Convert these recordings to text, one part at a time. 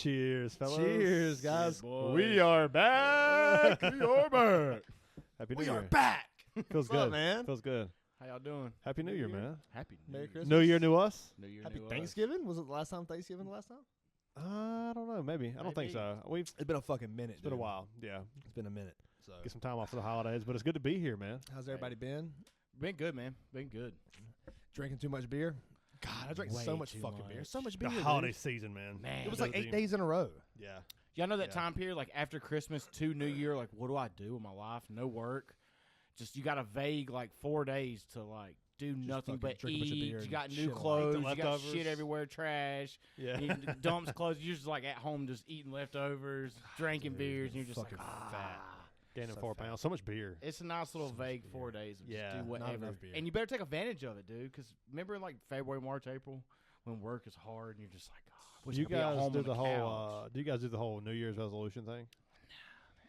Cheers, fellas. Cheers, guys. Yeah, We are back. We are back. Happy New We Year. are back. Feels What's good, up, man? Feels good. How y'all doing? Happy New Year, man. Happy Merry Year. Christmas. New Year, new us. New Year, Happy new us. Thanksgiving. Was it the last time Thanksgiving? The last time? I don't know. Maybe. I don't think Maybe. so. It's It's been a fucking minute. been a while. Yeah. It's been a minute. So, Get some time off for the holidays, but it's good to be here, man. how's everybody been? Been good, man. Been good. Drinking too much beer? God, I drank so Way much too fucking beer. much. So much The beer. holiday dude. season, man. Man. It was Does like 8 the- days in a row. Yeah. Y'all know that Yeah. time period, like after Christmas to New Year, like what do I do with my life? No work. Just you got a vague like 4 days to like do nothing fucking but drink a bunch of eat. beer You and got shit new on it. clothes. Eat the You got leftovers. shit everywhere, trash. Yeah. You dumps clothes. You're just like at home just eating leftovers, drinking Dude, beers, and you're just fucking like fat. Gaining So 4 fat. pounds. So much beer. It's a nice little So much vague beer. 4 days of Yeah, just do not whatever. enough beer. And you better take advantage of it, dude, because remember in like February, March, April, when work is hard and you're just like, oh, wish You I could be at guys home do on the whole. couch. Do you guys do the whole New Year's resolution thing?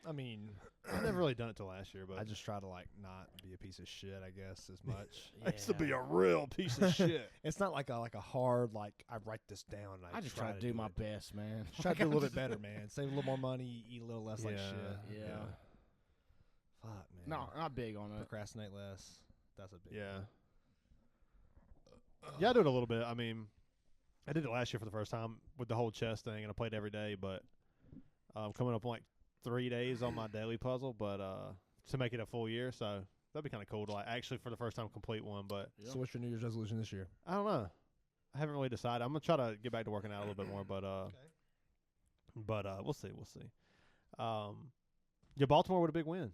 I mean, I've never really done it till last year, but I just try to like not be a piece of shit, I guess, as much. I used to be Yeah. a real piece of shit. It's not like a hard like I wite this down. And I just try to do my it. best, man. Just try to do a little bit better, man. Save a little more money, eat a little less like shit. Yeah. Fuck, man. No, not big on it. Procrastinate less. That's a big Yeah. one. Yeah, I do it a little bit. I mean, I did it last year for the first time with the whole chess thing, and I played every day. But I'm coming up on like 3 days on my daily puzzle, but to make it a full year, so that'd be kind of cool to like actually for the first time complete one. But Yeah. So what's your New Year's resolution this year? I don't know. I haven't really decided. I'm gonna try to get back to working out a little bit more, but we'll see. We'll see. Yeah, Baltimore with a big win.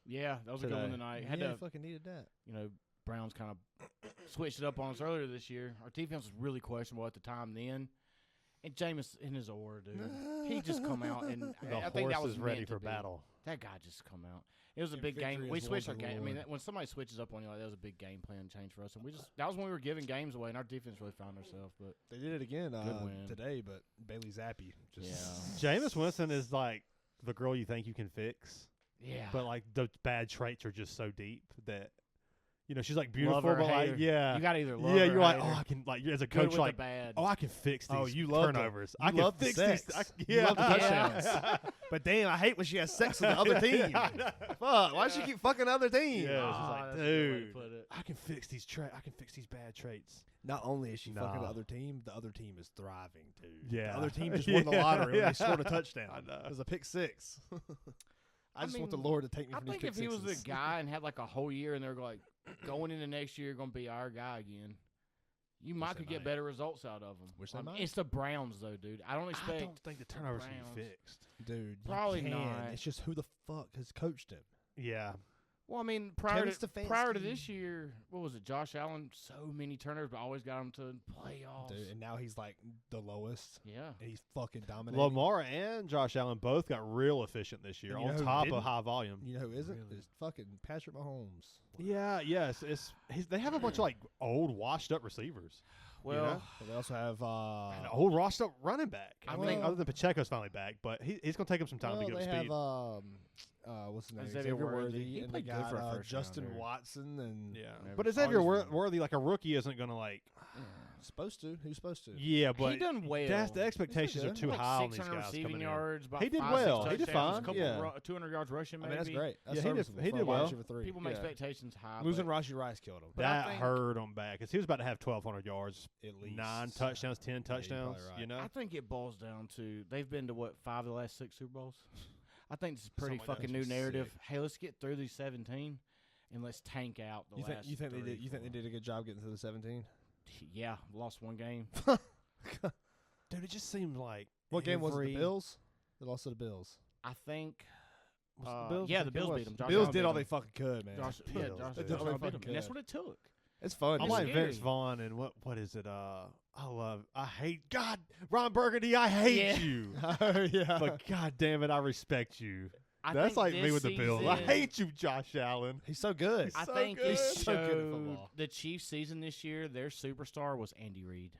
Yeah, that was a good one Today. tonight. Had yeah, to, fucking needed that. you know, Browns kind of switched it up on us earlier this year. Our defense was really questionable at the time then. And Jameis in his aura, dude. He just come out and The I think that horse was is ready meant to for be. battle. That guy just come out. It was a And big game. victory We is switched our won by the game. I mean, Lord. when somebody switches up on you like that, was a big game plan change for us. And that was when we were giving games away, and our defense really found ourselves. But They did it again win. today, but Bailey Zappi just Jameis Winston is like the girl you think you can fix, yeah, but like the bad traits are just so deep that she's like Love beautiful, her, but hate like her. yeah, you got to either love yeah, her you're or like hate oh her. I can like as a Good coach with like the bad. oh I can fix these Oh, you love the- turnovers. you I can love the fix sex. these. You love the Yeah. touchdowns. But damn, I hate when she has sex with the other team. I know. Fuck, why does she keep fucking the other team? Yeah, it's just like, that's a good way to dude. put it. I can fix these I can fix these bad traits. Not only is she fucking the Nah. other team is thriving, dude. Yeah. The other team just won the lottery when Yeah. they scored a touchdown. I know. It was a pick six. I just want the mean, Lord to take me I from these think pick if he was sixes. the guy and had like a whole year and they're like going into next year going to be our guy again, you might they could get might. better results out of him. Which they might. It's the Browns though, dude. I don't expect. I don't think the turnovers can be Browns. fixed. Dude, Probably you can. not. It's just who the fuck has coached him. Yeah. Well, I mean, prior to Stefanski. this year, what was it? Josh Allen, so many turnovers, but always got him to playoffs. Dude, and now he's like the lowest. Yeah. And he's fucking dominating. Lamar and Josh Allen both got real efficient this year And you know on who top didn't? of high volume. You know who isn't? Really? It's fucking Patrick Mahomes. Yeah, yes. They have a bunch of like old washed up receivers. Well, know? But they also have An old washed up running back. I Well- mean, other than Pacheco's finally back, but he's gonna take him some time to get up they to have speed. what's his name? Xavier Worthy. He and played they good got for a first Justin rounder. Watson and Yeah, Never but saw Xavier his name. Worthy, like a rookie, isn't gonna like. supposed to. Who's supposed to? Yeah, but he done well. that's the expectations are good. too like high on these 600 guys receiving coming in. yards. About He did 5, well. 6 He did touchdowns, fine, A couple yeah. 200 yards rushing, I maybe. mean, that's great. That's Yeah, he did- serviceable he for did a wide well. receiver three. People make Yeah. expectations high. Losing but Rashi Rice killed him. But I That think- hurt him back because he was about to have 1,200 yards, At least 9 touchdowns, 10 you're probably touchdowns. right. You know, I think it boils down to they've been to what 5 of the last 6 Super Bowls. I think it's a pretty Something like that. fucking new That's narrative. sick. Hey, let's get through these 17 and let's tank out the You think last. you think they 3, did? You think they 4. did a good job getting to the 17? Yeah, lost one game. dude, it just seemed like What game was it? every- The Bills. They lost to the Bills. I think. Was it the Bills? I Yeah, think the it Bills was. beat them. The Bills did all they fucking could, man. Josh, yeah, Bills, Josh, dude. Josh All they Allen beat fucking them. And that's could. what it took. It's fun. I'm It's like scary. Vince Vaughn and what is it? I hate God, Ron Burgundy. I hate Yeah. you, Oh yeah. but God damn it, I respect you. I That's think like me this with the Bills. I season- hate you, Josh Allen. He's so good. I so think good. it He's so good at showed football. the Chiefs season this year. Their superstar was Andy Reid.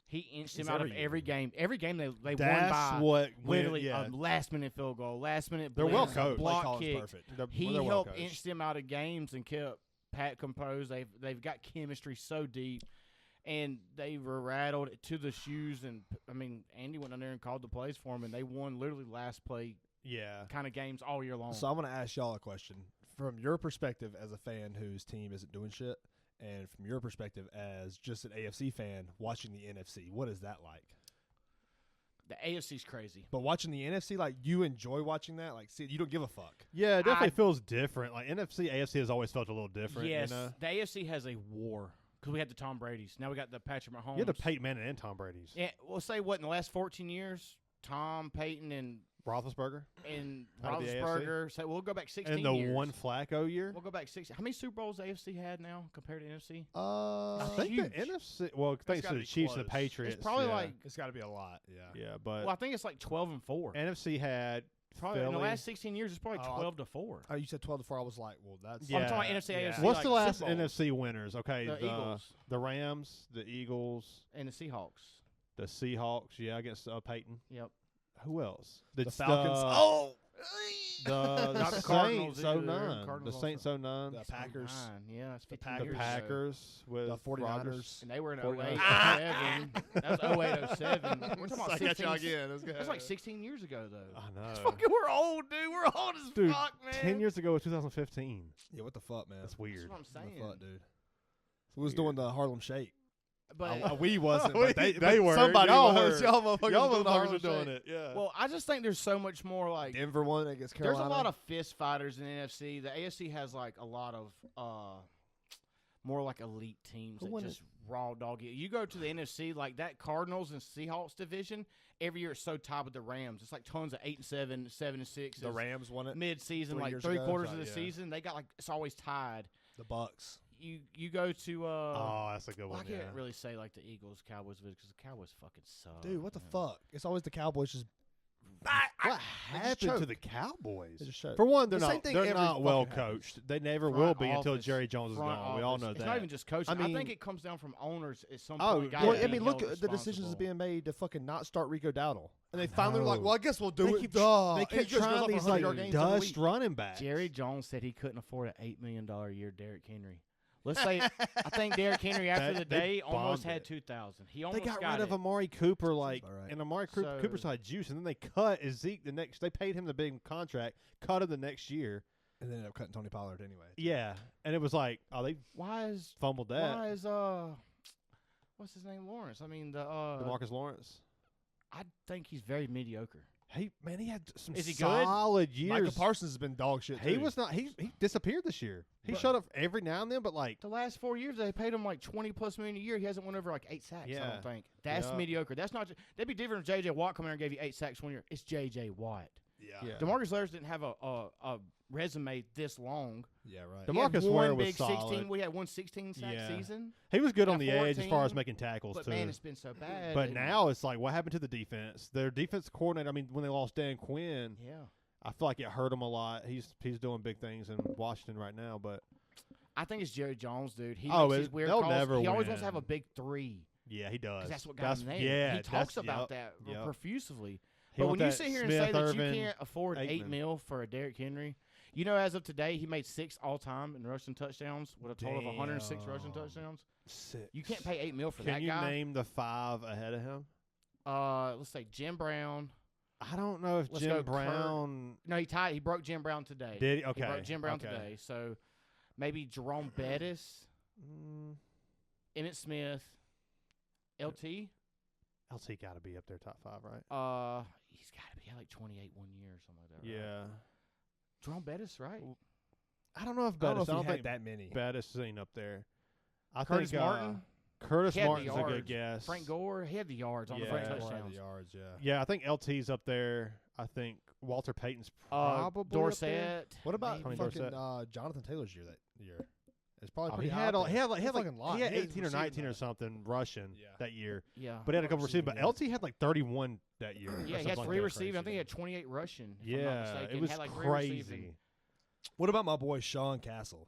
He inched It's him out of every year. every game. Every game they won That's by what literally yeah. a last minute field goal, last minute. They're blitz, well a coached. block Play call is kick. perfect. He They're well helped coached. inch them out of games and kept Pat composed. They've got chemistry so deep, And they were rattled to the shoes, and I mean, Andy went in there and called the plays for them, and they won literally last play kind of games all year long. So I'm going to ask y'all a question. From your perspective as a fan whose team isn't doing shit, and from your perspective as just an AFC fan watching the NFC, what is that like? The AFC's crazy. But watching the NFC, like, you enjoy watching that? Like, see, you don't give a fuck. Yeah, it definitely feels different. Like, NFC, AFC has always felt a little different. Yes, you know? the AFC has a war because we had the Tom Brady's. Now we got the Patrick Mahomes. You had the Peyton Manning and Tom Brady's. Yeah, we'll say what in the last 14 years, Tom, Peyton, and Roethlisberger. Out of the Roethlisberger. So we'll go back 16 and the years. one Flacco year. We'll go back 16. How many Super Bowls the AFC had now compared to NFC? I think huge. the NFC. Well, thanks to the Chiefs and the Patriots. It's probably like it's got to be a lot. Yeah. Yeah, but well, I think it's like 12-4. NFC had Probably in the Philly. last 16 years, it's probably 12-4. Oh, you said 12-4. I was like, well, that's. I'm talking NFC, AFC. What's like the last Super Bowls. NFC winners? Okay, The Eagles the Rams, the Eagles, and the Seahawks. the Seahawks. Yeah, against Peyton. Yep. Who else? The Falcons. The Not the Saints. Cardinals either. 09. The Cardinals Saints 09. The Packers. Yeah, that's 15 Packers. The years ago. Packers with The 49ers. Rodgers. And they were in 49ers. 08, 07. That was 08, 07. We're talking about I got 16. y'all again. That's like 16 years ago, though. I know. Fucking, we're old, dude. We're old as Dude, fuck, man. 10 years ago was 2015. Yeah, what the fuck, man? That's weird. That's what I'm What saying. the fuck, dude? We was doing the Harlem Shake. But We wasn't, We- but they they were. Somebody Y'all was. were. Y'all motherfuckers, Y'all was doing the motherfuckers Harlem are doing Shake. it. Yeah. well, I just think there's so much more like Denver won against there's Carolina. a lot of fist fighters in the NFC. The AFC has like a lot of more like elite teams Who that won just raw dog it. You go to the NFC, like that Cardinals and Seahawks division, every year it's so tied with the Rams. It's like tons of 8-7, 7-6. The Rams won it. Mid-season, 3 like years 3 ago. quarters Right, of the yeah. season, they got like it's always tied. The Bucks. You go to Oh, that's a good one. I can't Yeah. really say like the Eagles, Cowboys, because the Cowboys fucking suck. Dude, what the man. fuck? It's always the Cowboys just. What They happened just to choked. the Cowboys? They just choked. For one, they're The same not. thing They're every not well fucking happens. coached. They never Front will be until office, Jerry Jones is front gone. We all office. know It's that. not even just coaching. I I think mean- it comes down from owners at some Oh, point. yeah. Guys Well, I being mean, look held at the decisions responsible. being made to fucking not start Rico Dowdle. And they I finally were like, know. well, I guess we'll do They it. keep- Duh. They And he kept just goes trying off for these 100 like games in a dust week. running backs. Jerry Jones said he couldn't afford an $8 million a year Derrick Henry. Let's say I think Derrick Henry after the They day almost bombed had it. 2,000. He They almost got rid of it. Amari Cooper, like, about right. and Amari So- Cooper still had juice, and then they cut Zeke the next. They paid him the big contract, cut him the next year. And then ended up cutting Tony Pollard anyway. Yeah, and it was like, oh, they Why is fumbled that. why is what's his name Lawrence? I mean the DeMarcus Lawrence. I think he's very mediocre. He had some Is he good? solid years. Micah Parsons has been dog shit. He too. was not. He disappeared this year. He But- showed up every now and then, but like, The last 4 years they paid him like $20+ million a year. He hasn't won over like 8 sacks. I Yeah. don't think that's Yeah. mediocre. That's not. That'd be different if J.J. Watt come in and gave you 8 sacks 1 year. It's J.J. Watt. Yeah. Yeah. DeMarcus Lawrence didn't have a resume this long. Yeah, right. DeMarcus He had Ware one was big solid. 16. We had one 16 sack Yeah. season. he was good on Got the edge as far as 14, making tackles But too. man, it's been so bad. But and- now it's like, what happened to the defense? Their defense coordinator. I mean, when they lost Dan Quinn, yeah, I feel like it hurt him a lot. He's doing big things in Washington right now, but I think it's Jerry Jones, dude. He Oh, makes these weird they'll calls. never He always wants to win. have a big 3 yeah, he does. because that's what got him there. Yeah, he talks that's- about yep, that yep. profusely. He But want when you that sit here and Smith, say that Irvin, you can't afford $8 Aikman. million for a Derrick Henry, you know, as of today, he made 6 all time in rushing touchdowns with a total of 106 rushing Damn. touchdowns. 6. You can't pay $8 million for Can that you guy. name the 5 ahead of him? Let's say Jim Brown. I don't know if Let's go Jim Kurt. Brown No, he broke Jim Brown today. did. Okay, He broke Jim Brown okay. today. So maybe Jerome Bettis, Mm, Emmitt Smith, LT. LT got to be up there top 5, right? He's got to be like 28 1 year or something like that. Right? Yeah. Jerome Bettis, right? I don't know if I don't know Bettis. if I he don't had think that many. Bettis ain't up there. I Curtis think Martin, Curtis He had the Martin's a good yards. guess. Frank Gore, he had the yards on the Yeah. front Frank Gore had touchdowns. the yards, yeah. Yeah, I think LT's up there. I think Walter Payton's probably up there. Dorset. What about Tony fucking Dorsett. Jonathan Taylor's year that year? It's probably Oh, pretty he high had up there. he had like fucking lot. he had He 18 or receiving 19 or that. something rushing Yeah. that year, Yeah. but he had a couple Receiving, receiving. But yeah. LT had like 31 that year. or Yeah, he something had like 3 that. receiving. I crazy, think he had 28 rushing. If I'm not Yeah, mistaken. it was had like 3 receiving. crazy. What about my boy Sean Castle?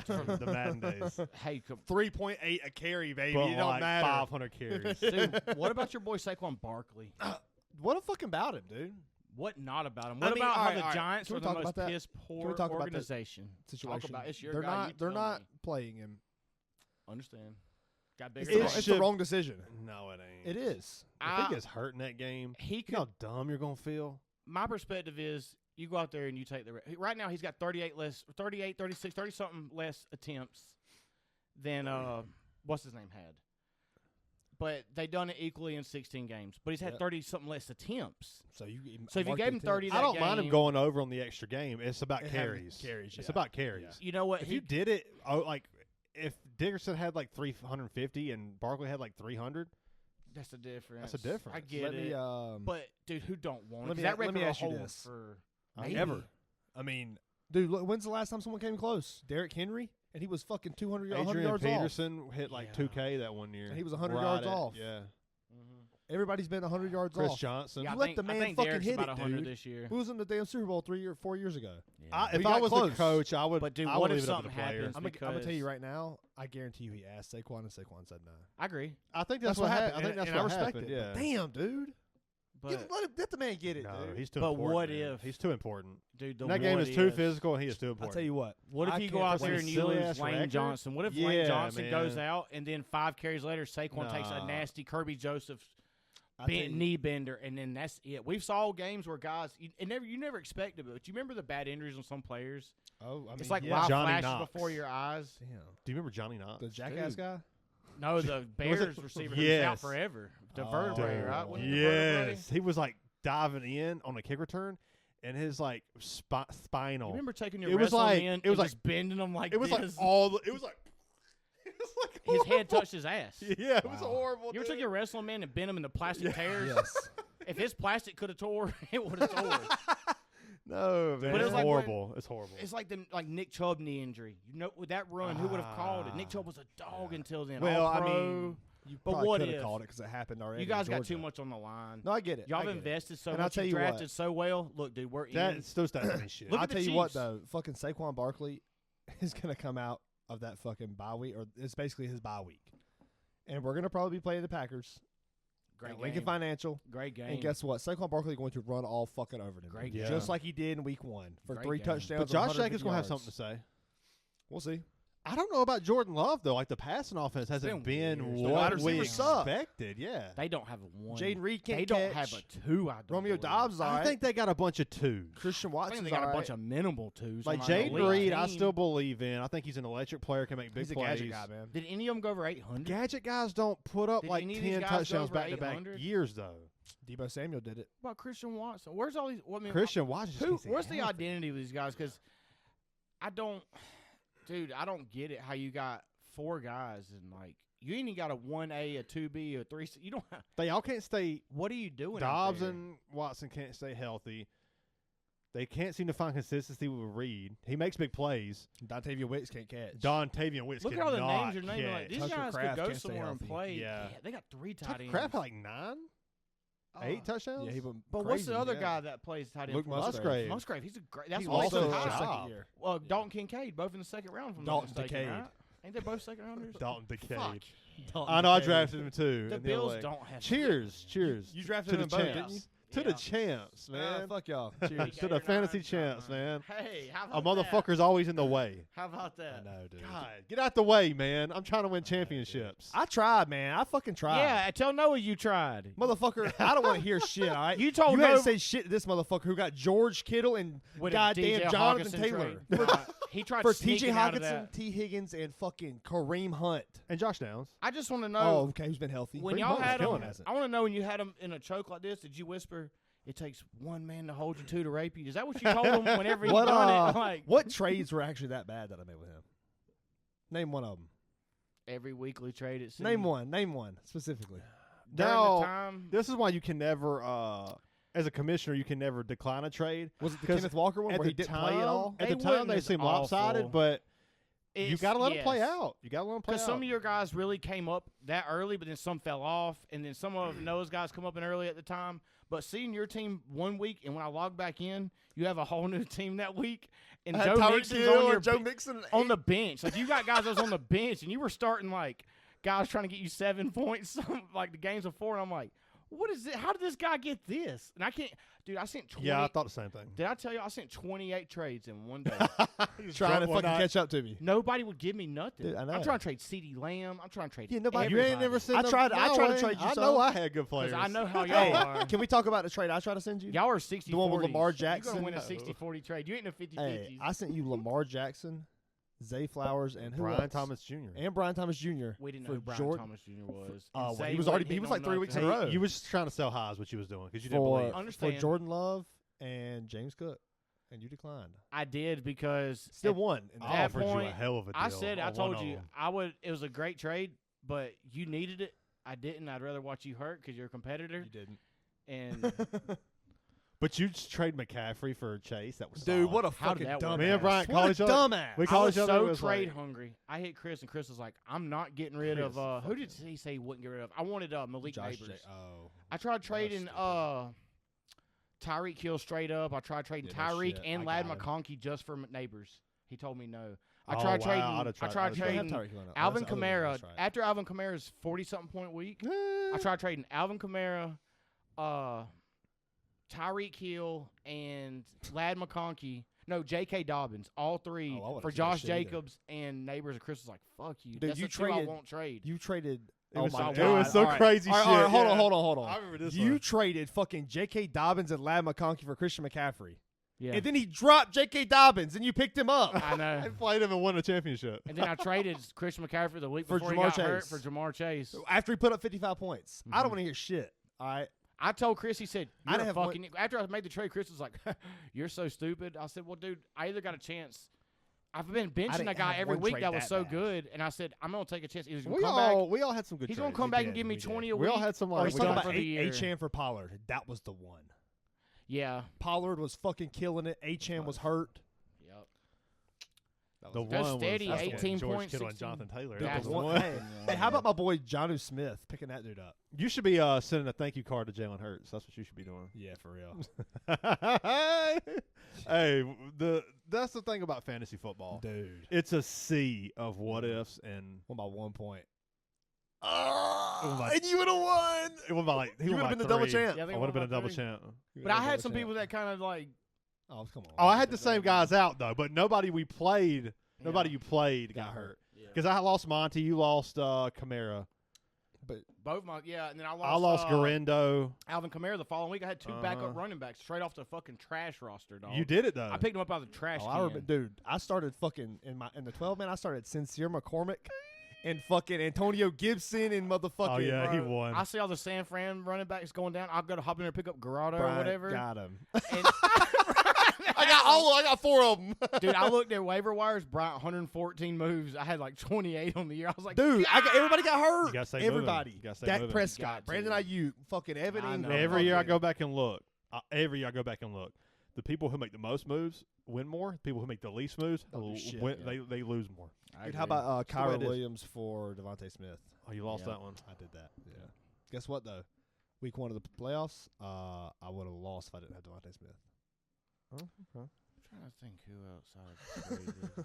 From the Madden days. Hey, 3.8 a carry, baby. But it don't like matter. 500 carries. dude, what about your boy Saquon Barkley? What the fuck about him, dude? What not about him? I What mean, about all how right, the all right. Giants Can are we the talk most about that? piss Can poor we talk about that organization? Situation. about it's your they're guy, not. you They're tell not me. playing him. Understand? got bigger. It It's the should- wrong decision. No, it ain't. It is. If he gets hurt in that game, He you could. know how dumb you're gonna feel. My perspective is you go out there and you take the right now he's got 38 less 38 36 30 something less attempts than what's his name had, but they done it equally in 16 games, but he's had 30 something less attempts. So if you gave him 30 I don't that mind him game- going over on the extra game. It's about It having carries. carries, It's yeah. about carries. You know what If you did it, like if Dickerson had like 350 and Barkley had like 300, that's a difference. That's a difference. I get Let it. me but dude, who don't want it? let 'Cause me- that let record me will ask you hold this. for Maybe. ever. I mean, dude, look, when's the last time someone came close? Derrick Henry, and he was fucking 100 Adrian yards off. Peterson hit like 2K that one year. And he was 100 Right yards at- off. Yeah. Everybody's been 100 yards Chris off. Johnson. Yeah, You I let think, the man I think fucking Derek's hit about it, 100 dude. this year. Who was in the damn Super Bowl 4 years ago? Yeah. If We I got was close. the coach, I would. But, dude, I what would if leave it up to something the player. happens? I'm gonna tell you Because- right now. I guarantee you, he asked Saquon, and Saquon said no. I agree. I think that's, what what happened. I think that's and what I respect happened. it. Yeah. But damn, dude, But let the man get it, No, dude. he's too But important. what man. if- he's too important? dude, the And that game what is too ifs. physical, and he is too I'll important. tell you what. What if I you go can't out for there some and you silly lose ass Lane record? Johnson? What if Yeah, Lane Johnson man. goes out and then 5 carries later, Saquon takes a Nah. nasty Kirby Joseph I'll tell you- knee bender, and then that's it. We've saw games where guys you never expected it, but you remember the bad injuries on some players? Oh, I mean, It's like yeah. live Johnny flashes Knox. before your eyes. Damn. Do you remember Johnny Knox? The jackass Dude. guy. No, the Bears receiver who's out Yes. forever. The Oh, vertebrae, dude. right? Wasn't it the vertebrae? Yes, he was like diving in on a kick return, and his like spinal. You remember taking your It was wrestling like- in it was and like- just bending them like it was like this? all. It was like. It was like His head horrible. touched his ass. Yeah, it was Wow. horrible. You ever dude. took your wrestling man and bent him in the plastic tears? Yes. If his plastic could have tore, it would have tore. No, man, But it it's was like when- horrible. It's horrible. It's like the Nick Chubb knee injury. You know, with that run, who would have called it? Nick Chubb was a dog until then. Well, I All-pro. mean, You But probably what could have if? called it because it happened already. you guys in got Georgia. too much on the line. No, I get it. Y'all I have get it. invested so And I'll much. tell You you what. drafted so well. Look, dude, we're in. That's those stats mean shit. Look I'll at the tell you what Chiefs. though, fucking Saquon Barkley is gonna come out of that fucking bye week, or it's basically his bye week, and we're gonna probably be playing the Packers. Great at Lincoln game. Financial, Great game. and guess what? Saquon Barkley going to run all fucking over them, Great game. just like he did in Week 1 for Great 3 game. touchdowns. But Josh and Jacobs 150 gonna have yards. something to say. We'll see. I don't know about Jordan Love though. Like the passing offense hasn't been been weird. The what wide we receivers suck. expected. Yeah, They don't have a one. Jaden Reed can't They don't catch. have a two. I don't Romeo believe. Dobbs is all I right. think they got a bunch of twos. Christian I Watson's think they got all a bunch right. of minimal twos. Like on an Jaden elite Reed, I team. still believe in. I think he's an electric player, can make big He's a plays. gadget guy, man. Did any of them go over 800? Gadget guys don't put up Did like any of these 10 guys go touchdowns over back to back 800? years though. Debo Samuel did it. What about Christian Watson? Where's all these? Well, I mean, Christian Washington. Who? Where's the identity with these guys? Because I don't, dude. I don't get it. How you got 4 guys and like you ain't even got a 1A, a 2B, a 3C. You don't. Have, They all can't stay. what are you doing? Dobbs out there? and Watson can't stay healthy. They can't seem to find consistency with Reed. He makes big plays. Dontavian Wicks can't catch. Tavian Wicks Look at cannot all the names you're naming. Like, catch. these Tucker guys Kraft could go can't stay somewhere and healthy. play. Yeah. They got 3 tight Tucker ends. Kraft had like 9, 8 touchdowns. Yeah, he went But what's the crazy, other yeah. guy that plays tight end? Luke for Musgrave. Musgrave. Musgrave. He's a great. That's He why also he's a so shot high. job. second year. Well, Dalton Kincaid, both in the second round. If I'm Dalton not mistaken, Kincaid. right? Ain't they both second rounders? Dalton Decade. Fuck. I know I drafted him too. The in Bills LA. don't have. Cheers, cheers. You drafted to him the both, champs. didn't you? To Yeah. the champs, man. Fuck y'all. Cheers. to Eight the or fantasy 9, champs, something. man. Hey, how A about that? motherfucker's always in the way. How about I that? know, dude. God, get out the way, man. I'm trying to win championships. I tried, man. I fucking tried. Yeah, tell Noah you tried. Motherfucker, I don't want to hear shit, all right? You told You had Noah to say shit to this motherfucker who got George Kittle and with a goddamn DJ Jonathan Hawkinson Taylor. trade. Nah, he tried For sneaking TJ out of Hawkinson, that. T. Higgins, and fucking Kareem Hunt. And Josh Downs. I just want to know Oh, okay, who's been healthy? when Kareem y'all Hunt's had killing, him. hasn't I want to know when you had him in a choke like this. Did you whisper? It takes one man to hold you, 2 to rape you. Is that what you told him whenever he What, done it? Like what trades were actually that bad that I made with him? Name one of them. every weekly trade. It seems. Name one specifically. During Now, the time. This is why you can never, as a commissioner, you can never decline a trade. Was it the 'Cause Kenneth Walker one At where the he didn't time, play at all? At They the time, wouldn't they as seem awful. lopsided, but you It's- got to let them play yes. out. You got to let them play out. Because some of your guys really came up that early, but then some fell off, and then some of Noah's guys come up in early at the time. But seeing your team one week, and when I log back in, you have a whole new team that week, and Joe Mixon's on your Joe Mixon on the bench. Like you got guys that was on the bench, and you were starting like guys trying to get you 7 points, like the games of 4, and I'm like, what is it? How did this guy get this? And I can't, dude. I sent 20. Yeah, I thought the same thing. Did I tell you I sent 28 trades in one day? Trying to fucking catch up to me. Nobody would give me nothing. Dude, I know. I'm trying to trade CeeDee Lamb. I'm trying to trade. Yeah, nobody. You ain't never seen. I tried to trade you. I some. know I had good players. Because I know how Hey, y'all are. can we talk about the trade I tried to send you? Y'all are 60 The one with 40s. Lamar You're Jackson? going to win a No. 60-40 trade. You ain't no 50-50s. Hey, I sent you Lamar Jackson, Zay Flowers, and who Brian else? Thomas Jr. And Brian Thomas Jr. we didn't for know who Brian Jordan. Thomas Jr. was. Well, And Zay he was wasn't he was hitting like on 3 weeks in a nothing. row. You was trying to sell high is what you was doing because you didn't for, believe. for Understand. Jordan Love and James Cook, and you declined. I did because Still at won. In the At I that offered you a point, hell of a deal. I said, I on told one of you, them. I would. It was a great trade, but you needed it. I didn't. I'd rather watch you hurt because you're a competitor. You didn't. And But you just trade McCaffrey for Chase. That was Dude, solid. what a How did fucking that dumbass. work? Me and Bryant What called a each other. dumbass. We I called was each other. so it was trade like, hungry. I hit Chris, and Chris was like, "I'm not getting rid of." Chris, Who did he say he wouldn't get rid of? I wanted Malik Josh Neighbors. Oh. I tried trading Tyreek Hill straight up. I tried trading Yeah, no Tyreek shit. and I Lad got him. McConkey just for Neighbors. He told me no. I Oh, tried wow, trading. I'd have I tried- tried I'd have trading Tyreek Hill. Oh, Alvin that's the other one, Kamara. that's right. After Alvin Kamara's 40-something point week, I tried trading Alvin Kamara, Tyreek Hill, and Lad McConkey. No, J.K. Dobbins. All three Oh, I wouldn't for have done Josh shit either. Jacobs and Neighbors. And Chris was like, "Fuck you." Dude, That's you the two I traded- won't trade. You traded. It oh was, my so, God. it was so All right. crazy All right, shit. all right, hold yeah. on, hold on, hold on. I remember this You one. traded fucking J.K. Dobbins and Lad McConkey for Christian McCaffrey. Yeah, And then he dropped J.K. Dobbins, and you picked him up. I know. I played him and won a championship. And then I traded Christian McCaffrey the week For before he Jamar got hurt Chase. for Jamar Chase. After he put up 55 points. I Mhm. don't want to hear shit. All right. I told Chris, he said, I "You're didn't a have one- fucking." After I made the trade, Chris was like, "You're so stupid." I said, "Well, dude, I either got a chance. I've been benching didn't that guy have every one week trade that was that so bad. good, and I said, I'm gonna take a chance. He's gonna We come back. all had some good. He's gonna trades. come We back did, and give me we did. 20 a We week. all had some or like. Let's he's talk done about for the year. A-Chan for Pollard. That was the one. Yeah. Pollard was fucking killing it. A-Chan was hurt. Yep. The Go one steady, was 18 George points, Kittle and 16. Jonathan Taylor. Dude, That was the the one- one. Hey, how about my boy Jonnu Smith picking that dude up? You should be sending a thank you card to Jalen Hurts. That's what you should be doing. Yeah, for real. Hey, that's the thing about fantasy football. Dude. It's a sea of what ifs, and Won by 1 point. Oh, and you would have won. it went by like he You went would by have been the double 3. champ. Yeah, I think I it would have been went a by double 3. champ. But I had some people that kind of like. Oh, come on. Oh, I had the same guys out though, but nobody we played, nobody Yeah. you played got Got hurt. hurt. Yeah. Because I lost Monty, you lost Kamara. Both my and then I I lost Garendo. Alvin Kamara the following week. I had 2 Uh-huh. backup running backs straight off the fucking trash roster, dog. You did it though. I picked him up out of the trash Oh, can. I remember, dude. I started fucking in the 12 man. I started Sincere McCormick and fucking Antonio Gibson and motherfucking. Oh yeah, he bro. won. I see all the San Fran running backs going down. I'll go to hop in there and pick up Garado or Bryant whatever. got him. And I got 4 of them. dude, I looked at waiver wires. Bryant 114 moves. I had like 28 on the year. I was like, Dude, everybody got hurt. You gotta stay Everybody. moving. You gotta stay Dak moving. Prescott, Got Brandon to. Ayuk, fucking Evan I know. Ingram. Every year I fucking- go back and look. The people who make the most moves win more. People who make the least moves Don't do shit, win, yeah. they lose more. I Dude, how agree. about the way Kyra it is. Williams for Devontae Smith? Oh, you lost Yeah. that one. I did that. Yeah. Guess what though? Week 1 of the playoffs, I would have lost if I didn't have Devontae Smith. Oh, okay. I'm trying to think who else I traded.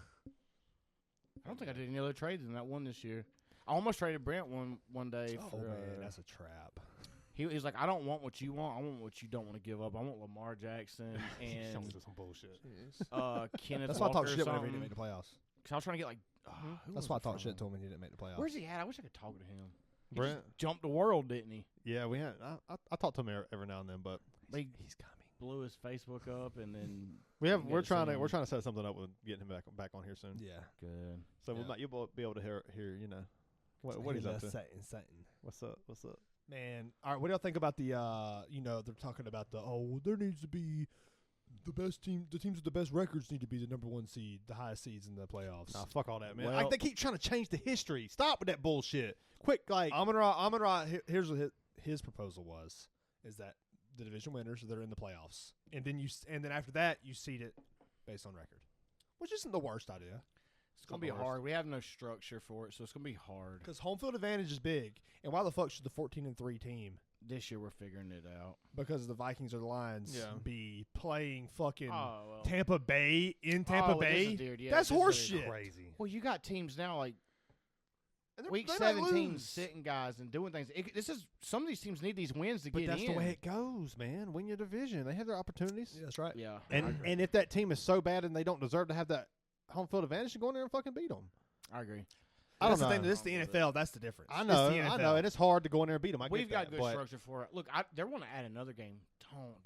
I don't think I did any other trades in that one this year. I almost traded Brent one day. Oh for, man, that's a trap. he's like, I don't want what you want. I want what you don't want to give up. I want Lamar Jackson and some bullshit. Kenneth. That's why I Walker talked or shit whenever he something. didn't make the playoffs. 'Cause I was trying to get like. Who That's was why I it talked from? shit to him when he didn't make the playoffs. Where's he at? I wish I could talk to him. He Brent? just jumped the world, didn't he? Yeah, we had. I talk to him every now and then, but He He's coming. blew his Facebook up and then. we're Get trying some- to set something up with getting him back on here soon. Yeah. Good. So Yeah. you'll be able to hear you know what he's up to. Satan. What's up? Man, all right. What do y'all think about the? They're talking about there needs to be the best team. The teams with the best records need to be the number 1 seed, the highest seeds in the playoffs. Nah, fuck all that, man. Well- Like, they keep trying to change the history. Stop with that bullshit. Quick, like Amon-Ra. Here's what his proposal was: is that the division winners that are in the playoffs, and then after that you seed it based on record, which isn't the worst idea. It's gonna be hard. We have no structure for it, so it's gonna be hard. Because home field advantage is big, and why the fuck should the 14-3 team, This year we're figuring it out. because the Vikings or the Lions, Yeah. be playing fucking Oh well. Tampa Bay in Tampa Oh, this Bay? is weird. Yeah, That's this is horse shit. crazy. Well, you got teams now like And week they might 17 lose. sitting guys and doing things. Some of these teams need these wins to But get that's in. the way it goes, man. Win your division. They have their opportunities. Yeah, that's right. Yeah, And if that team is so bad and they don't deserve to have that home field advantage, you go in there and fucking beat them. I agree. I don't That's the know. thing. This is the Wrong with NFL. That's the difference. I It's know, the NFL. and it's hard to go in there and beat them. We've got good but structure for it. Look, they want to add another game.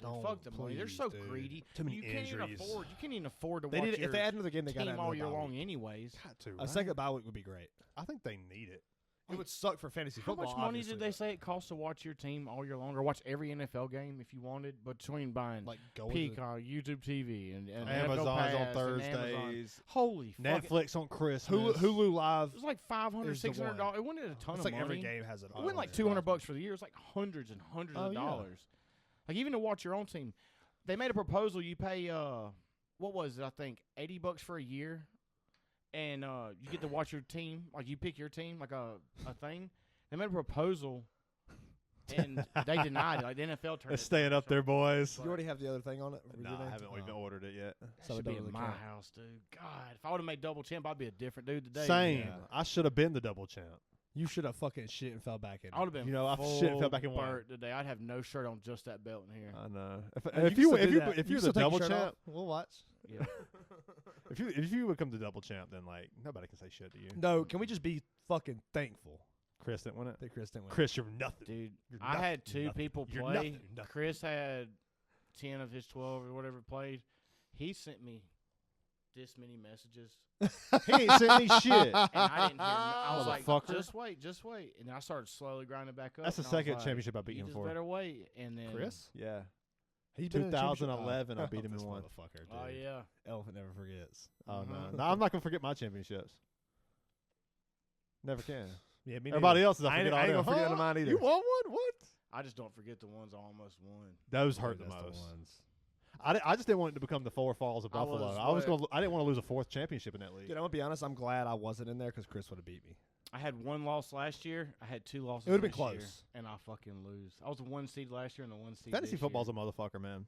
Don't fuck the money. They're please, so dude. greedy. Too many you can't injuries. You can't even afford to They watch need, your if they add another game, they got to team add all another year bye long week. anyways. Got to, A right? second bye week would be great. I think they need it. It would suck for fantasy How football. much money obviously, did they but, say it costs to watch your team all year long, or watch every NFL game if you wanted, between buying like going to Peacock, YouTube TV, and NFL Amazon's Pass on and Amazon? Thursdays. Holy fuck! Netflix on Christmas. Hulu Live. It was like $500, is the $600. one. It wasn't a ton It's of like money. every game has it. It went like $200 for the year. It's like hundreds and hundreds Oh, of yeah. dollars. Like even to watch your own team, they made a proposal. You pay what was it? I think $80 for a year, and you get to watch your team. Like you pick your team, like a thing. They made a proposal, and they denied it. Like the NFL turned. It's it staying down. up there, boys. You already have the other thing on it? No, I haven't. We've not ordered it yet. That So it should be don't in really my count. house, dude. God, if I would have made double champ, I'd be a different dude today. Same. Yeah. I should have been the double champ. You should have fucking shit and fell back in. I would have been. You know, I full shit fell back in one. burnt today. I'd have no shirt on, just that belt in here. I know. You If can you still if do you that. if You you're can the still take your double shirt champ, off. We'll watch. Yeah. if you become the double champ, then like nobody can say shit to you. No, can we just be fucking thankful Chris didn't win it. that Chris didn't win? Chris, you're nothing. Dude, You're I had two nothing. people You're play. nothing. Chris had 10 of his 12 or whatever played. He sent me this many messages, He ain't sent me shit. and I didn't hear. I was like, Motherfucker. just wait. And then I started slowly grinding back up. That's the and I was second like, championship I beat you him just for. better wait. And then Chris? Yeah. He's been in the championship- 2011, I beat him in this one. motherfucker, dude. Oh yeah. Elephant never forgets. Oh no, Mhm. no, I'm not gonna forget my championships. Never can. Yeah, me Everybody neither. else is. I ain't gonna forget of mine either. You won one? What? I just don't forget the ones I almost won. Those hurt the That's most. ones. I just didn't want it to become the Four Falls of I Buffalo. was what? I didn't want to lose a fourth championship in that league. Dude, I'm gonna be honest. I'm glad I wasn't in there because Chris would have beat me. I had one loss last year. I had two losses. It would've been this year, close. and I fucking lose. I was a 1 seed last year and a 1 seed. Fantasy this football's year. a motherfucker, man.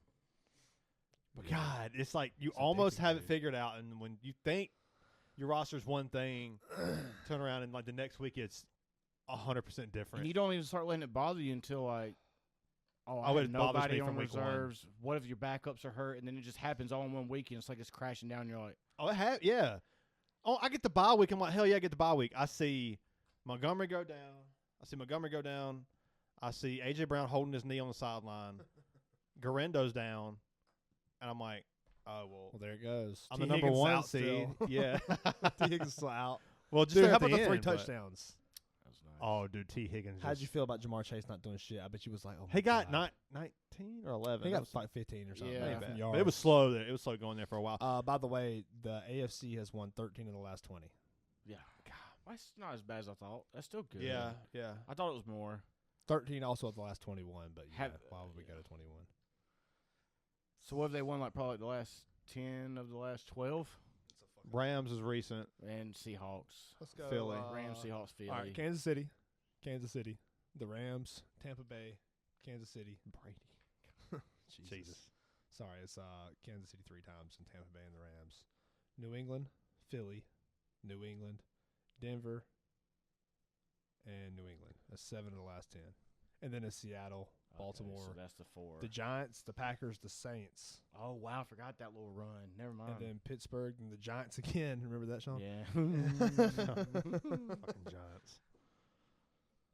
But Yeah. God, it's like you It's almost addicting, have it dude. figured out, and when you think your roster's one thing, turn around and like the next week it's 100% different. And you don't even start letting it bother you until like, oh, I Oh, have it bothers nobody me on from week one. reserves. What if your backups are hurt? And then it just happens all in 1 week, and it's like it's crashing down. And you're like, Yeah. Oh, I get the bye week. I'm like, hell yeah, I get the bye week. I see Montgomery go down. I see A.J. Brown holding his knee on the sideline. Garendo's down. And I'm like, oh, well, Well, there it goes. I'm T. the number Higgins one out seed. still. Yeah. T. Higgins still out. Well, just Dude, there how at about the end, 3 but- touchdowns? that's nice. Oh, dude, T. Higgins. How'd just- you feel about Jamar Chase not doing shit? I bet you was like, oh my He got God. 19 or 11. He That got was like 15 or something. Yeah. pretty from bad. But yards. it was slow. It was slow going there for a while. By the way, the AFC has won 13 of the last 20. Yeah. God, that's not as bad as I thought. That's still good. Yeah. I thought it was more. 13 also of the last 21, but yeah, Have- why would we go to 21? So what have they won? Like probably the last 10 of the last 12, Rams is recent. and Seahawks. Let's go. Philly. Rams, Seahawks, Philly. All right, Kansas City, the Rams, Tampa Bay, Kansas City, Brady. Jesus. Sorry, it's Kansas City 3 times and Tampa Bay and the Rams. New England, Philly, New England, Denver, and New England. That's 7 of the last 10. And then it's Seattle, Okay, Baltimore, so that's the 4. the Giants, the Packers, the Saints, Oh wow, I forgot that little run. Never mind. and then Pittsburgh and the Giants again. Remember that, Sean? Yeah. Fucking Giants.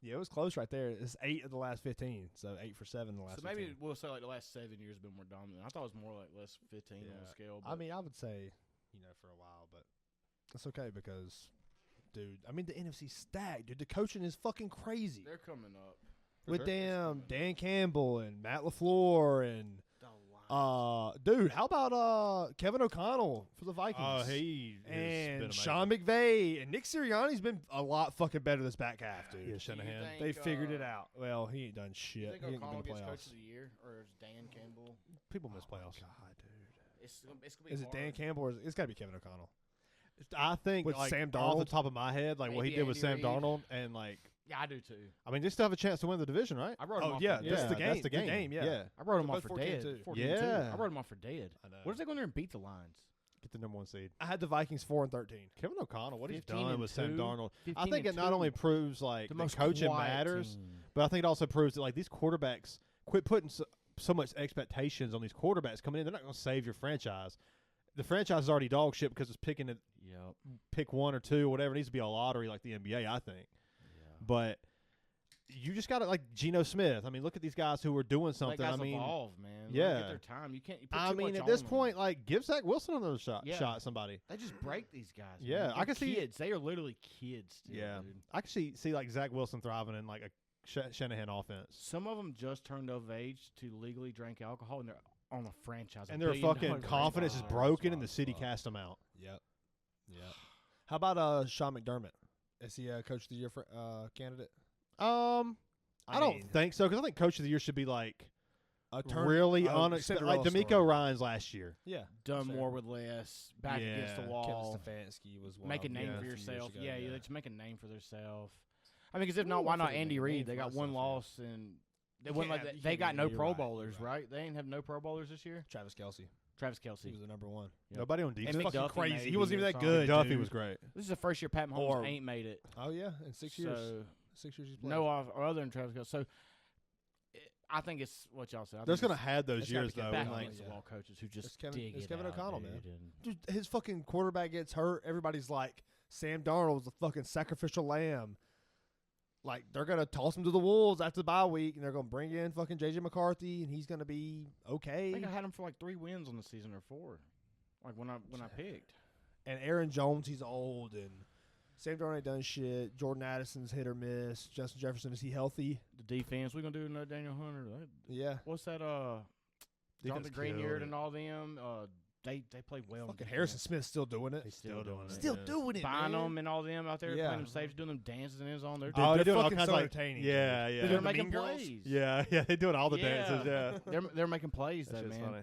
Yeah, it was close right there. It's 8 of the last 15, so 8 for 7 in the last. So maybe 15. we'll say like the last 7 years have been more dominant. I thought it was more like less 15 on the scale. I but mean, I would say, for a while, but that's okay because, dude, I mean, the NFC stacked, dude. The coaching is fucking crazy. they're coming up. With They're- damn Dan Campbell and Matt LaFleur and The Lions. dude, how about Kevin O'Connell for the Vikings? Oh, he has been and amazing. Sean McVay and Nick Sirianni's been a lot fucking better this back half, dude. Yeah, Do you Shanahan. think, They figured it out. Well, he ain't done shit. You think He ain't O'Connell been gets in Coach playoffs. of the Year, or is Dan Campbell? People miss Oh my playoffs. God, dude. It's gonna be Is it Dan hard. Campbell or it's got to be Kevin O'Connell? I think With like, Sam off the Darnold? top of my head, like what he Maybe did with Andy Sam Reid. Darnold, and like, Yeah, I do too. I mean, they still have a chance to win the division, right? I wrote him Oh off yeah, for that's dead. the game. That's the game. yeah. I wrote him They're off both for 14 dead. too. 14 Yeah. I wrote him off for dead. I know. What if they go in there and beat the Lions? get the number 1 seed. I had the Vikings 4-13. Kevin O'Connell, what he's 15 done with Sam and 2. Darnold, I 15 think it and not 2. only proves like The the most coaching quiet matters, team. but I think it also proves that like these quarterbacks quit putting so much expectations on these quarterbacks coming in. They're not going to save your franchise. The franchise is already dog shit because it's picking a Yep. pick 1 or 2 or whatever. It needs to be a lottery like the NBA, I think. Yeah. But you just got to like Geno Smith. I mean, look at these guys who are doing something. Let guys I mean, evolve, man. Let 'em yeah. get their time. You can't. You put I too mean, much at this on 'em. point, like give Zach Wilson another shot Yeah. at somebody. They just break these guys. Yeah, man. I They're can see- kids. They are literally kids. Still, Yeah, dude. I can see like Zach Wilson thriving in like a Shanahan offense. Some of them just turned of age to legally drink alcohol, and they're on a franchise. And their $1 billion fucking confidence is franchise. broken, and the city cast them out. Yep. How about Sean McDermott? Is he a Coach of the Year candidate? I don't think so because I think Coach of the Year should be like a turn, really a unexpected, like Cinderella D'Amico story. Ryans last year. Yeah, Done Same. more with less. Back against the Yeah. wall. Kevin Stefanski was one. Make a of them name yeah. for a few years yourself. ago, Yeah, yeah. they just make a name for themselves. I mean, because if Ooh, not, why I not think Andy name Reid? for They got myself, one yeah. loss, and they You went can't like have- you they can't got do no that. You're Pro right, Bowlers, you're right. right? They didn't have no Pro Bowlers this year. Travis Kelce. Travis He Kelce. was the number 1. Yep. Nobody on And defense. fucking McDuffie crazy. He maybe wasn't even or that something. good. Duffy dude. was great. This is the first year Pat Mahomes Or- ain't made it. Oh yeah, in 6 years. So 6 years he's played. no other than Travis Kelce. So I think it's what y'all said. I There's think gonna have those it's gotta years be though. back and, like, against the wall coaches who just It's Kevin- dig it's it Kevin out, O'Connell, dude, man. and- Dude, his fucking quarterback gets hurt. Everybody's like, Sam Darnold was the fucking sacrificial lamb. Like, they're going to toss him to the Wolves after the bye week, and they're going to bring in fucking J.J. McCarthy, and he's going to be I okay. think I had him for like 3 wins on the season or 4. Like when I picked. And Aaron Jones, he's old, and Sam Darnold ain't done shit. Jordan Addison's hit or miss. Justin Jefferson, is he healthy? The defense, we're gonna do no Daniel Hunter. Yeah. What's that? Defense Jonathan Greenyard killed and all them. They played well. Fucking Harrison Smith's still doing it. He's still doing it. Still yeah. doing it, Buying man. them and all them out there Yeah. playing them safe, doing them dances in his own. They're Oh, they're they're doing all fucking kinds so of like, entertaining, yeah, dude. yeah, they're the making Mean Girls? plays. yeah, yeah. They're doing all the Yeah. dances. Yeah, they're making plays that though, shit's man. funny.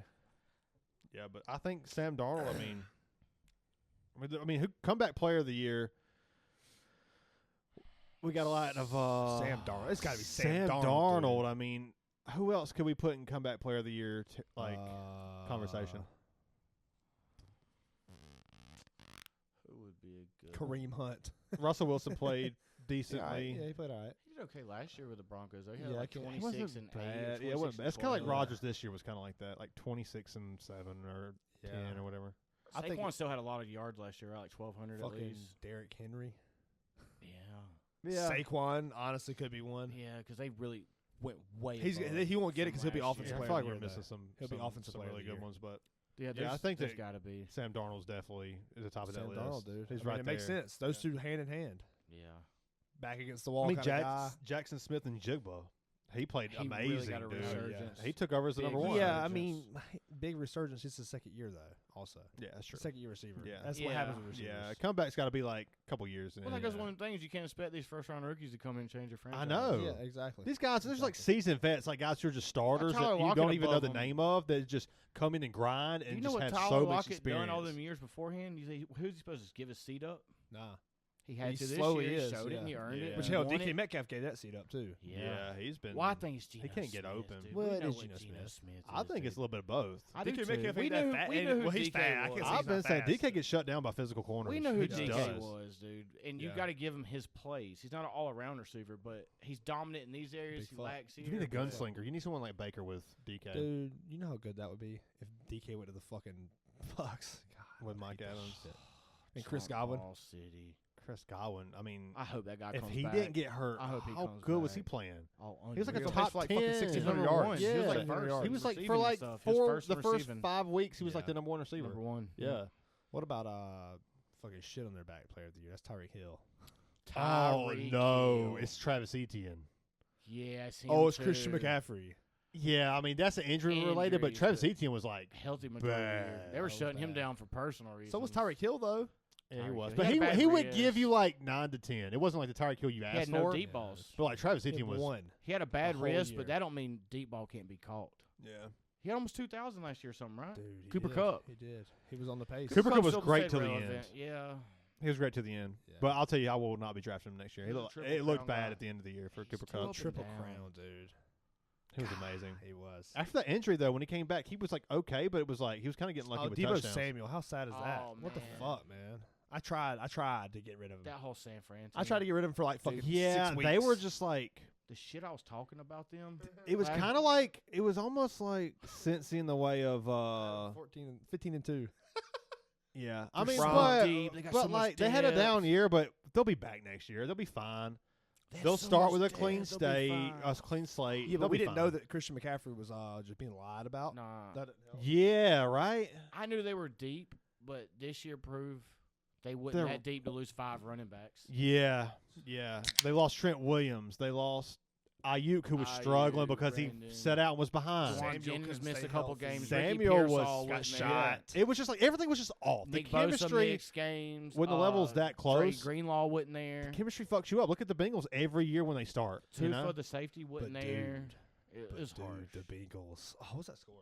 Yeah, but I think Sam Darnold. I mean, who comeback player of the year? We got a lot of Sam Darnold. It's got to be Sam Darnold. Darnold. dude. I mean, who else could we put in comeback player of the year? Conversation. Who would be a good? Kareem Hunt. Russell Wilson played Yeah, decently. he played all right. He did okay last year with the Broncos. Though. He had Yeah, like he 26 wasn't and 8. bad. Or Yeah, it wasn't 26 bad. It's kind of like 12. Rodgers this year was kind of like that, like 26 and 7 or 10 or whatever. I think Saquon still had a lot of yards last year, right? Like 1,200 at fucking least. Derrick Henry. Yeah, Saquon honestly could be one. yeah, because they really went way. He won't get it because he'll be offensive Yeah, I player. feel like of the we're year, missing though. some. He'll be some- offensive some player of really the good year. ones, but Yeah, I think there's that got to be. Sam Darnold's definitely at the top of that Sam list. Darnold, dude. He's I mean, right it makes there. sense. Those two hand in hand, Yeah, back against the wall. I mean, kinda guy. Jackson Smith and Jigba, he played He really amazing, got a dude. resurgence. He took over as the Big number one. Yeah, I resurgence. mean, big resurgence. It's his second year though. Also, Yeah, that's true. second year receiver. Yeah. That's what Yeah. happens with receivers. Yeah, comeback's got to be like a couple years. well, that goes one of the things you can't expect these first-round rookies to come in and change your franchise. I know. Yeah, exactly. These guys, there's like seasoned vets, like guys who are just starters Tyler that you Lockett don't even know above the them. name of, that just come in and grind Do and you know just what have Tyler so much Lockett experience. done all them years beforehand? You say, who's he supposed to give his seat up? Nah, He had He to this slowly year. He is, showed it. yeah. And he earned Yeah. it. which he hell, won DK it. Metcalf gave that seat up too. Yeah, he's been. Well, I think it's Geno he can't get Smith, open. Dude. Well, We it know is what Geno Geno Smith. Smith I is, think it's a dude. little bit of both. I do DK too. Metcalf We ain't that knew- fat. we and- knew who well, he's DK fat. I was. can't say I've he's been not saying fast. DK gets shut down by physical corners. We know who He just DK does. was, dude. And Yeah. you've got to give him his plays. He's not an all-around receiver, but he's dominant in these areas. Big He fuck. lacks here. You need a but- gunslinger. You need someone like Baker with DK Dude, you know how good that would be if DK went to the fucking Bucks. God, with I Mike hate that Evans. shit. And Chris John Godwin. Ball City. Chris Godwin. I mean, I hope that guy if comes he back. didn't get hurt, I hope he how comes good was he back. playing? Oh, He was like a Unreal. top Like 10. fucking 1,600 Number yards. one. Yeah. He was like Number first. yards. He was like receiving for and like stuff. His the first first receiving. 5 weeks, he was like Yeah. the number one receiver. Number one. Yeah. What about fucking shit on their back player of the year? That's Tyreek Hill. Oh Tyreek no, Hill. it's Travis Etienne. Yeah, it's him Oh, it's too. Christian McCaffrey. Yeah, I mean that's an injury related, but Injuries, Travis but- Etienne was like, Healthy majority. of the year. Bad. They were That was shutting him bad. down for personal reasons. So was Tyreek Hill though. yeah, he Tyreek was, Hill. but He he had a bad he would wrist. give you like 9 to 10. It wasn't like the Tyreek Hill you He asked had no for. deep balls. But like Travis He had Etienne was. one. He had a bad whole wrist, year. but that don't mean deep ball can't be caught. Yeah. He had almost 2,000 last year or something, right? Dude, he Cooper did. Kupp. He did. He was on the pace. Cooper Kupp Kupp was still great stayed till the relevant. end. Yeah. He was great to the end. Yeah. But I'll tell you, I will not be drafting him next year. He's a triple It looked crown bad guy. at the end of the year for He's Cooper still Kupp. up and Triple down. crown, dude. He was amazing. He was. After that injury, though, when he came back, he was like okay, but it was like he was kind of getting lucky with Debo touchdowns. Samuel. How sad is that? Oh, What the man. fuck, man? I tried to get rid of him. That whole San Fran. I tried to get rid of him for like fucking Yeah, 6 weeks. they were just like the shit I was talking about them. it was kind of like it was almost like Cincy in the way of 15 and 2. yeah. I They're mean, so but, deep. They got but so much like they had a depth. down year, but they'll be back next year. They'll be fine. They'll start with a clean clean slate. Yeah, They'll but we be didn't know fine. that Christian McCaffrey was just being lied about. Nah, That didn't help. Yeah, right. I knew they were deep, but this year proved they wasn't They're- that deep to lose 5 running backs. Yeah, yeah. They lost Trent Williams. They lost Ayuk, who was struggling Ayuk, because Brandon. he set out and was behind. Juwan Samuel Jennings couldn't missed stay a couple healthy. games. Samuel Ricky was- Pearsall got wasn't shot. It was just like everything was just off. There. Nick the chemistry, Bosa mixed games. when the level's that Trey close, Greenlaw wasn't there. chemistry fucks you up. Look at the Bengals every year when they start. You Two know? for the safety wasn't But there. dude, It was hard. the Bengals. Oh, what's that score?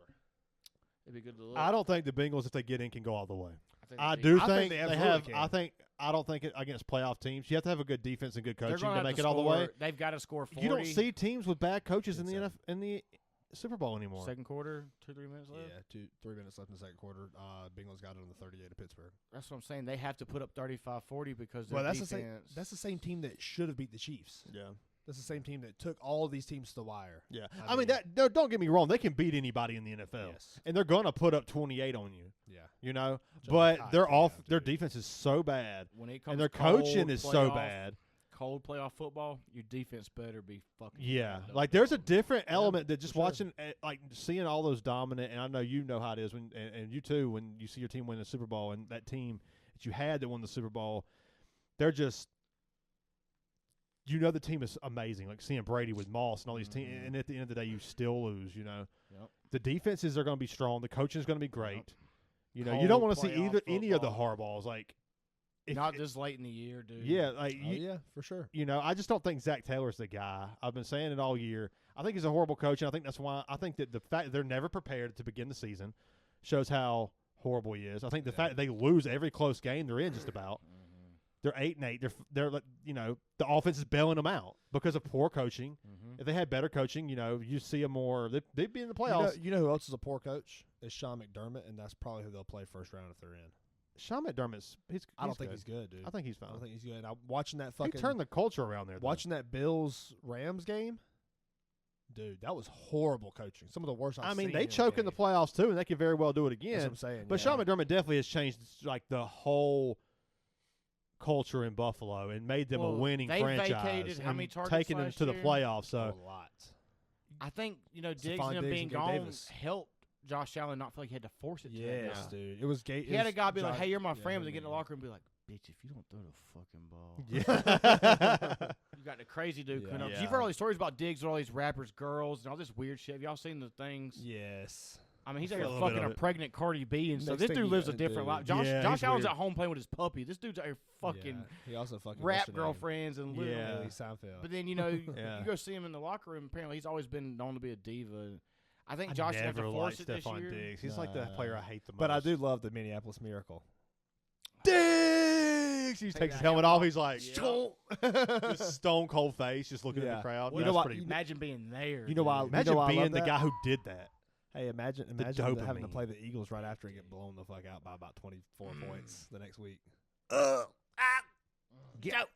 It'd be good to look. I don't think the Bengals, if they get in, can go all the way. think I they- do I think think they they absolutely have. can. I don't think it, against playoff teams, you have to have a good defense and good They're coaching gonna to have make to it all the way. score- They've got to score 40. You don't see teams with bad coaches in the It's in the Super Bowl anymore. Second quarter, 2-3 minutes left. Yeah, 3 minutes left in the second quarter. Bengals got it on the 38 of Pittsburgh. That's what I'm saying. They have to put up 35-40 because their Well, that's defense. the same team that should have beat the Chiefs. Yeah, That's the same team that took all of these teams to the wire. yeah. I I mean, mean- that no, don't get me wrong. They can beat anybody in the NFL, Yes. and they're gonna put up 28 on you. Yeah. You know, Just but like they're hot off. damn, Their dude. defense is so bad, when it comes and their cold coaching is so playoff- bad. Cold playoff football, your defense better be fucking. Yeah, bad, like though. there's a different element that just for sure. watching, like seeing all those dominant, and I know you know how it is when, and you too, when you see your team win the Super Bowl, and that team that you had that won the Super Bowl, they're just, you know, the team is amazing. Like seeing Brady with Moss and all these teams, Mhm. and at the end of the day, you still lose. You know, Yep. the defenses are going to be strong. The coaching is going to be great. Yep. You know, you don't Cold want to see playoff any of the football. hardballs. Like, if, Not this late in the year, dude. yeah, like Oh, yeah, for sure. you know, I just don't think Zach Taylor's the guy. I've been saying it all year. I think he's a horrible coach, and I think that's why I think that the fact that they're never prepared to begin the season shows how horrible he is. I think the Yeah. fact that they lose every close game they're in, just about. Mhm. They're 8-8. They're like, you know, the offense is bailing them out because of poor coaching. Mhm. If they had better coaching, you know, you see them more. They'd be in the You know, playoffs. you know who else is a poor coach? Is Shawn McDermott, and that's probably who they'll play first round if they're in. Shawn McDermott's I don't he's think good. he's good, dude. I think he's I fine. don't think he's good. I'm watching that He fucking turned the culture around there. Though. watching that Bills Rams game. Dude, that was horrible coaching. Some of the worst I've I mean, seen they in a choke in the game. playoffs too, and they could very well do it That's again. what I'm saying. But yeah. Shawn McDermott definitely has changed like the whole culture in Buffalo and made them a Well, winning they franchise. vacated how and many targets taking them last to the year? playoffs. a So lot. I think Diggs Stephon and them Diggs being and Gabe gone Davis. helped Josh Allen not feel like he had to force it. to that Yes, guy. dude. It was gay. He had a guy be like, "Hey, you're my friend," but they get in the locker room and be like, "Bitch, if you don't throw the fucking ball." yeah, You got the crazy dude coming Yeah. up. 'Cause You've heard all these stories about Diggs with all these rappers, girls, and all this weird shit. Have y'all seen the things? Yes. I mean, he's A out here little bit fucking of a it. pregnant Cardi B and stuff. Next This thing dude you lives a know, different dude. life. Josh Yeah, he's Allen's weird. at home playing with his puppy. This dude's out here fucking Yeah. He also fucking rap what's her name? girlfriends and little. Yeah. Haley Seinfeld. But then you Yeah. you go see him in the locker room. Apparently, he's always been known to be a diva. I think I Josh has never to liked force it this Stephon year. Diggs. He's like the Nah. player I hate the most. But I do love the Minneapolis Miracle. Diggs. He Take takes his that helmet helmet off. off. He's like Yeah. just stone cold face, just looking at Yeah. the crowd. You Yeah, know that's what- pretty. Imagine being there. You know why- dude. Imagine why I being love the that? guy who did that. Hey, imagine them having to dopamine. play the Eagles right after and get blown the fuck out by about 24 points the next week. Get out.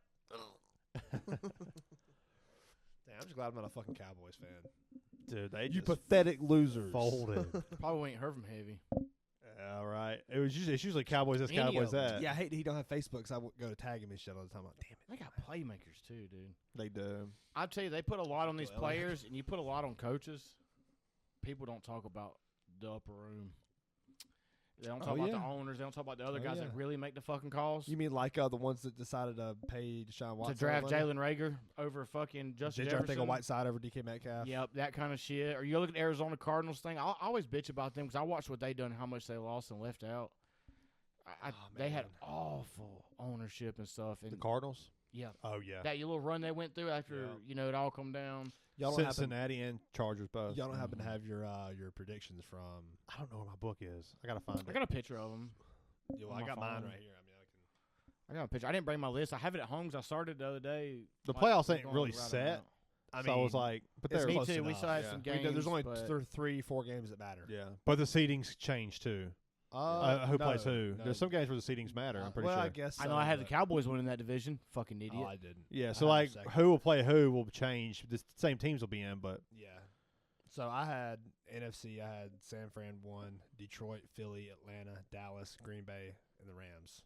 Damn, I'm just glad I'm not a fucking Cowboys fan. Dude, they You just pathetic losers. folded. Probably ain't heard from Heavy. All right. It's usually Cowboys this, Any Cowboys of them. that. Yeah, I hate that he don't have Facebook because I would go to tag him and shit all the time. I'm like, damn it. They got playmakers too, dude. They do. I tell you, they put a lot on these Well, players, and you put a lot on coaches. People don't talk about the upper room. They don't talk Oh, about yeah. the owners. They don't talk about the other Oh, guys yeah. that really make the fucking calls. You mean like the ones that decided to pay Deshaun Watson To draft money? Jalen Rager over fucking Justin Did you ever Jefferson. think of Whiteside over DK Metcalf? Yep, that kind of shit. Or you look at the Arizona Cardinals thing. I always bitch about them because I watched what they done, how much they lost and left out. They had man. awful ownership and stuff. And The Cardinals? yeah, Oh, yeah. that little run they went through after it all come down. Y'all don't happen, Cincinnati and Chargers both. y'all don't happen to have your predictions from. I don't know where my book is. I got to find I it. got a picture of them. Yo, On I my got mine phone. right here. I mean, I got a picture. I didn't bring my list. I have it at home because I started the other day. The like, playoffs was ain't going really to write 'em set. out. I so I was like, but it's they're Me close too. We enough. still had Yeah. some We games. did- there's only but 3-4 games that matter. yeah, but the seedings change too. Who plays who? There's some games where the seedings matter. I'm pretty well, sure. I guess I know so, I had the but- Cowboys winning that division. Fucking idiot. Oh, I didn't. Yeah, I so had like them second. who will play who will change. The same teams will be in, but Yeah. So I had NFC. I had San Fran 1, Detroit, Philly, Atlanta, Dallas, Green Bay, and the Rams.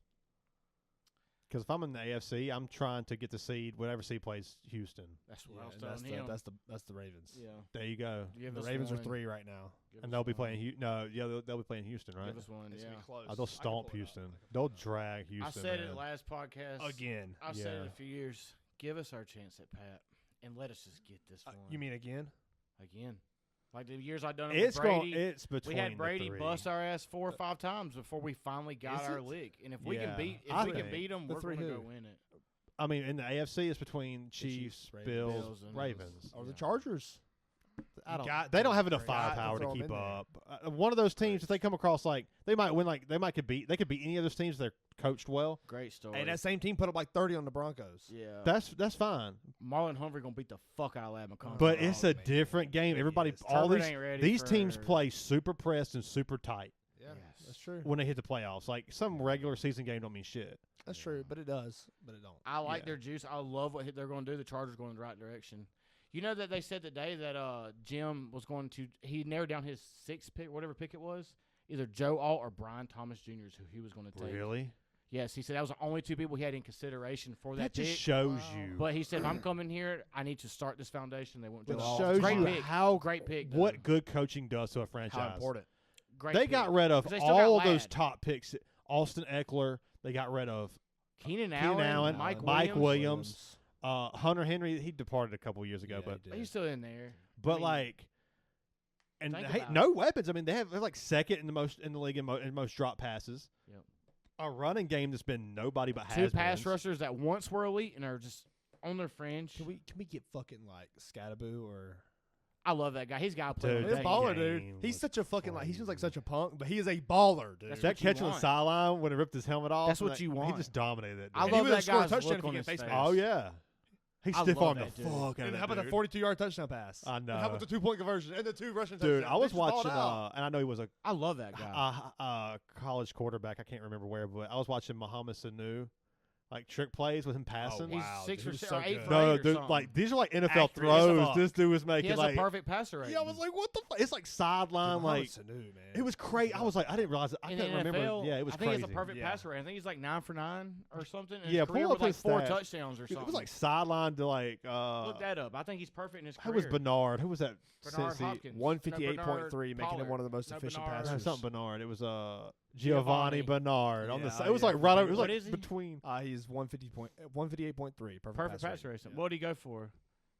because if I'm in the AFC, I'm trying to get the seed. Whatever seed plays Houston. That's what Yeah, I was and telling him. that's the Ravens. Yeah. There you go. Give The us Ravens are one. 3 right now. Give And us they'll be one. playing. They'll be playing Houston, right? Give us one. It's Yeah. gonna be close. They'll I can stomp pull it up. Houston. I can They'll pull it up. drag Houston. I said man. it last podcast. Again. I said it Yeah. a few years. Give us our chance at Pat, and let us just get this one. You mean again? again? Like the years I've done it It's with Brady. It's between. We had Brady the three. bust our ass 4 or 5 times before we finally got Is our it? league. And if we Yeah. can beat, I we can think beat them, the we're three going to who? go win it. I mean, in the AFC, it's between Chiefs, Chiefs, Ravens. Bills, Bills, and Ravens. Or the Yeah. Chargers? They don't have enough Got to firepower to throw 'em keep in there. up. One of those teams, if they come across they might win. They could beat any of those teams. They're coached well. Great story. Hey, that same team put up like 30 on the Broncos. yeah. That's fine. Marlon Humphrey going to beat the fuck out of Lad McConkey. But Oh, it's a man. different game. It Everybody, is. all Turbot these ain't ready these teams for- play super pressed and super tight Yeah, Yes. that's true. when they hit the playoffs. Like some regular season game don't mean shit. That's true, but it does. But it don't. I like Yeah. their juice. I love what they're going to do. The Chargers going in the right direction. You know that they said today that Jim was going to – he narrowed down his 6th pick, whatever pick it was, either Joe Alt or Brian Thomas Jr. is who he was going to take. Really? Yes, he said that was the only 2 people he had in consideration for that That just pick. shows Wow. you. But he said, if I'm coming here, I need to start this foundation. They went It Joe Alt. shows Great you pick. how Great pick. though. what good coaching does to a franchise. How important. Great They pick. got rid of 'Cause they still got all those Ladd. top picks. Austin Eckler. They got rid of Keenan Allen, Allen, Mike Mike Williams. Williams. Hunter Henry. He departed a couple years ago, Yeah, but he did. He's still in there. but I mean, like, and think hey, about no weapons. I mean, they're like second in the league in most drop passes. Yep. A running game that's been nobody but 2 has pass rushers that once were elite and are just on their fringe. Can we get fucking like Scattaboo or I love that guy. He's got to play. Dude, on he's a that that baller, game. dude. game He's was such a fucking he seems like crazy. such a punk, but he is a baller, dude. That's That what you catch on the want. sideline when he ripped his helmet off. That's and what that- you want. He just dominated it. I dude. love would've that scored a guy's touchdown look if he on get his face face. mask. Oh yeah, he I stiff love armed the that dude. fuck out And of how about that the dude. 42-yard touchdown pass? I And how about know. the 2-point conversion and the 2 rushing Dude, touchdowns? I was Bitch balled watching, out. and I know he was I love that guy. a college quarterback. I can't remember where, but I was watching Muhammad Sanu, like trick plays with him passing. He's wow, 6 dude, or he was 6 so or 8 good. for No, 8 or dude, something. like these are like NFL Accurate as throws. fuck. This dude was he making has like, a perfect passer rating. yeah, I was like, what the fuck? It's like sideline, like Sanu, man. it was crazy. I was like, I didn't realize it. I in the couldn't remember. NFL, Yeah, it was I think crazy. he has a perfect Yeah. passer rating. I think he's like 9 for 9 or something. In Yeah, his career pull up with like his 4 stats. touchdowns or Dude, something. it was like sideline to like. Look that up. I think he's perfect in his Who career. was Bernard? Who was that? Bernard Cincy- Hopkins. 158.3, making him Pollard. one of the most No, efficient Bernard. No, passers. it's not Bernard. It was Giovanni Bernard on the. Yeah, It was yeah. like right over. It was What like is he? between. He's 158.3. Perfect passer rating. What did he go for?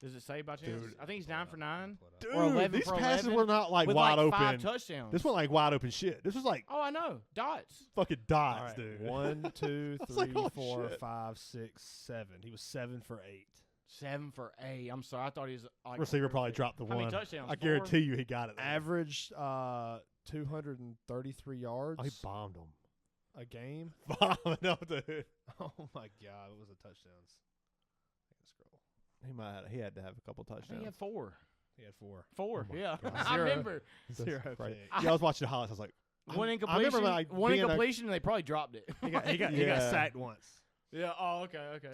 Does it say by chance? Dude. I think he's 9 for 9. Dude, Or 11 these for passes 11 were not like with wide like 5 open. touchdowns. This one like wide open shit. This was like Oh, I know. Dots. fucking dots, dude. 1, 2, I was like, 3, holy 4, shit. 5, 6, 7. He was 7 for 8. 7 for 8. I'm sorry. I thought he was like Receiver probably dropped the How many one. touchdowns? I 4? guarantee you he got it. there. Averaged 233 yards Oh, he bombed him. a game. Bombing him, dude. Oh my god, it was a touchdowns. I can scroll. He had to have a couple I think touchdowns. he had 4. He had 4. 4. Oh my Yeah. God. I remember. That's 0 crazy. picks. Yeah, I was watching the highlights. I was like, One I incompletion. remember like one being a- incompletion, and they probably dropped it. He got Yeah. sacked once. Yeah. Oh, okay. Okay.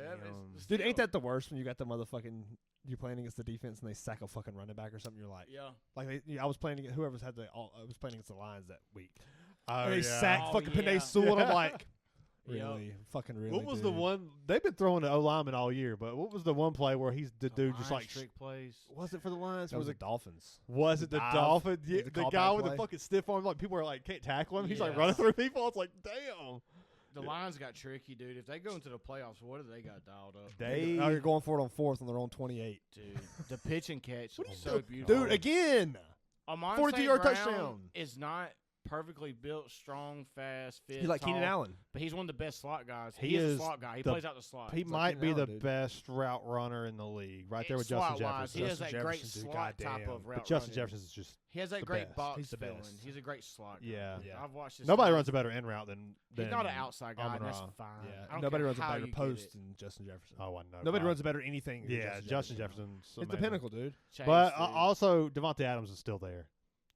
Dude, ain't that the worst when you got the motherfucking you're playing against the defense and they sack a fucking running back or something? You're like, I was playing against whoever's had I was playing against the Lions that week. Oh, And they yeah. sacked Oh, fucking yeah. Penei Sewell. And I'm like, Yep. really, fucking really. What was the dude? one? They've been throwing the O lineman all year, but what was the one play where the dude just like trick plays. was it for the Lions? That Or was was the it Dolphins. Was it the Dive. Dolphin? The Yeah, the callback guy with play. the fucking stiff arm, like people are like can't tackle him. He's like Yeah. running through people. I was like, damn. The Lions got tricky, dude. If they go into the playoffs, what do they got dialed up? Now you're going for it on 4th on their own 28. Dude, the pitch and catch What is are you so doing? beautiful. Dude, again. Amon 42-yard St. Brown touchdown. is not perfectly built, strong, fast, fit. He's like tall, Keenan Allen. but he's one of the best slot guys. He He is a is slot guy. He the- plays out the slot. He like might be Keenan the Allen, dude. best route runner in the league, right there with Justin Slot-wise, Jefferson. he has Justin that great Jefferson, dude, slot type goddamn. of route But Justin running. Jefferson is just He has that the great best. box He's the feeling. best. He's a great slot guy. yeah. Yeah. I've watched this. Nobody dude. runs a better in route than He's not an outside guy, and that's Amon-Ra. fine. I Yeah, don't nobody care runs a how better you get post it. than Justin Jefferson. Oh, I know. Nobody runs a better anything. Than Yeah, Justin Jefferson's It's the amazing. pinnacle, dude. Chase, But dude. also, Devontae Adams is still there.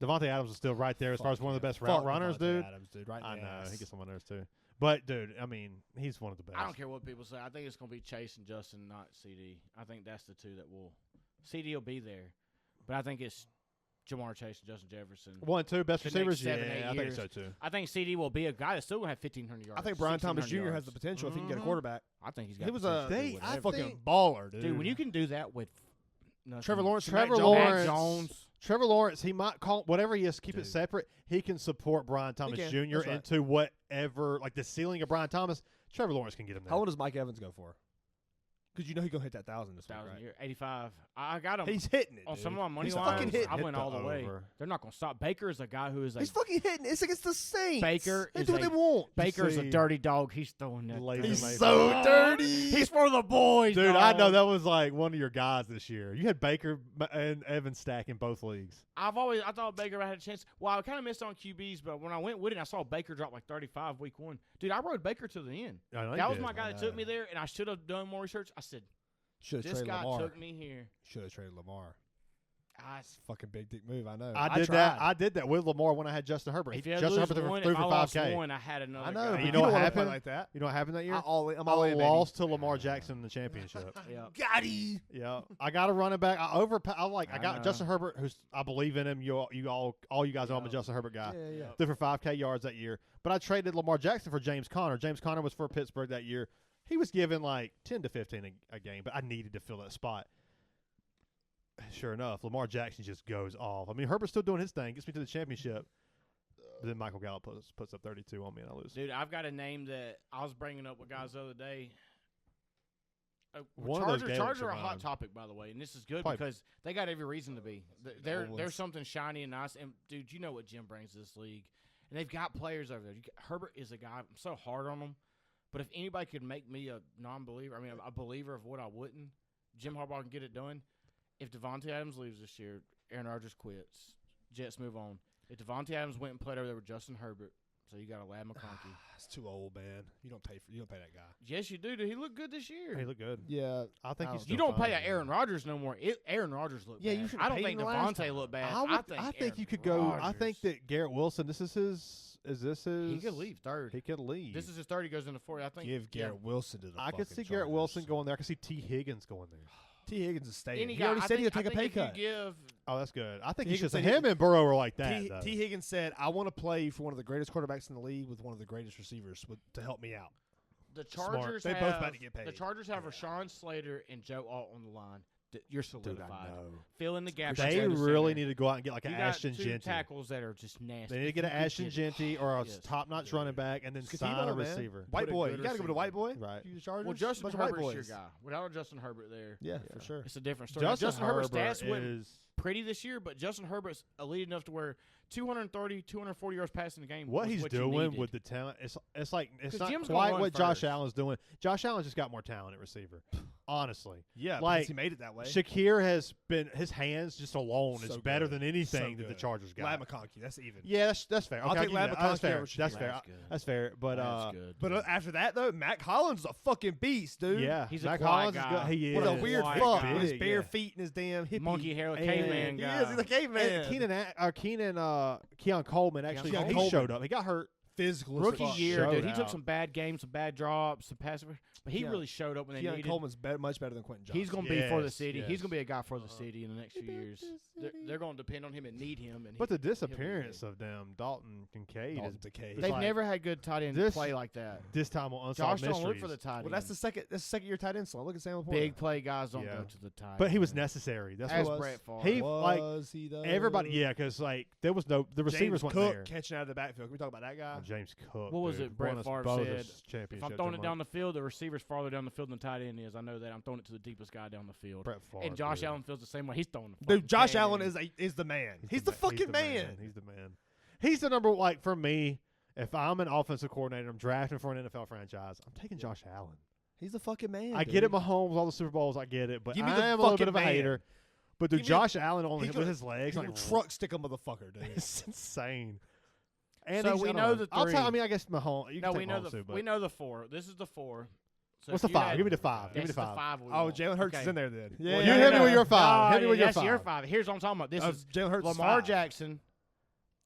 Devontae Adams is still right there as far as one of the best route runners, dude. Adams, dude. Right in I the know. ass. He gets some on theirs, too. But, dude, I mean, he's one of the best. I don't care what people say. I think it's going to be Chase and Justin, not CD. I think that's the two that will. CD will be there, but I think it's Jamar Chase and Justin Jefferson. 1, 2 best The next receivers? 7, 8 Yeah, I think years. so, too. I think CD will be a guy that's still going to have 1,500 yards. I think Brian Thomas 1,600 Jr. has yards. the potential if he can get a Mhm. quarterback. I think he's got He was potential a to do They- whatever. I fucking think- baller, dude. Dude, when you can do that with nothing. Trevor Lawrence, Trevor Mac Lawrence, Jones. Trevor Lawrence, he might call whatever he is, keep it Dude. separate. He can support Brian Thomas can. Jr. That's right. into whatever, like the ceiling of Brian Thomas. Trevor Lawrence can get him there. How old does Mike Evans go for? Because you know he's gonna hit that 1,000 this week, 1,000 right? year, 85. I got him He's hitting it. on dude. some of my money He's lines. fucking hitting. I Hit went the all the way. over. They're not going to stop. Baker is a guy who is a He's fucking hitting. It's against the Saints. Baker They is do what a- they want. Baker's a see, dirty dog. He's throwing that. Lazy thing. He's Mayfield. so dirty. He's for the boys, Dude, I know dog. that was like one of your guys this year. You had Baker and Evans stack in both leagues. I thought Baker had a chance. Well, I kind of missed on QBs, but when I went with it, I saw Baker drop like 35 week 1. Dude, I rode Baker to the end. I know That you was did. my guy that took me there, and I should have done more research. I said, Should have this traded guy Lamar. took me here. Should have traded Lamar. I, Fucking big dick move. I know. I did that. tried. I did that with Lamar when I had Justin Herbert. if you Justin lose Herbert one, threw if for I lost 5K. one, I had another I know. guy. But You you know don't what wanna happened? play like that. You know what happened that year? I'm all in, I baby. lost to Lamar Jackson in the championship. Yeah. Got him. Yeah, I got a running back. I I got know. Justin Herbert, who's I believe in him. You all you guys know I'm a Yeah. Justin Herbert guy. Yeah, yeah. Threw for 5K yards that year, but I traded Lamar Jackson for James Conner. James Conner was for Pittsburgh that year. He was given like 10 to 15 a game, but I needed to fill that spot. Sure enough, Lamar Jackson just goes off. I mean, Herbert's still doing his thing, gets me to the championship. But then Michael Gallup puts up 32 on me, and I lose. Dude, I've got a name that I was bringing up with guys the other day. One of those games Charger are a hot survived. topic, by the way, and this is good Probably- because they got every reason to be. They're Always. something shiny and nice. And dude, you know what Jim brings to this league, and they've got players over there. Herbert is a guy. I'm so hard on him, but if anybody could make me a non-believer, I mean a believer of what I wouldn't, Jim Harbaugh can get it done. If Devontae Adams leaves this year, Aaron Rodgers quits. Jets move on. If Devontae Adams went and played over there with Justin Herbert, so you got a Lad McConkey. It's too old, man. You don't pay that guy. Yes, you do. Dude, he looked good this year. He looked good. Yeah, I think I he's don't- still You don't fine. pay a Aaron Rodgers no more. Aaron Rodgers looked Yeah, bad. you should've I don't paid think him the last Devontae time. looked bad. I think you could go. I think that Garrett Wilson. This is his. Is this his? he could leave third. He could leave. This is his third. He goes into fourth. I think. give Garrett Wilson to the. I could see fucking Garrett Wilson Chargers. going there. I could see T. Higgins going there. T. Higgins is staying. Any He guy, already I said think, he'll take a pay if you cut. give Oh, that's good. I think T. he should. Higgins said Him and Burrow are like that. T. though. T. Higgins said, "I want to play for one of the greatest quarterbacks in the league with one of the greatest receivers to help me out." the Smart. Chargers, They have, both about to get the paid. Chargers have Yeah. Rashawn Slater and Joe Alt on the line. You're Dude, I solidified. know. Fill in the gap. They at the really center. need to go out and get like an You got Ashton two Genty. tackles that are just nasty. They need to get If an you could Ashton get- Genty or a Yes. top-notch running back, and then It's sign Katiba, a man. receiver. White Put a boy, good you gotta go to receiver. white boy. Right. You the Chargers. Well, Justin bunch of white Herbert's your boys. guy. Without Justin Herbert there, Yeah, for sure. it's a different story. Now, Justin, Justin Herbert's Herbert stats went is pretty this year, but Justin Herbert's elite enough to where 230, 240 yards passing the game. what was he's what you doing needed. with the talent. It's like it's 'Cause not Jim's gonna quite run what Josh first. Allen's doing. Josh Allen just got more talent at receiver. Honestly, Yeah, like, because he made it that way. Shakir has been his hands just alone is So better good. than anything So that the good. Chargers got. Lad McConkey, that's even. Yeah, that's fair. I'll Okay, take give you Lad that. That's McConkey fair. over That's Shakir. fair. That's good. That's fair. But That's good. But dude. after that though, Matt Collins is a fucking beast, dude. yeah, He's a Mac quiet Hollins is guy. good. He is. What a Yeah. weird Quiet fuck guy. with his Big, bare yeah. feet and his damn hippie. monkey hair, And- caveman He guy. is. He's a caveman. And Keon Coleman actually Keon he Coleman. showed up. He got hurt. Physical as Rookie fuck. year, Showed dude. He took out. some bad games, some bad drops, some pass, but he Keon- really showed up when they Keon needed. Coleman's much better than Quentin Johnson. He's going to be for the Yes, city. He's yes. going to be a guy for the Uh-huh. city in the next few years. They're going to depend on him and need him. And But the he'll be disappearance good. of them, Dalton Kincaid, Dalton is Kincaid. it's They've like, never had good tight end this- play like that. this time on Josh Unsolved don't look for the Mysteries. tight end. Well, that's the second year tight end slot. Look at Sam Laporta. Big play guys don't Yeah. go to the tight. But he was end. necessary. That's As what Brett Favre. he like. Was he though? Everybody, yeah, because like there was no the receivers James weren't Cook there. catching out of the backfield. Can we talk about that guy? Oh, James Cook. What was dude, it Brett won us Favre both said? us championship. If I'm throwing it down the field, the receiver's farther down the field than the tight end is. I know that. I'm throwing it to the deepest guy down the field. Brett Favre, And Josh dude. Allen feels the same way. He's throwing the Dude, fucking Josh cannon. Allen is the man. He's the ma- fucking man. He's the man. He's the number like for me. If I'm an offensive coordinator, I'm drafting for an NFL franchise. I'm taking Josh Allen. He's the fucking man. I get it, Mahomes, all the Super Bowls. I get it, but Give me I the am a little bit fucking of a man. hater. But dude, Give me- Josh Allen only he's with gonna- his legs, He's like a truck stick a motherfucker, dude. it's insane. And So he's- we I don't know the I'll three. tell. I mean, I guess Mahomes. You No, can we take know Mahomes too, but we know the 4. This is the 4. So what's if the you 5? had- Give me the 5. Give me This the is 5. the 5. we Oh, want. Jalen Hurts Okay. is in there then. Well, Yeah, you hit me with your 5. Hit me with your that's 5. your 5. Here's what I'm talking about. This is Jalen Hurts. is Lamar 5. Jackson,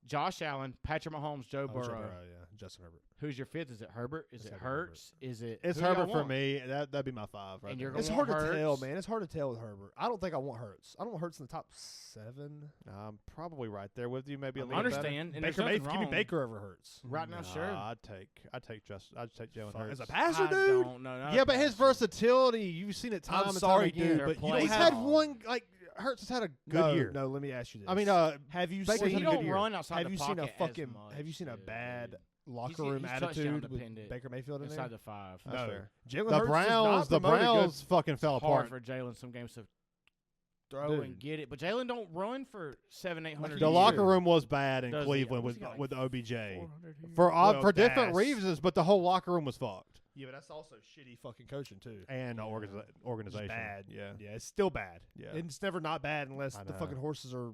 Josh Allen, Patrick Mahomes, Joe Oh, Burrow. Joe Burrow, yeah. Justin Herbert. Who's your 5th? Is it Herbert? Is It's it Herbert. Hurts? Is it? It's who y'all Herbert for want? me. That'd be my 5. Right And there. you're It's gonna hard want to tell, Hurts? man. It's hard to tell with Herbert. I don't think I want Hurts. I don't want Hurts in the top 7. I'm probably right there with you. Maybe a I little better. understand. And there's Baker nothing Mayfield. Give me wrong. Baker over Hurts. Right now, sure. I'd take Jalen Hurts. As a passer, I dude. don't know. not Yeah, a but his passer. versatility, you've seen it time I'm and sorry, time again. dude, but you don't he's have- had one like Hurts has had a good no, year. No, let me ask you this. I mean, have you Baker's Well, had he a good don't year. run outside have the you seen a pocket as fucking much, have you seen a dude. bad locker He's room touchdown attitude with dependent Baker Mayfield in there? inside the 5. That's no, fair. Jalen The Hurts Browns, does not promote a Browns fucking fell Hard apart. for Jalen some games to throw Dude. and get it, but Jalen don't run for 700-800. The a locker year. room was bad in Does he? Cleveland What's with he got, like with OBJ 400 here? for different that's- reasons, but the whole locker room was fucked Yeah, but that's also shitty fucking coaching too. and Yeah. organization. It's bad. Yeah. Yeah, it's still bad. Yeah. And it's never not bad unless I the know. fucking horses are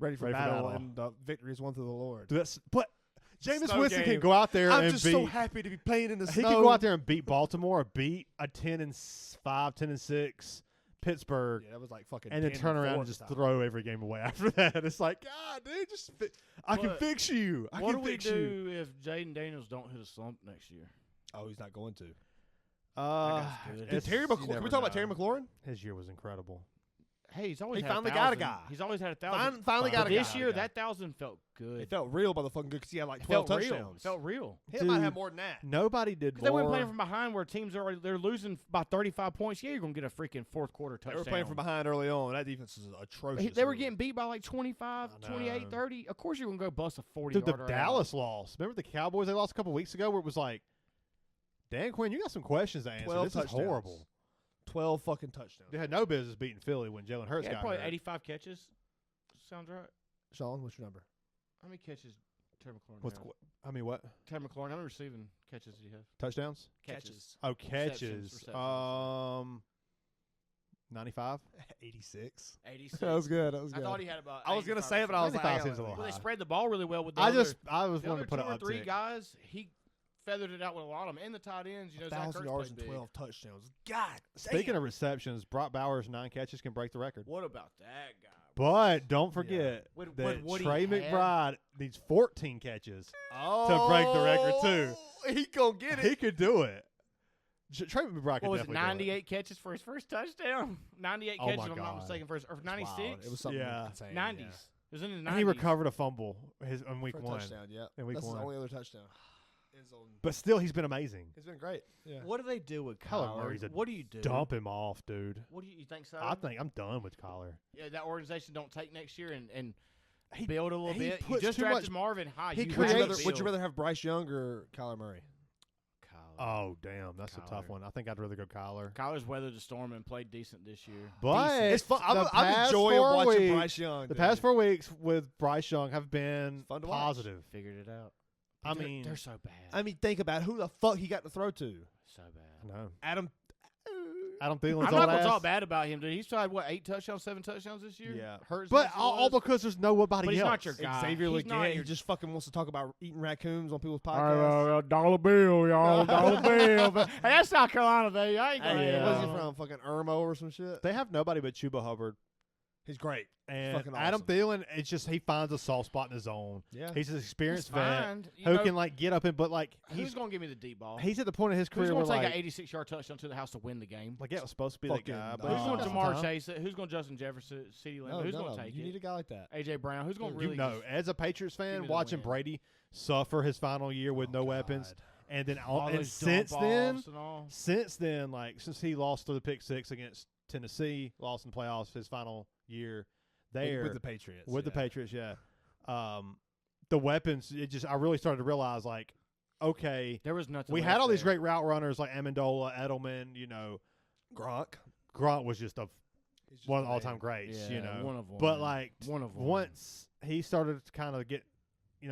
ready for Ready for battle battle. and the victory is won through the Lord. Dude, but Jameis Snow Winston game. can go out there I'm and just beat. so happy to be playing in the He snow. can go out there and beat Baltimore, or beat a 10-5, 10-6 Pittsburgh, Yeah, that was like fucking. and then 10 turn around four and at just the time. throw every game away after that. It's like, God, dude, I can But fix you. I What can do we fix you. do if Jaden Daniels don't hit a slump next year? Oh, he's not going to. Uh, guy's good. Did it's- Terry you McLaurin? Can never we talk about know. Terry McLaurin? His year was incredible. Hey, he's always He had finally 1,000. got a guy. He's always had 1,000. Finally got But a guy. this year, that 1,000 felt good. It felt real, motherfucking good, because he had like It 12 felt real. touchdowns. Felt real. He might have Dude. more than that. Nobody did Because they more. went playing from behind where teams are they're losing by 35 points. Yeah, you're gonna get a freaking fourth quarter They touchdown. were playing from behind early on. That defense is atrocious. They were early. getting beat by like 25, I 28, know. 30. Of course, you're gonna go bust a 40 Dude, the yarder. Dallas loss. Remember the Cowboys they lost a couple weeks ago where it was like, Dan Quinn, you got some questions to answer. 12 This touchdowns. is horrible. 12 fucking touchdowns. They had no business beating Philly when Jalen Hurts Yeah, got probably hurt. 85 catches. Sounds right. Sean, what's your number? How many catches Terry McLaurin What's have? I mean, what Terry McLaurin, how many receiving catches did he have? touchdowns? Catches. Oh, Receptions, catches. 95. 86. 86. That was good. That was I good. thought he had about. I was gonna 85 say it, but I was like, 95 I seems a gotta- little Well, they high. spread the ball really well with the I other, was the wanting other to put two an or three uptick. guys. He feathered it out with a lot of them, and the tight ends. You know, Zach 1,000 Ertz yards played and big. 12 touchdowns. God. Speaking damn. of receptions, Brock Bowers 9 catches can break the record. What about that guy? But don't forget Would that Woody Trey have- McBride needs 14 catches. to break the record, too. He gonna get He could do it. Trey McBride could What was it? definitely do 98 catches for his first touchdown. 98 Oh catches, my if I'm not God. mistaken, for his, or It's 96. wild. It was something Yeah. insane. 90s. Yeah. It was in the 90s. And he recovered a fumble in week For a 1. touchdown, yeah. In week That's 1. his only other touchdown. But still, he's been amazing. It's been great. Yeah. What do they do with Kyler Kyler? Murray's a What do you do? Dump him off, dude. What do you think so? I think I'm done with Collar. Yeah, that organization don't take next year and He- build a little he bit. You puts just too drafted much- Marvin High. he You Would creates- you, have rather, to would you build. rather have Bryce Young or Kyler Murray? Kyler? Oh, damn. That's a tough Kyler. one. I think I'd rather go Kyler. Kyler's weathered the storm and played decent this year. But It's fun. I'm the I'm past enjoying 4 watching weeks- Bryce Young. The dude. past 4 weeks with Bryce Young have been fun to watch. positive. Figured it out. I They're- mean, they're so bad. I mean, think about who the fuck he got to throw to. So bad. no. Adam. Adam Thielen's I'm old not gonna ass. talk bad about him, dude. He's tried what 8 touchdowns, 7 touchdowns this year. Yeah. Hurts But as he all was. because there's nobody But he's else. not your guy. Xavier He's not Legette, he your- just fucking wants to talk about eating raccoons on people's podcasts. dollar bill, y'all, dollar bill. But, hey, that's South Carolina, baby. I ain't gonna. Hey, Yeah. where's he from? Fucking Irmo or some shit? They have nobody but Chuba Hubbard. He's great. And fucking Adam awesome. Thielen, it's just he finds a soft spot in his own. Yeah. He's an He's experienced vet fine. You who know, can like get up and but like who's gonna give me the deep ball? he's at the point of his Who's career gonna where take like an 86-yard touchdown to the house to win the game? like yeah, it was supposed to be that Fucking, guy. uh, But Who's he's going got to some Jamar time. Chase it? Who's going to Justin Jefferson, CeeDee Lamb? No, Who's none going of to them. take You it? need a guy like that. AJ Brown. Who's going to You really? know, as a Patriots give fan, me the watching win. Brady suffer his final year with no weapons, and then all and those since dump then, offs and all. like since he lost through the pick 6 against Tennessee, lost in the playoffs his final year there With the Patriots. with the yeah. Patriots, yeah. The weapons, I really started to realize like, okay, There was nothing. we left had all these there. great route runners like Amendola, Edelman, Gronk. Grunt was just He's just one of a the all-time man. greats, Yeah, one of them. But like one of them. once he started to kind of get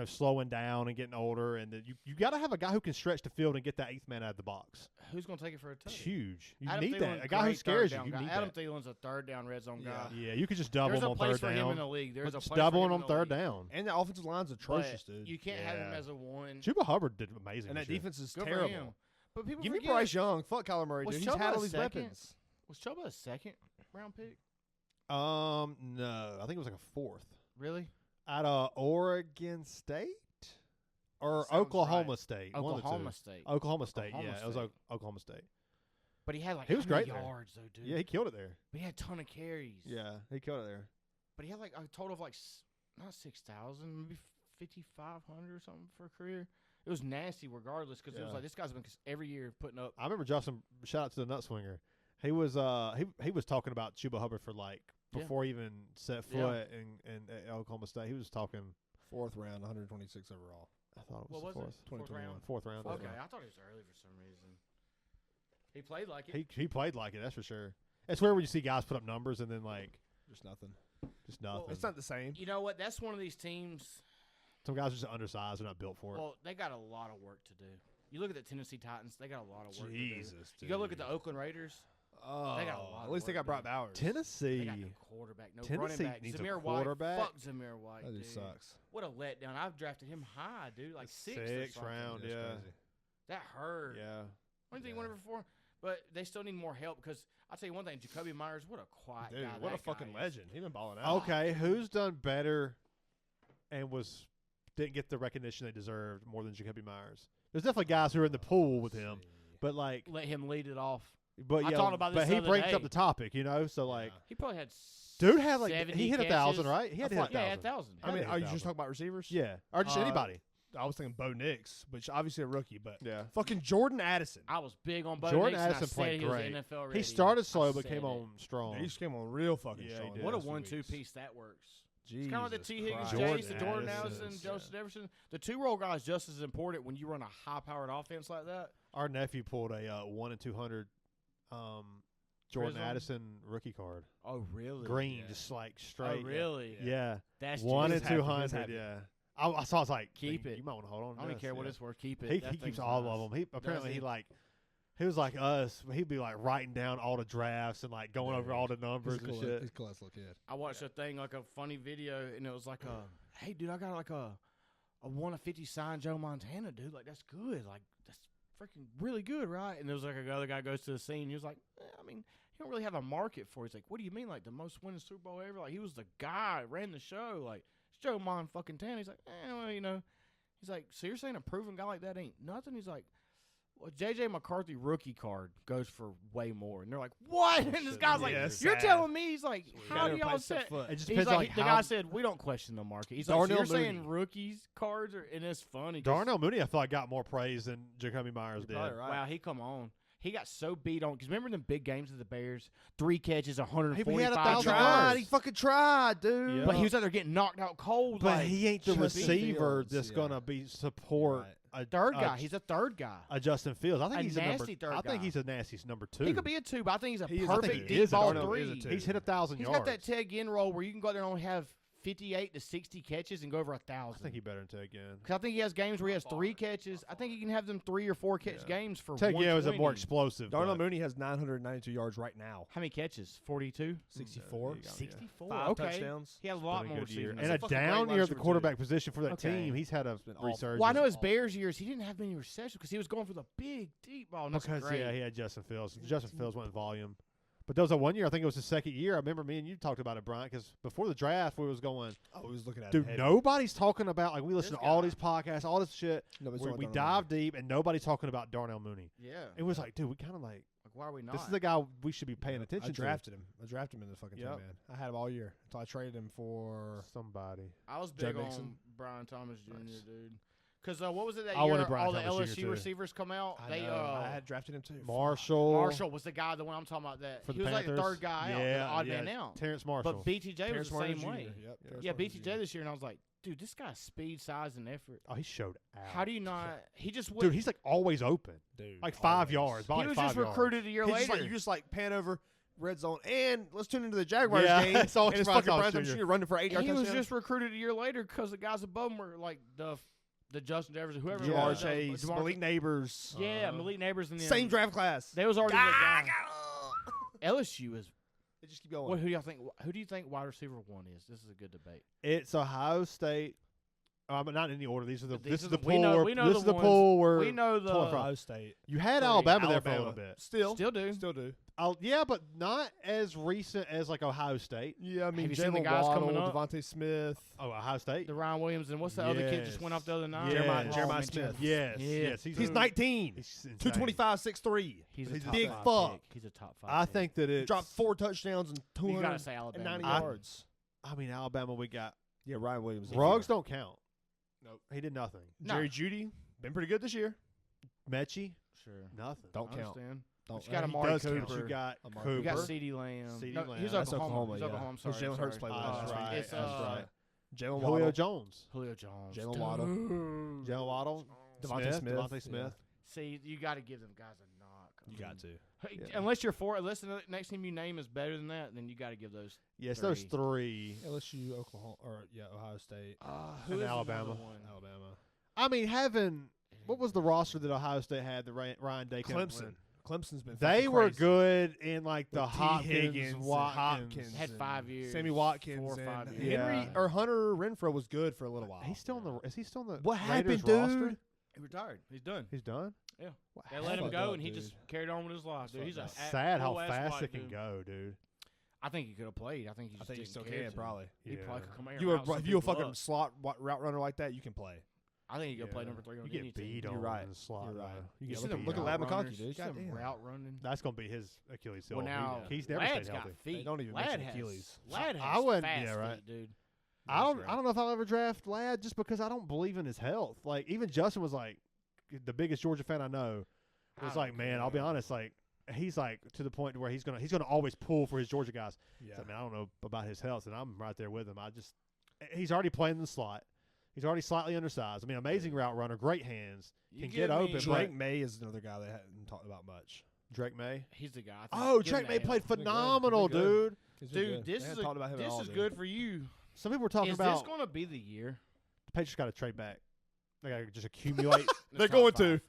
slowing down and getting older, and you got to have a guy who can stretch the field and get that eighth man out of the box. Who's going to take it for a It's touch? huge. You Adam need Thielen's that. A guy who great scares you. third You down need guy. Adam that. Thielen's a third down red zone guy. Yeah, you could just double There's him a on place third for him in down. the league. There's a Just place double for him him on in the third league. down. And the offensive line's atrocious, But dude. you can't have him Yeah. as a one. Chuba Hubbard did amazing. And that this year. defense is Good for terrible. him. But people Give me forget, Bryce Young. Fuck Kyler Murray, Was dude. He's Chuba had a all these second? weapons. Was Chuba a second round pick? No, I think it was like a fourth. Really? Out of Oregon State or Sounds Oklahoma right. State. One of the Oklahoma two. State. Oklahoma State. Oklahoma Yeah, it was State. Oklahoma State. But he had like He was how many great there. yards though, dude. Yeah, he killed it there. But he had a ton of carries. Yeah, he killed it there. But he had like a total of like not 6,000, maybe 5,500 or something for a career. It was nasty regardless because it was Yeah. like this guy's been every year putting up. I remember Justin. Shout out to the Nut Swinger. He was he was talking about Chuba Hubbard for like Yeah. before he even set Yeah. foot in at Oklahoma State. He was talking. 4th round, 126 overall. I thought it What was was the it? fourth. Fourth round? Fourth round. Okay, I thought it was early for some reason. He played like it. He played like it. That's for sure. It's where you see guys put up numbers and then like Just nothing. just nothing. It's not the same. You know what? That's one of these teams. Some guys are just undersized. They're not built for it. Well, they got a lot of work to do. You look at the Tennessee Titans; they got a lot of work to do. Jesus, You go look at the Oakland Raiders; Oh, They got a lot at of least they work got to Brock do. Bowers. they Tennessee. got no quarterback, no Tennessee running back. needs a Zamir quarterback. White, fuck Zamir White. That dude. just sucks. What a letdown! I've drafted him high, dude, like sixth or Sixth something. round. That's Yeah. crazy. That hurt. Yeah. What do you think he Yeah. went over for? But they still need more help because I'll tell you one thing: Jacoby Myers, what a quiet Dude, guy. what a that guy fucking is. legend. He been balling out. Okay, who's done better and didn't get the recognition they deserved more than Jacoby Myers? There's definitely guys who are in the pool with him, but like, Let him lead it off. but I yeah, talked about this but the he other brings day. up the topic, So like, He probably had. dude had like 70 he hit 1,000, catches. right? He had to hit Yeah, 1,000. 1,000. I mean, Had to are hit you just 1,000. talking about receivers? Yeah, or just Uh, anybody. I was thinking Bo Nix, which obviously a rookie, but Yeah. fucking Jordan Addison. I was big on Bo Jordan Nix, and Addison I said played he was great. NFL ready. He started slow I but said came it. on strong. He just came on real fucking Yeah, he strong. did. What a last few 1-2 weeks. piece that works. Jesus It's kind of like the T. Higgins Christ. Chase, Jordan the Jordan Addison, Allison, yeah. Joseph Jefferson. The two-roll guy is just as important when you run a high-powered offense like that. Our nephew pulled a 1 in 200 Jordan Prism? Addison rookie card. Oh, really? Green, Yeah. just like Oh, straight. really? Yeah. That's 1 in just happy. He's 200. happy. Yeah. I saw. I was like, Keep "Man, it. You might want to hold on. I to don't even this," care what yeah. it's worth. Keep it. He That keeps thing's all nice. of them. Apparently he? he was like us. He'd be like writing down all the drafts and like going over all the numbers and shit. He's a cool ass little kid. I watched a thing, like a funny video, and it was like hey, dude, I got like a 1 of 50 signed Joe Montana, dude. Like, that's good. Like, that's freaking really good, right? And there was like another guy goes to the scene. He was like, I mean, he don't really have a market for it. He's like, what do you mean? Like, the most winning Super Bowl ever? Like, he was the guy, ran the show. Like, it's Joe Montana. He's like, well, He's like, so you're saying a proven guy like that ain't nothing? He's like, well, J.J. McCarthy rookie card goes for way more. And they're like, what? And this guy's like, Yeah, you're sad. telling me? He's like, how Gotta do y'all replace say? that foot. It just He's depends like, on like the how guy said, we don't question the market. He's like, so Darnell you're saying Mooney. rookies cards are, and it's funny. 'cause- Darnell Mooney, I feel like got more praise than Jacoby Myers You're did. probably right. Wow, he come on. He got so beat on. Because remember them big games of the Bears? 3 catches, 145 He had 1,000 yards. yards. He fucking tried, dude. Yeah. But he was out there getting knocked out cold. But like, he ain't the Justin receiver Fields, that's yeah. gonna be support Right. a third guy. He's a third guy. a Justin Fields. I think A he's a nasty number. third I think guy. he's a nasty number 2. He could be a 2, but I think he's a He is. I think perfect he deep is a ball Darnell 3. is a 2. He's hit 1,000 He's yards. got that Ted Ginn role where you can go out there and only have 58 to 60 catches and go over I 1,000. think he better than Ted Ginn. Because I think he has games where he has 3 catches. I think he can have them 3 or 4 catch Yeah. games for Ted Ginn was a more 120. explosive. Darnell but- Mooney has 992 yards right now. How many catches? 42? 64. there you go, yeah. 64. 5 okay. touchdowns. He had a Been lot a more good year. receiving. And He's a a fucking great down wide year at the receiver, quarterback position for that Okay. team. He's had a been awful. resurgence. Well, I know his Bears years, he didn't have many receptions because he was going for the big, deep ball. And that's because great. yeah, he had Justin Fields. Justin Fields went in volume. But there was a 1 year. I think it was his second year. I remember me and you talked about it, Brian, because before the draft, we was going, Oh, he was looking at dude, him. nobody's talking about, like, we listen This to all guy. these podcasts, all this shit. Nobody's We talking about dive deep, and nobody's talking about Darnell Mooney. Yeah. It was like, dude, we kind of like, Like, why are we not? this is the guy we should be paying I attention drafted him. I drafted him in the fucking Yep. team, man. I had him all year until I traded him for. to. Somebody. I was Joe big on Mixon. Brian Thomas Jr., Nice. dude. Because what was it that I year wanted Brian all the Thomas Jr. LSU too. receivers come out? I They know. I had drafted him too. Marshall. was the guy, the one I'm talking about. That For he the was like the Panthers. third guy out, Yeah, the odd yeah. man out. Terrence Marshall. But BTJ Terrence was the Martin same way. Jr. Yep, Terrence Yeah, Martin BTJ Jr. this year, and I was like, dude, this guy's speed, size, and effort. Oh, he showed out. How do you not? He just Dude, went. he's like always open. Dude, Like 5 always. yards. By He like was 5 just yards. recruited a year He's just later. like, you just like pan over, red zone, and let's tune into the Jaguars game. It's always and it's Bryce fucking Thomas Bryant Jr. Jr. running for 8 yards. He was just recruited a year later because the guys above him were like the Justin Jefferson, whoever. it Jamar was. Chase, Jamar- Malik Neighbors. Yeah, Malik Neighbors and Same draft class. They was already the guy. LSU is. They just keep going. What? Who do y'all think? Who do you think wide receiver 1 is? This is a good debate. It's Ohio State. But not in any order. These are the. These This are is the the- we pool. know- where- we know this the is the ones- pool where We know the Ohio State. you had Three. Alabama there for a little bit. Still do. Still do. Yeah, but not as recent as like Ohio State. Yeah, I mean, Have you seen the Jalen guys Waddle, coming up? Devontae Smith. Oh, Ohio State. the Ryan Williams and what's the other kid just went off the other night? Yes. Jeremiah man, Smith. Yes, Yeah. yes. He's 19. He's insane. 225, 6'3". He's a He's top big 5 fuck. pick. He's a top 5. I pick. think that He it's dropped 4 touchdowns and you gotta 290 say Alabama. yards. I mean, Alabama. We got Yeah, Ryan Williams. Ruggs don't count. Nope. He did nothing. No. Jerry Judy been pretty good this year. Mechie, Sure. nothing. Don't I count. understand. Don't. But you got he Amari does Cooper. count. You got Amari Cooper. You got CeeDee Lamb. CeeDee No, Lamb. He's That's Oklahoma. Oklahoma, He's yeah. Oklahoma. I'm Because sorry. Jalen I'm Hurts sorry. played with us That's last right. week. It's That's right. Jalen Julio Waddle. Jones. Julio Jones. Jalen Waddle. Jalen Waddle. Devontae Smith. Devontae Smith. See, you got to give them guys a knock. You got to. Hey, Yeah. Unless the next team you name is better than that, then you got to give those. Yes, those three. LSU, Oklahoma, Ohio State, Who And is Alabama. another one? Alabama, I mean, what was the roster that Ohio State had that Ryan Day couldn't Clemson. win? Clemson's been. They fucking were crazy. good in like the With T. Hopkins, Higgins and Watkins. Hopkins. Had 5 years. Sammy Watkins 4 or 5 and years. Henry Yeah. or Hunter Renfro was good for a little while. He's still in the. Is he still in the? What Raiders happened, dude? roster? He retired. He's done. He's done. Yeah. What They let him fucked go, up, and he dude. just carried on with his life. Dude, he's a That's sad how cool-ass fast white it can dude. go, dude. I think he could have played. I think he I just think he didn't still care can to. probably. He Yeah. probably could come out here You and route some if you a people fucking up. slot route runner like that, you can play. I think he could play Yeah. number 3 on You any get beat team. on You're right. in the slot. You're right. though. You You get see them beat look at on. Lab Route McConkey, runners, dude. some Goddamn. route running. That's gonna be his Achilles heel. Well, now He's never Lad's stayed got healthy. feet. don't even Lad mention has, Achilles. Lad has I wouldn't- fast yeah, right. feet, dude. I don't know if I'll ever draft Ladd just because I don't believe in his health. Like even Justin was like the biggest Georgia fan I know. Was I like, don't man, I'll be care. honest, like he's like to the point where he's gonna always pull for his Georgia guys. Yeah. So, I mean, I don't know about his health, and I'm right there with him. He's already playing in the slot. He's already slightly undersized. I mean, amazing route runner, great hands, You can give get me- open. Drake But May is another guy they hadn't talked about much. Drake May. He's the guy. I think. Oh, Give him Drake May the played L. Pretty good. phenomenal, Pretty good. dude. He's been Dude, good. this They is hadn't talked about him at all, dude. good for you. Some people were talking Is about this going to be the year? the Patriots got to trade back. They got to just accumulate. They're going to.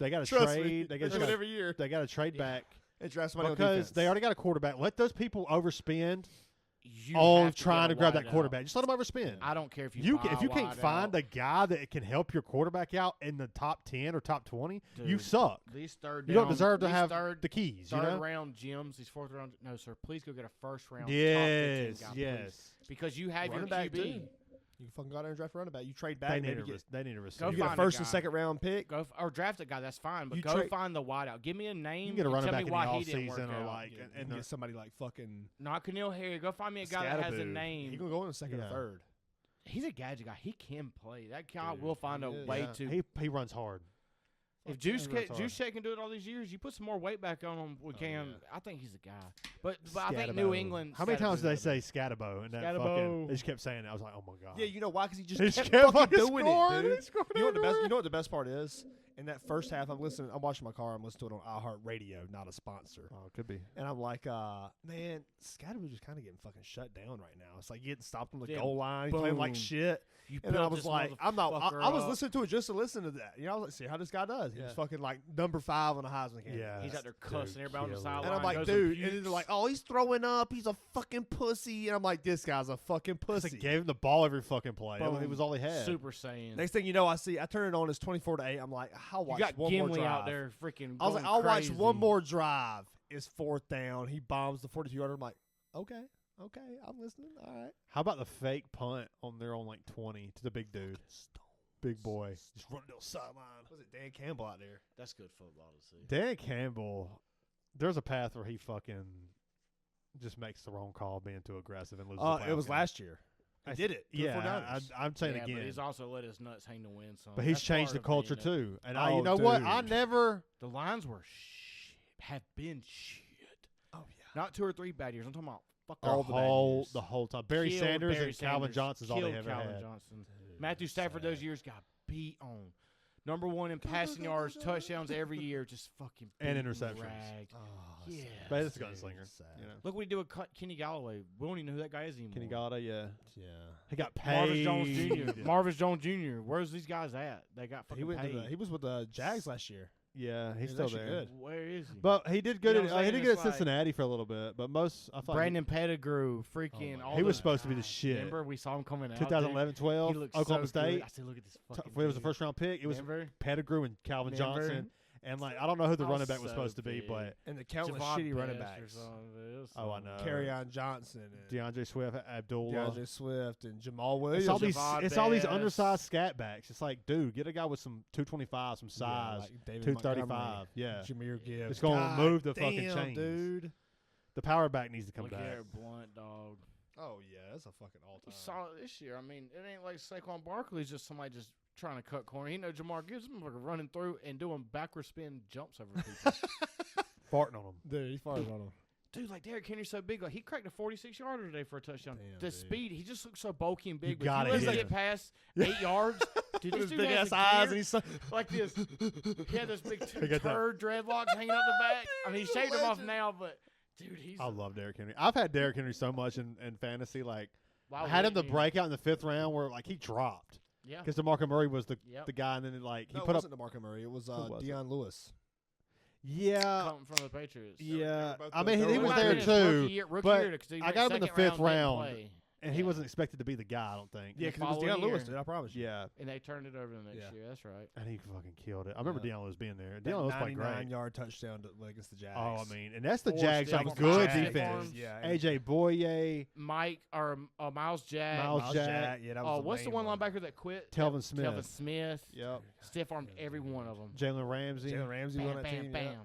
They got to Trust me. trade. They They got do it every year. to trade Yeah. back And draft somebody on because defense. they already got a quarterback. Let those people overspend You on have to trying get to a grab wide that out. quarterback. Just let them overspend. I don't care if If you you buy can't wide find out. a guy that can help your quarterback out in the top 10 or top 20, you Dude, suck. These third You don't down- deserve to these have third, the keys. You third know? round gems. These fourth round. No, sir. Please go get a first round. Yes, top 15 guy, yes. please. Because you have Running your back, QB. too. You can fucking go out there and draft a running back. You trade back. They maybe need, get, they need a receiver. Go you get a find a first and guy. second round pick. Go or draft a guy. That's fine. But You go trade- find the wideout. Give me a name. You can get a and running tell back me in why the he didn't work offseason or out. like Yeah, and you get somebody like fucking Not Keneal Harry. Go find me a guy that has a Scatterboo. name. He gonna go in the second Yeah. or third. He's a gadget guy. He can play. That guy Dude, will find a he is. way yeah, to. he runs hard. If Fuck yeah, Juice he runs hard. Check can do it all these years, you put some more weight back on him. We can. yeah. I think he's a guy. But I think New Scatterbo. England. How many times did they Scatterbo. say Scatterbo? And that Scatterbo. fucking, they just kept saying it. I was like, oh my god. Yeah, you know why? Because he just He kept kept fucking fucking doing scoring. it, He dude. scored You know what the best? everywhere. You know what the best part is? In that first half, I'm watching my car. I'm listening to it on iHeartRadio, not a sponsor. Oh, it could be. And I'm like, man, Scatterby just kind of getting fucking shut down right now. It's like getting stopped on the Yeah, goal line. He's playing like boom. shit. You And then I built was this like, I'm not. motherfucker I was up. listening to it just to listen to that. You know, I was like, see how this guy does. He was Yeah. fucking like number 5 on the Heisman candidate. Yeah. He's out there Dude, cussing everybody on the killer. sideline. And I'm like, goes dude. And pukes. then they're like, oh, he's throwing up. He's a fucking pussy. And I'm like, this guy's a fucking pussy. They gave him the ball every fucking play. It Boom. was all he had. Super Saiyan. Next thing you know, I turn it on. It's 24-8. I'm like, I'll you watch got one Gimli more drive. out there freaking. I was like, going I'll watch crazy. one more drive. It's 4th down. He bombs the 42-yarder. I'm like, okay, I'm listening. All right. How about the fake punt on their own like 20 to the big dude? Big boy. Just run down the sideline. Was it Dan Campbell out there? That's good football to see. Dan Campbell, there's a path where he fucking just makes the wrong call being too aggressive and loses the It was playoff game. last year. He did it. to the Yeah, 49ers. I'm saying Yeah, again. but he's also let his nuts hang to win some. But he's That's changed the part of culture being too. And Oh, you know what? dude. I never. The Lions were have been shit. Oh yeah. Not 2 or 3 bad years. I'm talking about fuck The all the bad whole years. the whole time. Barry Killed Sanders Barry and Calvin Sanders, Johnson's all they killed ever Calvin had. Johnson. Matthew Stafford those years got beat on. #1 in passing yards, touchdowns every year, just fucking And beat interceptions. Rag. Oh, Yeah. But it's a gunslinger. You know. Look what he did with Kenny Galloway. We don't even know who that guy is anymore. Kenny Galladay, yeah. Yeah. He got paid. Marvin Jones Jr. Marvin Jones Jr. Where's these guys at? They got He fucking paid. he was with the Jags last year. Yeah, he's He's still actually there. good. Where is he? But he did good. You know what I'm He saying? did good at It's like- Cincinnati for a little bit. But most, I thought Brandon Pettigrew, freaking. my all God. he was those supposed to be the guys. shit. Remember, we saw him coming out. 2011, 12, He looked Oklahoma so State. Good. I said, look at this fucking. It was the dude. first round pick. It was Denver. Pettigrew and Calvin Denver. Johnson. And like I don't know who the Oh, running back was so supposed to be, big. but And the countless Javon shitty running Best or backs. something. It was Oh, I something. know. Carryon Johnson and DeAndre Swift, Abdullah. DeAndre Swift and Jamal Williams. It's all these. Javon It's all these Best. undersized scat backs. It's like, dude, get a guy with some 225, some size, like David 235. Montgomery, Yeah, Jameer Gibbs. It's gonna God move the fucking damn, chains. dude. the power back needs to come Look back. at Blunt, dog. Oh yeah, that's a fucking all We time. saw it this year. I mean, it ain't like Saquon Barkley's just somebody just trying to cut corner. He know Jamar Gibbs is running through and doing backward spin jumps over people. Farting on him. Dude, he fired on him. Dude, like Derrick Henry's so big. Like he cracked a 46-yarder today for a touchdown. Damn, the dude. speed, he just looks so bulky and big. You But gotta if you let hit him him. get past 8 yards, dude, this His dude big has ass a eyes, gear and he's so like this. He had those big He got that- turd dreadlocks hanging out the back. I mean, he Dude, he's a shaved them off legend. now, but dude, he's. I love Derrick Henry. I've had Derrick Henry so much in fantasy. Like why I had him to wouldn't he? break out in the 5th round where like he dropped Yeah. because DeMarco Murray was the Yep. guy, and then like he no, it put up. wasn't DeMarco Murray. It was was it? Deion Lewis. Yeah, Coming from the Patriots. yeah. both I good. mean, They he were was both there good. too. but I I got him in the 5th round. And he Yeah. wasn't expected to be the guy, I don't think. Yeah, the because it was following Deion Lewis, year. dude. I promise you. Yeah, And they turned it over the next Yeah. year. That's right. and he fucking killed it. I remember Yeah. Deion Lewis being there. That Deion Lewis played great. 99-yard touchdown against the Jags. Oh, I mean, and that's the Or Jags Stephon like good Diggs. defense. Yeah, AJ Boye, Mike or Miles Jack. Miles Jack. Yeah, that was What's the main one linebacker that quit? Telvin Smith. Telvin Smith. Yep. Stiff armed every one of them. Jalen Ramsey. Jalen Ramsey Bam, on that bam, team. bam. Yeah.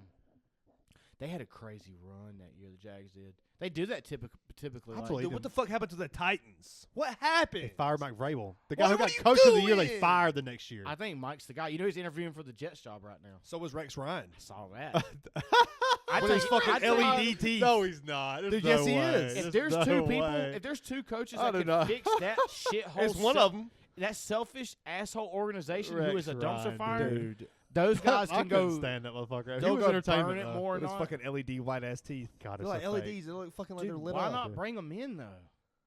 They had a crazy run that year. The Jags did. They do that typically. I like- believe Dude, them. what the fuck happened to the Titans? What happened? They fired Mike Vrabel. The guy What who got are you coach of the year, they doing? fired the next year. I think Mike's the guy. You know he's interviewing for the Jets job right now. So was Rex Ryan. I saw that. With his fucking LED teeth. No, he's not. There's Dude, no yes, he way. is. If there's no two people, way. if there's two coaches I that do can not. fix that shithole, It's one of them. that selfish asshole organization who Rex is a dumpster Ryan, fire, Dude. those guys I can couldn't go. stand that motherfucker. He They'll was go entertainment. burn it though. more With or his not. fucking LED white ass teeth. God, They're it's like so fake. LEDs. They look fucking like Dude, they're lit why up. not bring them in though?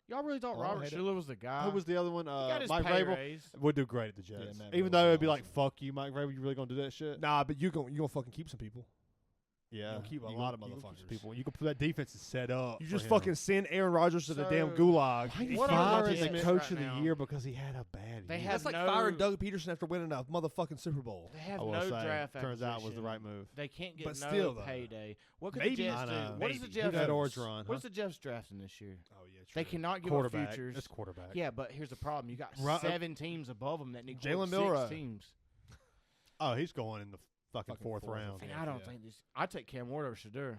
Y'all really thought Oh, I Robert hate it. Schiller was the guy? Who was the other one? He got his Mike pay Vrabel raise. would do great at the Jets. Matt Even Vrabel's though it'd be awesome. like, "Fuck you, Mike Vrabel. You really gonna do that shit?" Nah, but you gonna fucking keep some people. Yeah, You'll keep a you lot of you keep motherfuckers. People, you can put that defense is set up. You for just him. fucking send Aaron Rodgers to the damn So- gulag. Why you What are the firing the Jets coach right of the now? year because he had a bad They year? have That's like no- firing Doug Peterson after winning a motherfucking Super Bowl. They have I will no say, draft. turns out it was the acquisition. right move. They can't get But no still, though. payday. What could Maybe. the Jets I do? know. What is the Maybe. Jets? Who that knows? orange run? What's the Jets drafting this year? Oh yeah, They true. cannot give up Quarterback. futures. It's quarterback. Yeah, but here's the problem: you got Ru- 7 teams above them that need Jalen 6 Milroe. teams. Oh, he's going in the fucking Fucking fourth fourth. round. And Yeah, I don't yeah. think this. I take Cam Ward over Shadur.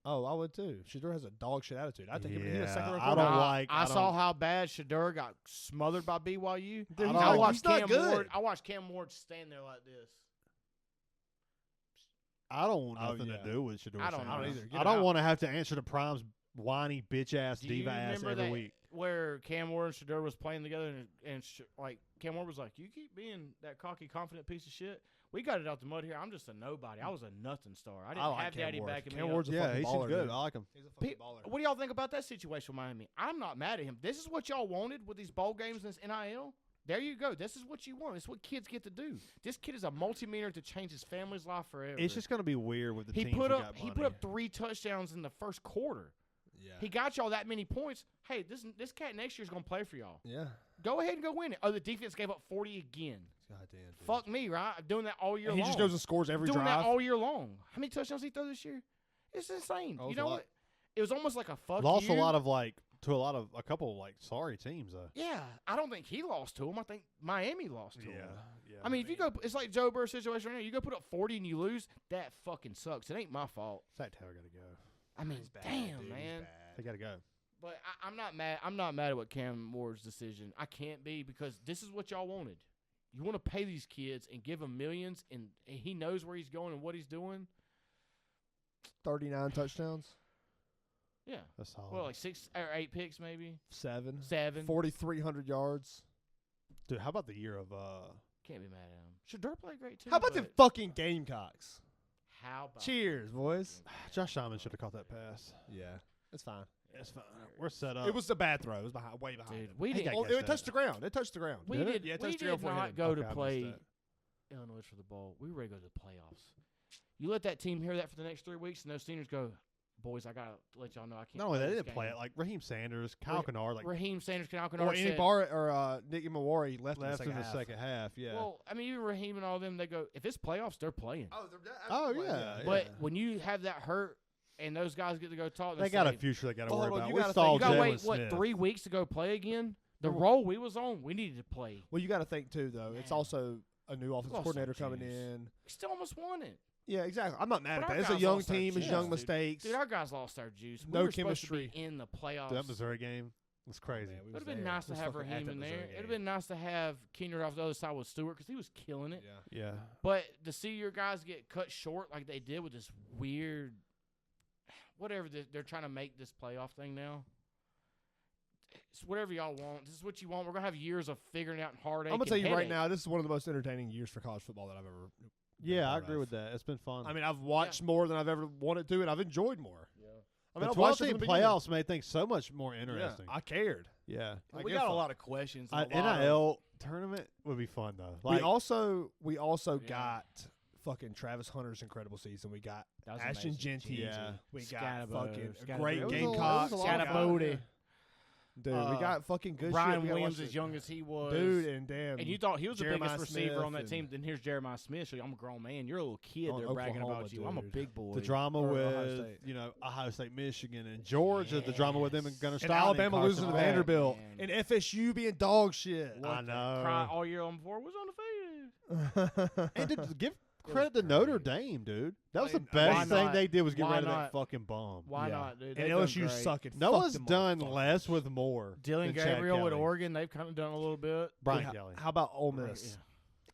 Oh, I would too. Shador has a dog shit attitude. I think he's a Yeah, second round I don't quarterback. like- I I saw don't- how bad Shadur got smothered by BYU. Dude, he's I not- watched he's not Cam good. Ward. I watched Cam Ward stand there like this. I don't want Oh, nothing yeah. to do with Shador I don't Sanders. either. Get I don't out. want to have to answer to Prime's whiny bitch ass Do you diva ass remember every that week. where Cam Ward and Shadur was playing together, and like Cam Ward was like, "You keep being that cocky, confident piece of shit. We got it out the mud here. I'm just a nobody. I was a nothing star. I didn't like have Cam Daddy Ward. backing Cam me Ward's up." a Yeah, fucking he seems baller, good. dude. I like him. He's a fucking Pe- baller. What do y'all think about that situation with Miami? I'm not mad at him. This is what y'all wanted with these bowl games and this NIL. There you go. This is what you want. It's what kids get to do. This kid is a multimillionaire to change his family's life forever. It's just going to be weird with the he teams put who up got he money. put up 3 touchdowns in the first quarter. Yeah. He got y'all that many points. Hey, this cat next year's gonna play for y'all. Yeah. Go ahead and go win it. Oh, the defense gave up 40 again. God damn. Dude. Fuck me, right? I'm doing that all year And he long. just goes and scores every doing drive. that all year long. How many touchdowns he throw this year? It's insane. Oh, You it's know a lot. what? It was almost like a fuck Lost you. a lot of a couple of sorry teams though. Yeah, I don't think he lost to him. I think Miami lost to him. yeah. I mean, if you go, it's like Joe Burrow's situation right now. You go put up 40 and you lose. That fucking sucks. It ain't my fault. Zach Taylor got to go. I mean, He's bad, damn, dude. He's man. bad. They got to go. But I'm not mad. I'm not mad at what Cam Ward's decision. I can't be because this is what y'all wanted. You want to pay these kids and give them millions, and he knows where he's going and what he's doing. 39 touchdowns. Yeah. That's solid. Well, like 6 or 8 picks, maybe 7. 7. 4,300 yards. Dude, how about the year of Can't be mad at him. Shadur played great too. How about the but fucking Gamecocks? How about Cheers, boys. Josh Simon should have caught that pass. Yeah, it's fine. It's fine. We're set up. It was a bad throw. It was way behind. Dude, him. we He did. got- It touched the ground. It touched the ground. We Did it? did. Yeah, it We touched the ground did before it hit not him. go Okay, I to missed play that. Illinois for the bowl. We were ready to go to the playoffs. You let that team hear that for the next 3 weeks, and those seniors go, boys, I gotta let y'all know I can't. Not only that, they this didn't play game." it. Like Raheem Sanders, Kyle Kennard, like Raheem Sanders, Kyle Or Kennard Andy said, Barrett or Nicky Mawari left left in the second half. Yeah. Well, I mean, even Raheem and all them, they go, if it's playoffs, they're playing. Oh, yeah. But when you have that hurt and those guys get to go talk, they got a future they got to Oh, worry hold on, about. you We gotta stalled You got to Jalen wait, Smith. 3 weeks to go play again? The Well- role we was on, we needed to play. Well, you got to think too, though. It's Man. also a new offensive lost coordinator some coming juice. in. We still almost won it. Yeah, exactly. I'm not mad But at our that. It's a guys young lost their team. It's juice, young dude. mistakes. Dude, our guys lost their juice. No we were supposed to chemistry. be in the playoffs. That Missouri game was crazy. Man, we It would was have been there. nice to Was have fucking at Raheem that in there. Missouri It would have game. been nice to have Keener off the other side with Stewart because he was killing it. Yeah. Yeah. But to see your guys get cut short like they did with this weird, whatever they're trying to make this playoff thing now. It's whatever y'all want. This is what you want. We're gonna have years of figuring out heartache. I'm gonna tell and you right headache. now, this is one of the most entertaining years for college football that I've ever. been Yeah, I part agree of. with that. It's been fun. I mean, I've watched more than I've ever wanted to, and I've enjoyed more. Yeah. I mean, the I've 12 watched it team from the beginning. playoffs made things so much more interesting. Yeah, I cared. Yeah. Well, I we give got a fuck. lot of questions. An and a lot of- NIL tournament would be fun though. Like, we also Yeah. got fucking Travis Hunter's incredible season. We got That was Ashton amazing. Genty. Yeah. We got Scatabo, fucking Scatabo. great It was a- Gamecocks. it was a lot of fun. Scatabo. Dude, we got fucking good Ryan shit. We gotta Williams, watch as it. young as he was, Dude, and damn. and you thought he was the Jeremiah biggest receiver on that Smith team. and- Then here's Jeremiah Smith. So I'm a grown man. You're a little kid. On They're bragging Oklahoma, about you. I'm a dude. big boy. the drama Or Ohio with State. Ohio State, Michigan, and Georgia. The drama with them and Gunnar and Stockton, Alabama Carson losing to Palmer. Vanderbilt. man. And FSU being dog shit. I know. Cry all year long before was on the field. And to give It credit was to Notre great. Dame, dude. That was the Why best thing not? they did was get Why rid of not? that fucking bum. Why Yeah. not, dude? And They've LSU done great. sucking. Noah's Fuck them done motherfuckers. less with more. Dylan than Chad Gabriel with Kelly. Oregon, they've kind of done a little bit. Brian Dude, Kelly. How about Ole Miss?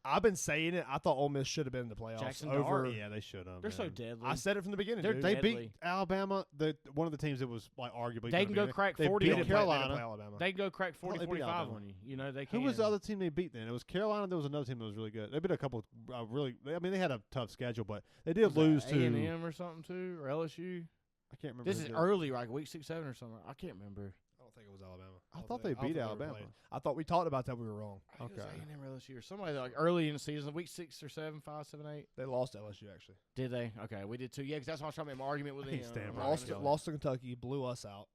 I've been saying it. I thought Ole Miss should have been in the playoffs Jackson over. Dart. Yeah, they should have. They're so deadly. I said it from the beginning. They're dude. They deadly. beat Alabama. One of the teams that was like arguably. They gonna can be go in it. crack They 40 beat on They them. didn't play Carolina. Alabama. They can go crack 40, Well, they beat 45 Alabama. on you. You know, they Who can. was the other team they beat then? It was Carolina. There was another team that was really good. They beat a couple really. I mean, they had a tough schedule, but they did lose to. A&M or something too, or LSU. I can't remember. This who is did. early, like week 6, 7 or something. I can't remember. I don't think it was Alabama. I don't thought think- they I don't beat think Alabama. played. I thought we talked about that. We were wrong. I think it was Okay. A&M or LSU or somebody like early in the season, week 6 or 7, 5, 7, 8. They lost to LSU actually. Did they? Okay, we did too. Yeah, because that's why I was trying to make my argument with I them. can't stand I'm Brian not Lost, gonna go. lost to Kentucky, blew us out.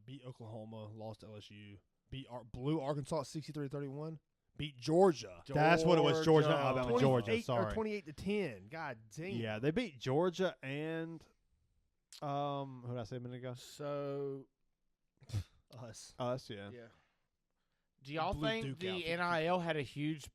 Beat Oklahoma, lost to LSU. Blew Arkansas 63-31. Beat Georgia. That's what it was. Georgia, Alabama, Georgia. 28 Sorry. or 28-10. God damn. Yeah, they beat Georgia and who did I say a minute ago? So, Us. Us, yeah. yeah. Do y'all Blew think Duke the out 52. NIL had a huge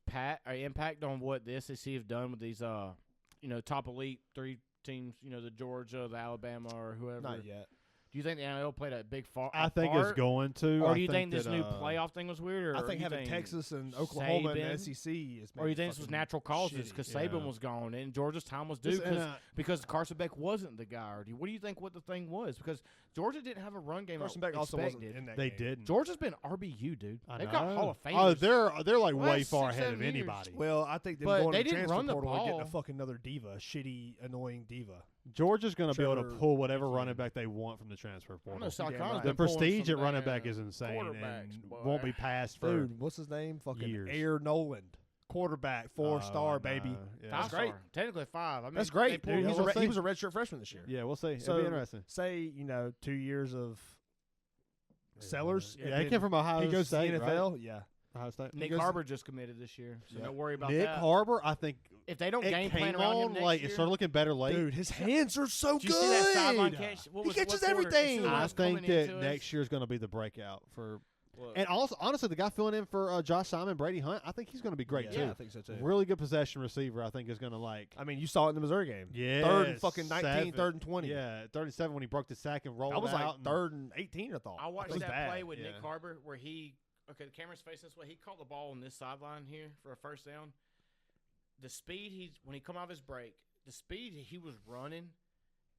impact on what the SEC have done with these, top elite 3 teams, the Georgia, the Alabama, or whoever? Not yet. Do you think the NIL played a big I think it's part? going to. Or I do you think this that, new playoff thing was weird? Or I do think you having Texas and Oklahoma and the SEC is. Or you think this was natural causes because Yeah. Saban was gone and Georgia's time was due This- and, because Carson Beck wasn't the guy? Or what do you think what the thing was? Because Georgia didn't have a run game. Carson I Beck also wasn't expected. in that they game. didn't. Georgia's been RBU, dude. I They've got know. Hall of Famers. Oh, they're like way Last far 6, ahead 7 of years. anybody. Well, I think them But going they to the didn't transfer run the portal and getting a ball. fucking another diva, shitty, annoying diva. Georgia's going to be able to Trevor pull whatever Etienne. running back they want from the transfer I know portal. South Damn Carolina's right. The been pulling prestige some at running damn back is insane quarterbacks, and boy. won't be passed for Dude, what's his name? Fucking years. Air Noland, quarterback, Oh, 4-star I baby. know. Yeah. Five That's great. star. Technically 5. I mean, That's they great, pulled dude. Yeah, He's we'll he see. was a redshirt freshman this year. Yeah, we'll see. So, It'll be interesting. Say 2 years of Sellers. Yeah, he came from Ohio He goes State, to the right? NFL. Yeah. Ohio State. Nick goes- Harbor just committed this year, so Yeah. don't worry about Nick that. Harbor, I think If they don't it game came plan around him on next like year, it started looking better late. Dude, his hands are so did you good. see that sideline catch? What He was, catches what quarter? everything. As soon as I was think coming that into next year is going to be the breakout for. Look, And also, honestly, the guy filling in for Josh Simon, Brady Hunt, I think he's going to be great Yeah, too. I think so too. Really good possession receiver. I think is going to like. I mean, you saw it in the Missouri game. Yeah, Third and fucking 19, 3rd and 20. Yeah, 37 when he broke the sack and rolled That was out. like and- 3rd and 18, I thought. I It watched was that bad. play with yeah. Nick Harbor where the camera's facing this way. He caught the ball on this sideline here for a first down. The speed when he come off his break, the speed he was running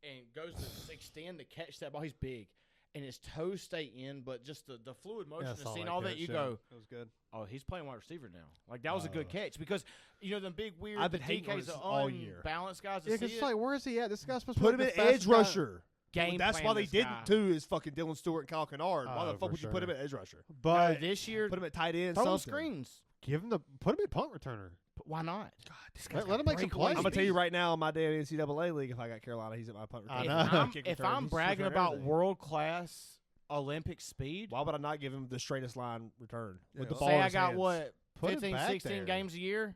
and goes to extend to catch that ball. He's big. and his toes stay in, but just the fluid motion I of saw seeing that all that, catch, you yeah. go, That was good. oh, he's playing wide receiver now. Like, that was a good Oh. catch because, the big weird I've been hating on DK's this all year. unbalanced guys to Yeah, see because it. it's like, where is he at? This guy's supposed to Put him be in like the edge fastest guy. rusher. Game That's why plan they this didn't guy. too. Is fucking Dylan Stewart and Kyle Kennard. Why Oh, the fuck for would you put him sure. at edge rusher? But No, this year, Put him at tight end. throw him Something. screens. put him at punt returner. Why not? God, this guy's Let him make some plays. I'm gonna tell you right now, in my damn NCAA league, if I got Carolina, he's at my punt I return. know. If I'm bragging about world class Olympic speed, why would I not give him the straightest line return with the Yeah. ball say in I his got hands? what Put him 15, back 16 there. games a year,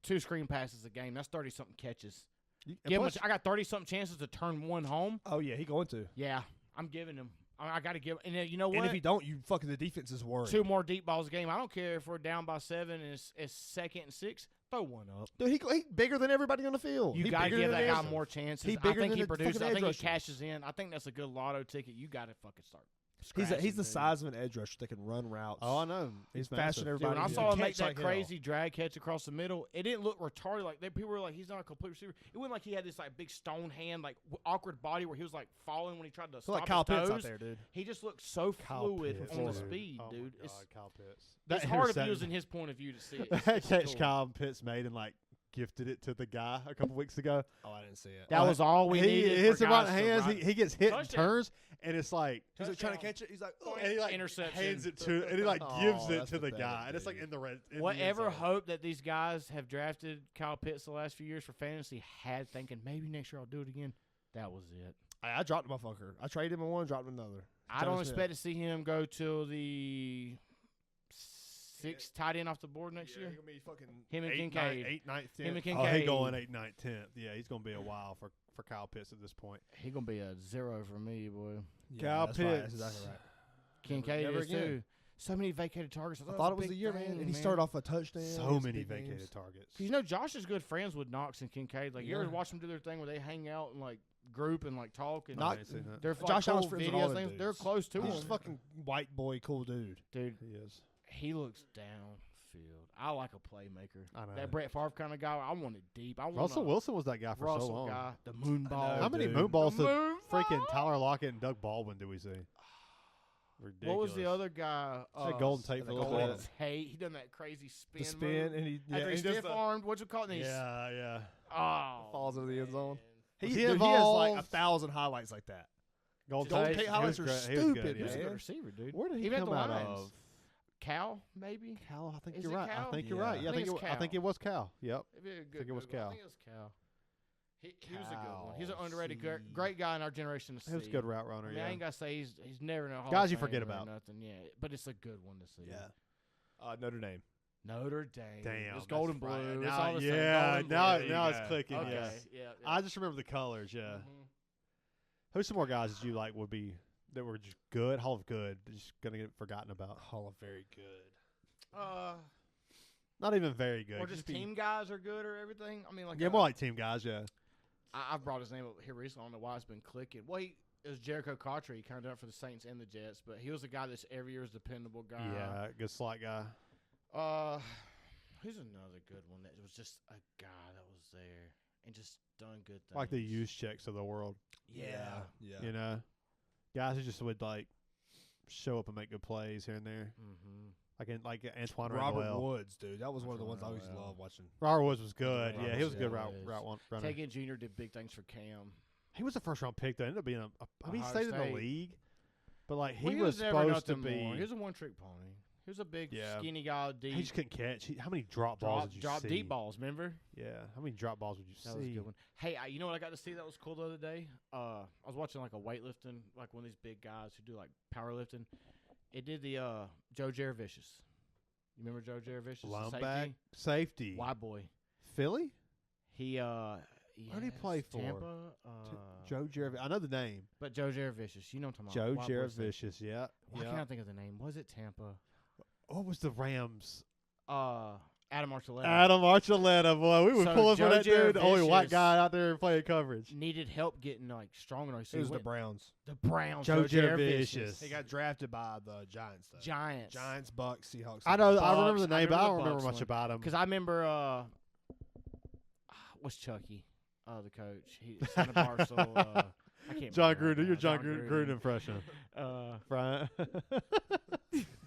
2 screen passes a game. That's 30-something catches. And Give him plus- I got 30-something chances to turn one home. Oh yeah, he going to. Yeah, I'm giving him. I got to give. And then, you know what? And if he don't, you fucking the defense is worried. 2 more deep balls a game. I don't care if we're down by 7 and it's 2nd and 6. Throw one up. Dude, he bigger than everybody on the field. You He got to bigger give than that guy Anderson. more chances. He I bigger think than he the produces. fucking I edge think he rusher. cashes in. I think that's a good lotto ticket. You got to fucking start. He's the scratching, dude. size of an edge rusher that can run routes. Oh, I know. He's massive. faster than Dude, everybody. when I He saw can him make catch that like hell. crazy drag catch across the middle, it didn't look retarded. Like people were like, he's not a complete receiver. It wasn't like he had this like big stone hand, like awkward body where he was like falling when he tried to Feel stop like Kyle his Pitts toes. out there, dude. He just looked so Kyle fluid Pitts, on the dude. speed, Oh my dude. God, Kyle Pitts. It's That hard of interception- using his point of view to see it. That It's catch cool. Kyle Pitts made and like gifted it to the guy a couple weeks ago. Oh, I didn't see it. That was all we he needed. hits for the right guys to hands. run. He gets hit and Touchdown. turns, and it's like He's like trying to Touchdown. catch it. He's like, Point. and he like Interception. hands it to, and he like Oh, gives it that's to the pathetic, guy, and it's like dude. in the red. in the end Whatever zone. hope that these guys have drafted Kyle Pitts the last few years for fantasy had, thinking maybe next year I'll do it again. That was it. I dropped the motherfucker. I traded him in one, dropped him in another. I don't Thomas Smith. expect to see him go till the 6th tight end off the board next year. Gonna be fucking Him and 8, Kincaid. 9, 8, 9, 10. Him and Oh, he Kincaid. going 8, 9, 10th. Yeah, he's gonna be a while for Kyle Pitts at this point. He gonna be a 0 for me, boy. Kyle that's right. That's Pitts. exactly right. Kincaid never is again. too. So many vacated targets. I thought it was a a year, big man. thing, And he started off a touchdown. So against many big vacated games. targets. 'Cause, Josh is good friends with Knox and Kincaid. Like you ever Yeah. watch them do their thing where they hang out and like group and like talk and No, I Not- ain't seen that. they're Josh like, Allen's cool friends with all videos. them Things. They're dudes. close to He's him. just fucking white boy, cool dude. Dude, He is. he looks downfield. I like a playmaker. I know. That Brett Favre kind of guy. I want it deep. I want Russell a Wilson was that guy for Russell so long. guy. The moon ball. know, How many dude. moon balls The did moon freaking ball? Tyler Lockett and Doug Baldwin do we see? Ridiculous. What was the other guy? Said Golden Tate for a little Golden bit. Tate. He done that crazy spin. The spin, move. and he After he he does stiff the- armed, what you call it? And he's- Yeah. Oh, falls into the end zone. man. He, Was he dude, he has like involved? 1,000 highlights like that. Golden Golden Tate, Tate he highlights was are great. He was good, stupid, He was a yeah. good receiver, dude. Where did he Even at come the out Lions. of? Cal, maybe. Cal, I think Is you're it right. Cal? I think you're Yeah. right. Yeah, I think it's I think it was Cal. Yep. It'd be a good think it was Google. Cal. I think it was Cal. He was a good one. He's an Cal, underrated, see. great guy in our generation to see. He was a good route runner. I mean, Yeah. I ain't gotta say he's never in a Hall Guys of you forget Fame or about. nothing. Yeah, but it's a good one to see. Notre Dame. Notre Dame. Damn, It's gold and that's right. blue. It's Now- all the same. yeah, Gold and now blue. now it's Yeah. clicking. Okay. Yes. Yeah. I just remember the colors. Yeah. Mhm. Who's some more guys that you like would be that were just good, Hall of Good, just gonna get forgotten about? Hall of very good. Not even very good. Or just be- team guys are good or everything. I mean, like Yeah, more like team guys. Yeah. I've brought his name up here recently. I don't know why it's been clicking. Well, it was Jericho Cottrey. He kind of done it for the Saints and the Jets, but he was a guy that's every year's dependable guy. Yeah, good slot guy. Who's another good one that was just a guy that was there and just done good things? Like the use checks of the world. Yeah. You know, guys who just would like show up and make good plays here and there. Mm-hmm. Like Antoine Robert Randall. Woods, dude. That was one of the ones I always Randall. loved watching. Robert Woods was good. Robert Yeah, he was a good Woods. runner. Tagan Jr. did big things for Cam. He was a first round pick. That ended up being he Ohio stayed in State. the league, but like Well, he was never supposed to nothing be. more. He was a one-trick pony. He was a big, Yeah. skinny guy, deep. He just couldn't catch. How many drop balls did you drop see? deep balls, remember? Yeah, how many drop balls would you That was a see? good one. Hey, you know what I got to see that was cool the other day? I was watching like a weightlifting, like one of these big guys who do like powerlifting. It did the Joe Jaravicious. You remember Joe Jaravicious? the Linebacker, safety? safety, White boy. Philly. He Where did he play for? Tampa. Joe Jaravicious. I know the name. But Joe Jaravicious. You know what I'm talking Joe about. White boy safety. Jaravicious. Yeah. Why can't I think of the name? Was it Tampa? What was the Rams? Adam Archuleta. Adam Archuleta, boy. We were So pulling for Joe that dude. The only white Jaravicious- guy out there playing coverage. Needed help getting like strong enough. So It was he the went- Browns. the Browns. Joe Joe Jaravicious. He got drafted by the Giants, though. Giants. Giants, Bucks, Seahawks. I know. I Bucks. remember the name, but I don't the remember Bucks much one. about him. Because I remember, what's Chucky, the coach? He son of Barcel. I can't. John remember Gruden, do right your now. John Gruden impression, Brian.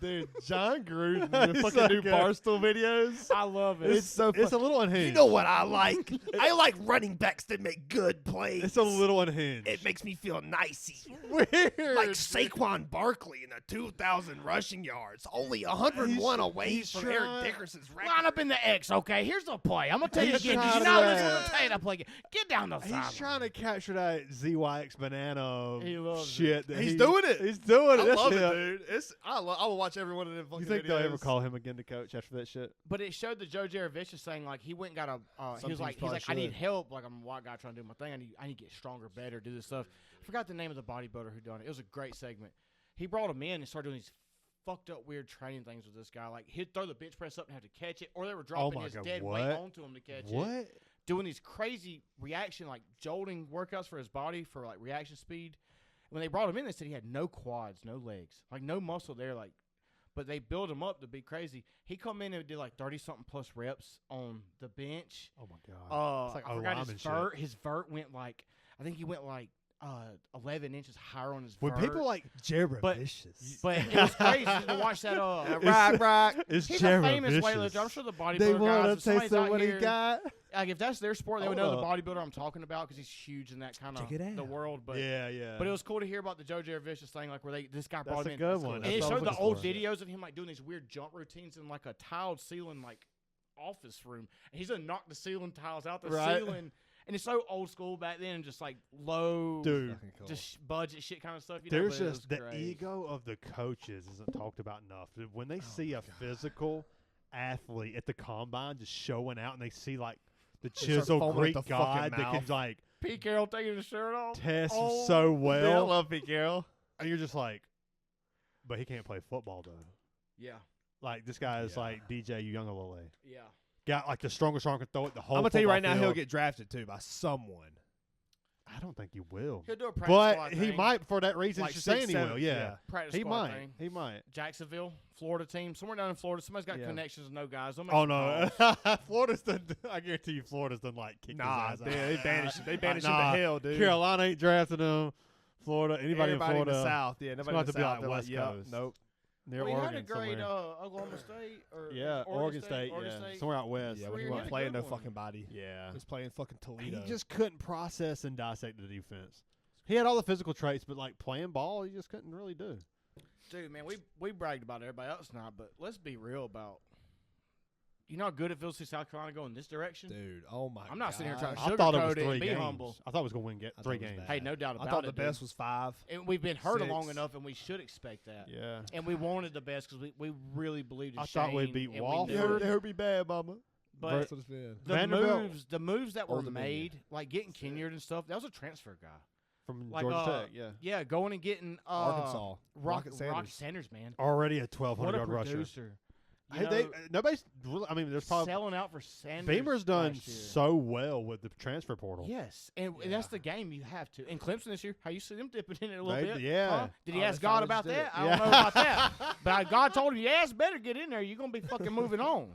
Dude, John Gruden, the He's fucking so new good. Barstool videos. I love it. It's so It's a little unhinged. You know what I like? I like running backs that make good plays. It's a little unhinged. It makes me feel nicey. weird. Like Saquon Barkley in the 2,000 rushing yards, only 101 away he's from Eric trying- Dickerson's record. Line up in the X, okay? Here's the play. I'm gonna tell you He's again. Did trying you to not do listen to that. the tell you that play again? Get down the sideline. He's trying to capture that ZYX banana He loves shit. That He's doing it. He's doing it. I That's love him. it, dude. I will watch every one of them fucking You think videos. they'll ever call him again to coach after that shit? But it showed the Joe Jaravicious saying like he went and got a. Some He was teams like probably I need should. help. Like I'm a white guy trying to do my thing. I need to get stronger, better, do this stuff. I forgot the name of the bodybuilder who done it. It was a great segment. He brought him in and started doing these fucked up weird training things with this guy. Like he'd throw the bench press up and have to catch it, or they were dropping my his God, dead what? weight onto him to catch it. What? Doing these crazy reaction, like jolting workouts for his body for like reaction speed. When they brought him in, they said he had no quads, no legs, like no muscle there. Like, but they built him up to be crazy. He come in and did like 30-something plus reps on the bench. Oh my god. It's like I forgot lineman his shit. vert. His vert went like I think he went like 11 inches higher on his When vert. people like Jared But- Vicious. But it was crazy to watch that. Rock. it's He's Jared a famous Vicious. weightlifter. I'm sure the bodybuilder They guys. want if to somebody's taste out what he here- got. Like if that's their sport, they would Hold know the up. bodybuilder I'm talking about because he's huge in that kind of Check it the out. world. But Yeah. but it was cool to hear about the Joe Jaravicious thing, like where this guy brought That's him a in. good one. And That's it what I was showed the looking old for. videos of him like doing these weird jump routines in like a tiled ceiling like office room. And he's gonna knock the ceiling tiles out the Right. ceiling. And it's so old school back then, and just like low, Dude. Fucking cool. just budget shit kind of stuff. You know, There's but it was just the great. ego of the coaches isn't talked about enough. When they see my a God. physical athlete at the combine just showing out, and they see like the start chiseled foaming at Greek the fucking god that can mouth. like Pete Carroll taking his shirt off. test Oh, so Dude, I well, love Pete Carroll. and you're just like, but he can't play football though. Yeah, Like this guy is Yeah. like DJ Uiagalelei. yeah. Got like the strongest arm can throw it the whole. I'm gonna tell you football right now, he'll field. get drafted too by someone. I don't think he will, He'll do a practice but squad he thing. might for that reason. Like You're saying 6', he will. 7, Yeah, Practice he squad might. thing. He might. Jacksonville, Florida team, somewhere down in Florida. Somebody's got Yeah. connections with no guys. They'll make Oh some no, calls. Florida's done. I guarantee you, Florida's done like kick Nah, his ass they out. banished him. They banished him Nah, to hell, dude. Carolina ain't drafting him. Florida, anybody Everybody in Florida, in the South, yeah, nobody gonna in have the to be South. like they're West yup, Coast. nope. near We Oregon had a great somewhere. Oklahoma State. Or Yeah, Oregon State. Oregon Yeah, State. somewhere out west. Yeah, when he He wasn't had a playing good no one. fucking body. Yeah. He was playing fucking Toledo. He just couldn't process and dissect the defense. He had all the physical traits, but like playing ball, he just couldn't really do. Dude, man, we bragged about everybody else now, but let's be real about. You know how good it feels to see South Carolina go in this direction? dude. Oh my! I'm not sitting here trying to I thought it was sugarcoat it and 3 be games. humble. I thought it was going to win I thought three it was games. bad. Hey, no doubt about I thought it. the best was 5. And we've been hurt 6. long enough, and we should expect that. Yeah. And we wanted the best because we really believed in I thought we'd Shane, beat and we Wofford. knew it. They would be bad, mama. But That's what it's been. the Vanderbilt. the moves that were Old Dominion. made, like getting Kenyon and stuff, that was a transfer guy. From Like, Georgia Tech, yeah. Yeah, going and getting Arkansas. Rocket Sanders. Sanders, man. Already a What 1,200-yard a rusher. producer. You Hey, know, nobody's really, I mean, there's probably selling out for Sanders. Beamer's done last year. so well with the transfer portal. Yes, and that's the game you have to. And Clemson this year, how you see them dipping in it a little They- bit? yeah. Huh? Did he Oh, ask they God finally about just did that? it. I don't know about that. But God told him, yes, better get in there. You're going to be fucking moving on.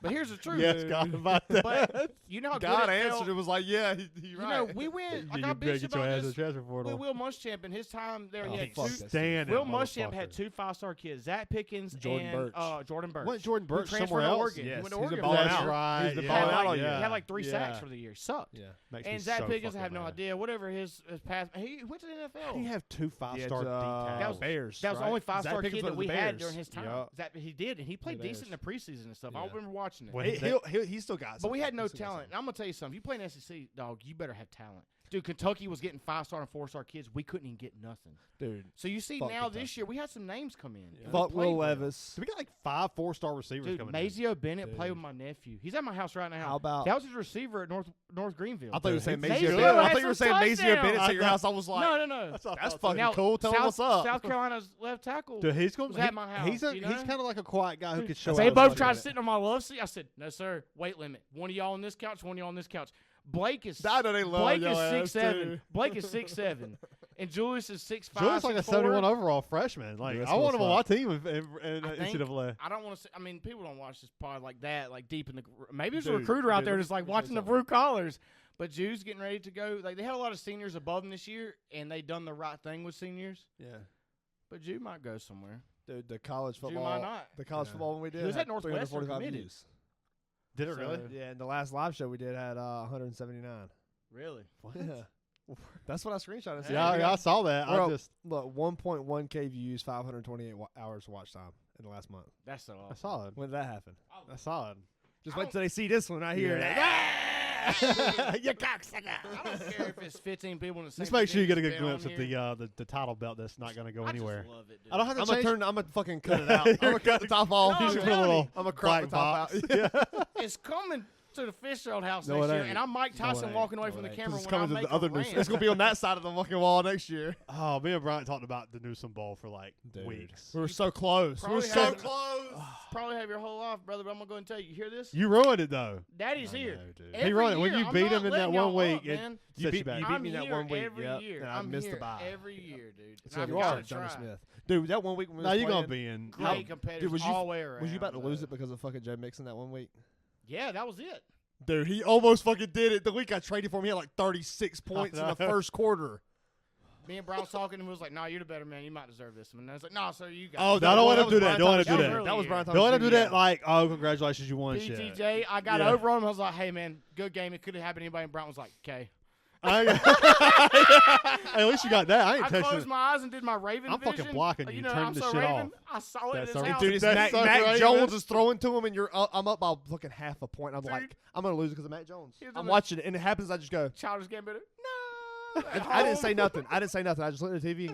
But here's the truth. Yes, God about that. But you know how God good it answered. felt? It was like, yeah, he You right. know, we went, like I you bitched get your about ass in the this transfer with portal. Will Muschamp in his time there. Oh, He had fuck two, that Stand Will that Muschamp had motherfucker. 2 5-star kids, Zach Pickens Jordan and Birch. Jordan Birch. Went Jordan who Birch transferred somewhere to else? Oregon. Yes, He went to he's Oregon been balling last out. year. right. He's been yeah. balling Had out like, all he year. had like 3 sacks Yeah. for the year. Sucked. Yeah. Makes me And Zach so Pickens, I fucking have no mad. idea. Whatever his pass, he went to the NFL. How do you have 2 He had, 5-star That D was- Bears. That was the right? only Zach 5-star Pickens kid went that to we the had Bears. during his time. Yeah. That he did, and he played The decent in the preseason and stuff. I Yeah. remember watching it. When He still got. But we had no He still got talent. And I'm gonna tell you something. If you play in SEC, dog, you better have talent. Dude, Kentucky was getting 5-star and 4-star kids. We couldn't even get nothing. dude. So you see Fuck now Kentucky. this year we had some names come in. and we Fuck played Will well. Levis. So we got like 5 4-star receivers Dude, coming in. Mazio Bennett Dude. played with my nephew. He's at my house right now. How about? That was his receiver at North Greenville. I thought you were saying Mazio Mazio Bennett Bennett. I had thought you were some saying Mazio touchdowns. Bennett at your house. I was like, no. that's fucking Now, cool. Tell him South, what's up. South Carolina's left tackle. Dude, he's going was at my house, He's you know? kind of like a quiet guy who could show They out. both as tried much to sit on my love seat. I said, no, sir. Weight limit. One of y'all on this couch, one of y'all on this couch. Blake is I know they love Blake your is ass, 6'7". too. Blake is 6'7". And Julius is 6'5". Julius like a 71 overall freshman. Like that's I want cool him as on my fuck. team in I think- NCAA. I don't want to. I mean, people don't watch this pod like that, like deep in the. Maybe there's a Dude, recruiter out dude, there let me- that's like let me watching say the something. Brew Collars. But Jude's getting ready to go. Like they had a lot of seniors above him this year, and they done the right thing with seniors. Yeah. But Jude might go somewhere. Dude, the college Jude football. might not. The college Yeah. football one we did. was had at Northwestern 345 committed. views. Did it So, really? Yeah, and the last live show we did had 179. Really? Yeah. That's what I screenshotted. Hey, Yeah, I saw that. We're I up- just Look, 1.1K views, 528 hours watch time in the last month. That's so I awesome. saw it. When did that happen? I saw it. Just I wait don't- till they see this one right here. You cocksucker! I don't care if it's 15 people in the same. Just make sure you get a position good been glimpse on at here. the title belt that's not going to go I anywhere. just love it, dude. I don't have to I'm change. gonna fucking cut it out. I'm gonna cut the top off. No, You should I'm put a telling little you. I'm gonna crop black the top box. out. Yeah. It's coming to the Fitzgerald house No, next it year, ain't. and I'm Mike No, it Tyson ain't. walking away No, from it the ain't. camera 'Cause it's when I coming to make the other a Newsom. rant. It's gonna be on that side of the fucking wall next year. Oh, me and Bryant talked about the Newsom Bowl for like weeks. We were so close. We were Probably so have- close. Probably have your whole life, brother. But I'm gonna go and tell you. You hear this? You ruined it though. Daddy's I here. know, dude. Every He ruined it. When year. you I'm beat not him in that letting one y'all week, up, it man. You set beat you back. me I'm that here one week. every Yep. year. And I I'm missed here the bye. every year, dude. So And you I've are gotta Johnny try. Smith, dude. That one week when we No, was you're gonna playing, be in. Great competitors Dude, was you- all the way around. Was you about to lose though. it because of fucking Joe Mixon that one week? Yeah, that was it. Dude, he almost fucking did it. The week I traded for him, he had like 36 points in the know. first quarter. Me and Brown was talking, and he was like, "Nah, you're the better man. You might deserve this." And I was like, "Nah, sir, you got." Oh, it." No, don't let him was do that. Brian Don't let him Thomas do Jr. that. That was Brian Thomas Don't let him do Jr. that. Like, oh, congratulations, you won. Shit. PTJ, I got Yeah. over him. I was like, "Hey, man, good game. It could have happened to anybody." And Brown was like, "Okay." Hey, at least you got that. I ain't I texting. closed my eyes and did my Raven I'm fucking vision. blocking You you, know, turning I'm this so shit Raven. off. I saw it in That's his so- house. Dude, it's That's Mac, so Mac right, Jones man. is throwing to him, and I'm up by fucking half a point. I'm Dude. like, I'm gonna lose it because of Mac Jones. Here's I'm the- watching it, and it happens. I just go. Childish Gambino. No. I didn't say nothing. I didn't say nothing. I just looked at the TV, and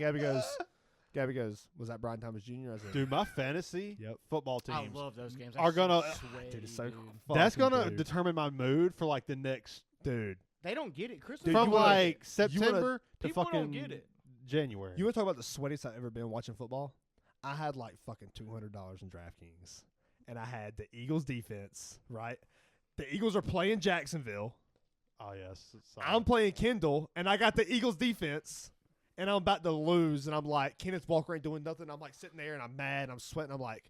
Gabby goes, "Was that Brian Thomas Jr.?" I said, Dude, my fantasy Yep. football I teams love those games. are gonna- Dude, it's so that's fucking gonna dude. determine my mood for like the next Dude, They don't get it. Chris Dude, from you wanna- like you September to People fucking don't get it. January. you want to talk about the sweatiest I've ever been watching football? I had like fucking $200 in DraftKings, and I had the Eagles defense. Right, the Eagles are playing Jacksonville. Oh yes, I'm playing Kendall, and I got the Eagles defense, and I'm about to lose, and I'm like, Kenneth Walker ain't doing nothing. I'm like sitting there, and I'm mad, and I'm sweating. I'm like,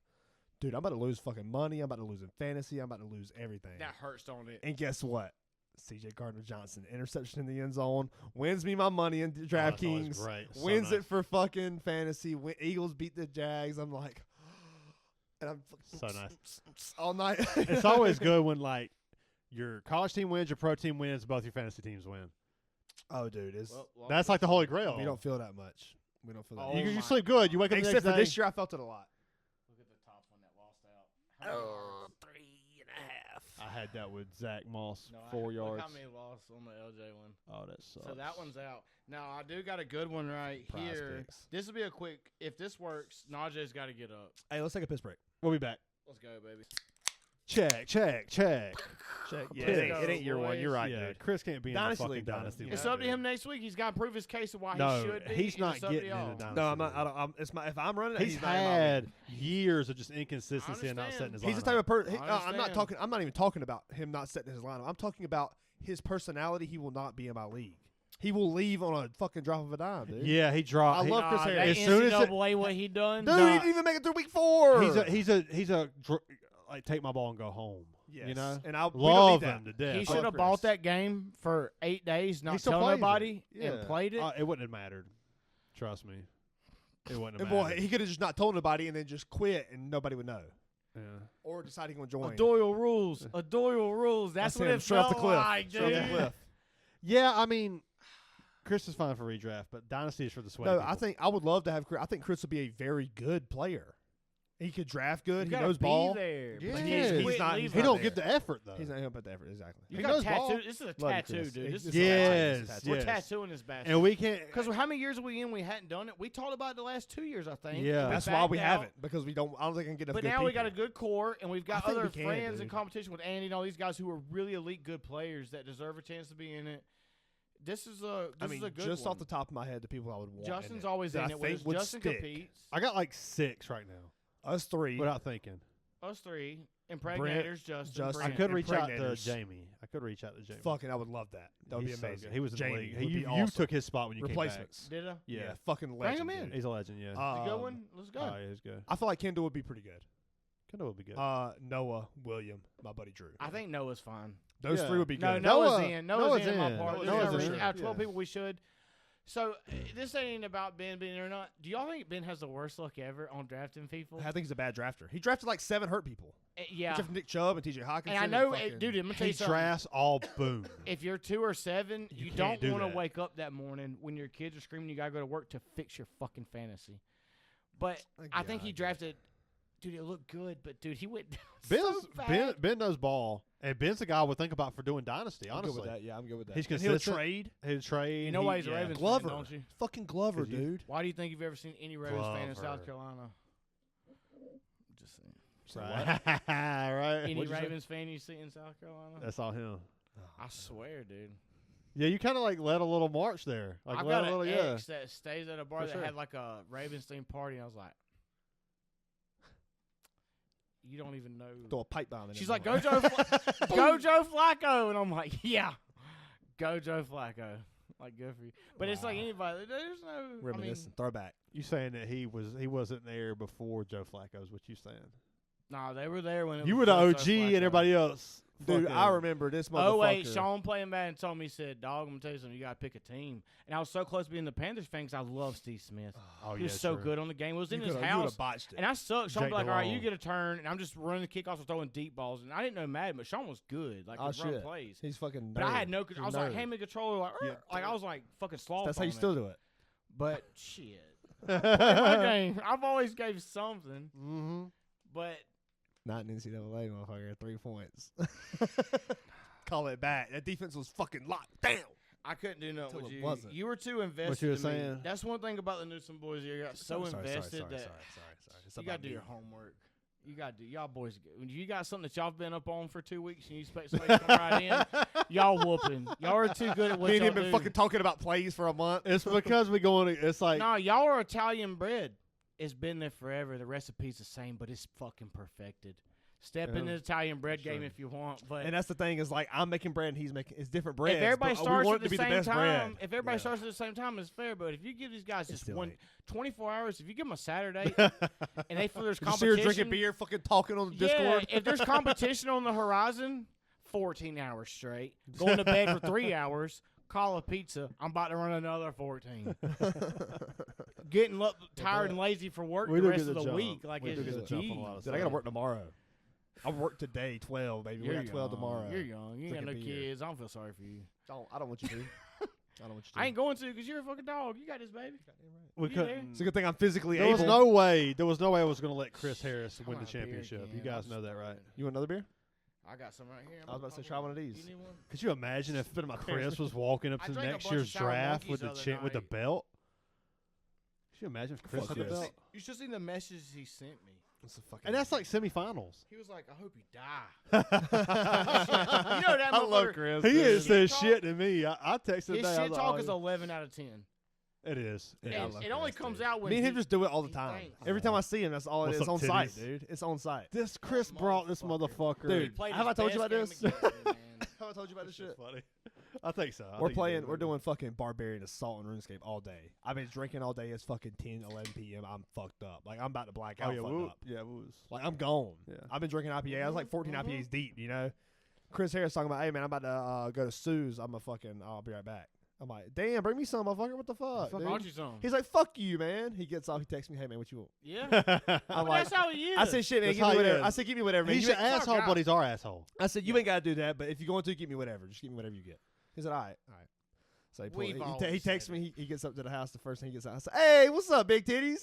dude, I'm about to lose fucking money. I'm about to lose in fantasy. I'm about to lose everything. That hurts, don't it? And guess what? CJ Gardner-Johnson, interception in the end zone, wins me my money in DraftKings, Great. So wins nice. it for fucking fantasy. Eagles beat the Jags. I'm like, and I'm So nice. all night. It's always good when like your college team wins, your pro team wins, both your fantasy teams win. Oh, dude, it's That's like the holy grail. we don't feel that much. We don't feel that. Oh, much. you my- sleep good. You wake up the Except next for day. this year, I felt it a lot. Look at the top one that lost out. How many yards? 3.5. I had that with Zach Moss, No, 4 look yards. how many lost on the LJ one. Oh, that sucks. So that one's out. Now I do got a good one right Prize here. picks. This will be a quick. If this works, Najee's got to get up. Hey, let's take a piss break. We'll be back. Let's go, baby. Check. Check. Yeah, it ain't year one. You're right, yeah, dude. Chris can't be in Dynasty the League, fucking though. dynasty. Yeah. It's league, up to dude. him next week. He's got to prove his case of why No, he should be. he's and not it's up to getting into y'all. dynasty. No, I'm not. I don't. It's my. If I'm running, it, He's he's not in my league. had years of just inconsistency and not understand. setting his He's the lineup. type of person. I I'm not understand. talking. I'm not even talking about him not setting his lineup. I'm talking about his personality. He will not be in my league. He will leave on a fucking drop of a dime, dude. Yeah, he dropped. I he- love Chris Nah, Harris. that As soon as it- NCAA what he done. Dude, Nah. he didn't even make it through week 4. He's a like take my ball and go home. Yes. You know, and I we don't love need that. him to death. He Love should have Chris. bought that game for 8 days, not still tell plays it. nobody, Yeah. and played it. It wouldn't have mattered. Trust me, it wouldn't And have boy, mattered. he could have just not told nobody and then just quit, and nobody would know, yeah. or decide he's gonna join. Doyle rules. Doyle rules. That's That's what him, it straight off felt the cliff. like, Straight off the dude. cliff. Yeah, I mean, Chris is fine for redraft, but dynasty is for the sweaty No, people. I think I would love to have Chris. I think Chris would be a very good player. He could draft good. You He gotta knows be ball. there. Yeah. but He's quit not- leaving. he don't there. get the effort though. He's not gonna put the effort exactly. You he got knows tattoo. ball. This is a Love you, tattoo, Chris. dude. It's This is just a Yes, tattoo. we're yes. tattooing his bastard. And we can't. Because how many years are we in? We hadn't done it. We talked about it the last 2 years, I think. Yeah. We That's why backed we out. haven't, because we don't. I don't think I can get enough. But good now we got a people. good core, and we've got I think other we can, friends in dude. competition with Andy and all these guys who are really elite, good players that deserve a chance to be in it. This is a I mean, is a good just one. off the top of my head, the people I would want. Justin's in it, always that in I it with think us. would Justin stick. competes. I got like 6 right now Us three. without thinking. Us three. Impregnators, Justin. Justin. I Brent. could reach out to Impregnators. Jamie. I could reach out to Jamie. Fucking, I would love that. That would be He's so amazing. good. He was in Jamie the league. would be You awesome. took his spot when you Replacements. Did I? came back. Yeah. Fucking Bring legend. him in. dude. He's a legend, yeah. It's a good one. Let's go. Oh, yeah, he's good. I feel like Kendall would be pretty good. Kendall would be good. Noah, William, my buddy Drew. I think Noah's fine. Those Yeah. three would be No, good. Noah's Noah- in. Noah's Noah's in my in. part. Noah's There's in. out of 12 Yeah. people, we should. So this ain't about Ben being there or not. Do y'all think Ben has the worst luck ever on drafting people? I think he's a bad drafter. He drafted like 7 hurt people. Yeah. Except for Nick Chubb and TJ Hawkins. And I know, dude, I'm gonna tell He you something. drafts all boom. If you're 2 or 7, You you can't don't do want to that. wake up that morning when your kids are screaming you gotta go to work to fix your fucking fantasy. But I think he drafted. Dude, it looked good, but dude, he went down so bad. Ben knows ball, and Ben's the guy I would think about for doing dynasty. I'm good Honestly, with that. Yeah, I'm good with that. He's And he'll consistent. trade. He'll trade. You know why he's a Ravens Glover. fan, don't you? Fucking Glover, 'Cause you- dude. Why do you think you've ever seen any Ravens fan in South Glover. Carolina? Just saying. right. Any What'd you say? Ravens fan you see in South Carolina? That's all him. I swear, dude. Yeah, you kind of like led a little march there. Like I've led got a an little, yeah. ex that stays at a bar For that sure. had like a Ravens themed party, and I was like, you don't even know. Throw a pipe bomb in She's him. like, go Joe, go Joe Flacco, and I'm like, yeah, go Joe Flacco. Like, good for you. But it's like Wow. anybody. There's no. I mean, Reminiscent. Throwback. You saying that he wasn't there before Joe Flacco's? What you saying? nah, they were there when it You was were the Joe OG and Flacco. everybody else. Dude, fucking- I remember this motherfucker. Oh wait, Shawn playing bad and told me, he said, "Dog, I'm gonna tell you something. You gotta pick a team." And I was so close to being the Panthers fan because I love Steve Smith. Oh, He was so good on the game. It was in his You would house. have botched it. And I sucked. Sean Jake be like, all right, you DeLong. get a turn. And I'm just running the kickoffs and throwing deep balls. And I didn't know Madden, but Sean was good. Like, Oh, could run shit. plays. He's fucking. But I had nerd. no He's I a was like, nerd. hand me the controller. Like, Yeah. like I was like fucking sloth. That's how you on still it. do it. But shit. In my game, I've always gave something. Mm-hmm. But Not in NCAA, motherfucker. 3 points. Call it back. That defense was fucking locked down. I couldn't do nothing Till with it you. wasn't. You were too invested. What you were in me. saying? That's one thing about the Newsom boys. You got so invested that It's you about got to do me. your homework. You got to do y'all boys. When you got something that y'all been up on for 2 weeks and you expect somebody to come right in, y'all whooping. Y'all are too good at what Me and y'all him been do. fucking talking about plays for a month. It's because we going. It's like Nah, y'all are Italian bread. It's been there forever. The recipe's the same, but it's fucking perfected. Step in the Yeah, Italian bread game sure. if you want, but And that's the thing is like I'm making bread and he's making it's different breads. if everybody but we starts want at it to the be same best time, bread. if everybody Yeah. starts at the same time, it's fair. But if you give these guys just still one ain't. 24 hours, if you give them a Saturday and they feel there's Just here competition, drinking beer, fucking talking on the yeah, Discord. if there's competition on the horizon, 14 hours straight, going to bed for 3 hours, call a pizza. I'm about to run another 14. Getting tired and lazy for work We the do rest get of the the jump. week. Like We do it's get the jump on a lot of geez. Dude, I gotta work tomorrow. I work today, 12, baby. We You're got 12 young. tomorrow. You're young. You ain't got no Drinking beer. kids. I don't feel sorry for you. I don't want you to. I don't want you to. I ain't going to because you're a fucking dog. You got this, baby. we You couldn't. there? It's a good thing I'm physically There able. was no way. There was no way I was going to let Chris Harris I win the want a beer championship. again. You guys I'm know that, right? stupid. You want another beer? I got some right here. I was about to say, try one of these. You need one? Could you imagine if Spit in my Chris pants. was walking up I to drank a next bunch of year's Sour draft Monkeys with the the other with the night. belt? Could you imagine if Chris Fuck had the Chris. belt? You should see the messages he sent me. It's a fucking And that's like semifinals. He was like, I hope you die. You know that I love motherfucker- Chris. He dude. is says talk- shit to me. I texted His today. I shit was talk like, is 11 out of 10. It is. It Yeah, I And love it only Chris, comes dude. out when Me and him he- just do it all the he time. thinks. Every time I see him, that's all it What's is. It's up, on site, titties? dude. It's on site. This Chris brought this motherfucker. Dude, Played have I his told you best about this? game against me, man. Have I told you about this shit? Funny. I think so. I We're think you playing. did. We're doing fucking barbarian assault and RuneScape all day. I've been drinking all day. It's fucking 10, 11 p.m. I'm fucked up. Like I'm about to black out. Oh yeah, fucked up. yeah, we was. Like I'm gone. Yeah. I've been drinking IPA. I was like 14 IPAs deep. You know. Chris Harris talking about, hey man, I'm about to go to Sue's. I'll be right back. I'm like, damn, bring me some, motherfucker. What the fuck? dude? Brought you some. He's like, fuck you, man. He gets off. He texts me, hey man, what you want? Yeah. I'm But like, that's how he is. I said, shit, man. That's Give me how he whatever. is. I said, give me whatever. Man. He's You an ain't- asshole, but he's our asshole. I said, you ain't gotta do that, but if you're going to, give me whatever. Just give me whatever you get. He said, all right. So We've he always texts said me. He gets up to the house. The first thing he gets out, I said, hey, what's up, big titties?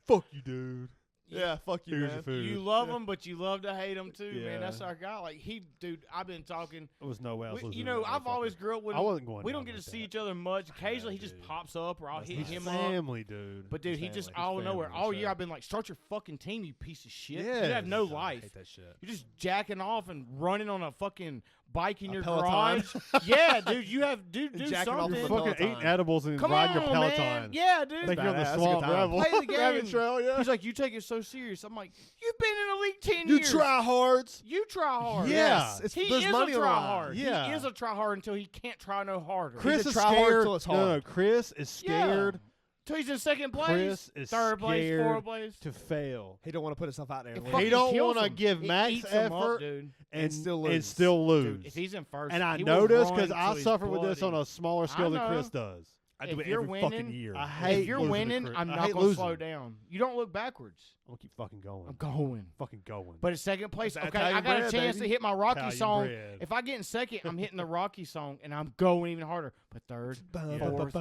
Fuck you, dude. Yeah, fuck you, Here's man. your food. You love him, but you love to hate him too, man. Yeah. That's our guy. Like dude, I've been talking. There was no way I was listening You to know, that I've always motherfucker. grew up with. I wasn't going We down don't get to like see that. each other much. Occasionally, he just dude. pops up, or I'll hit He's him up. family, dude. But dude, he He's just family. out of He's nowhere. family, All so- year, I've been like, start your fucking team, you piece of shit. You Yeah. have no I life. hate that shit. You're just jacking off and running on a fucking bike in A your Peloton. garage. Yeah, dude, you have do Jacking off something. with a fucking Peloton. eating edibles and Come riding on, your Peloton. man. Yeah, dude. Think you're on the Badass. That's a swamp good time. rebel. Play the game. Rabbit trail, yeah. He's like, you take it so so serious. I'm like, you've been in the league 10 You years. try hards. You try hard. Yeah. Yes, He there's is money a on the try line. hard. Yeah. He is a try hard until he can't try no harder. Chris a is try hard scared. till it's No, hard. Chris is scared Till he's in second place, Chris is third place, scared fourth place. to fail. He don't want to put himself out there. It and fucking He don't kills wanna him. give It max eats him up, effort dude. and still and lose. still lose. Dude, if he's in first, And I he know will this run because I till he's suffer with this on bloody. a smaller scale than know. Chris does. I If do it you're every winning, fucking year. I hate If you're losing to winning, Chris. I'm I not hate going to losing. slow down. You don't look backwards. I'm gonna keep fucking going. I'm going. Fucking going. But in second place, That's okay, Italian I got a bread, chance baby. to hit my Rocky Italian song. bread. If I get in second, I'm hitting the Rocky song, and I'm going even harder. But third, fourth, fifth,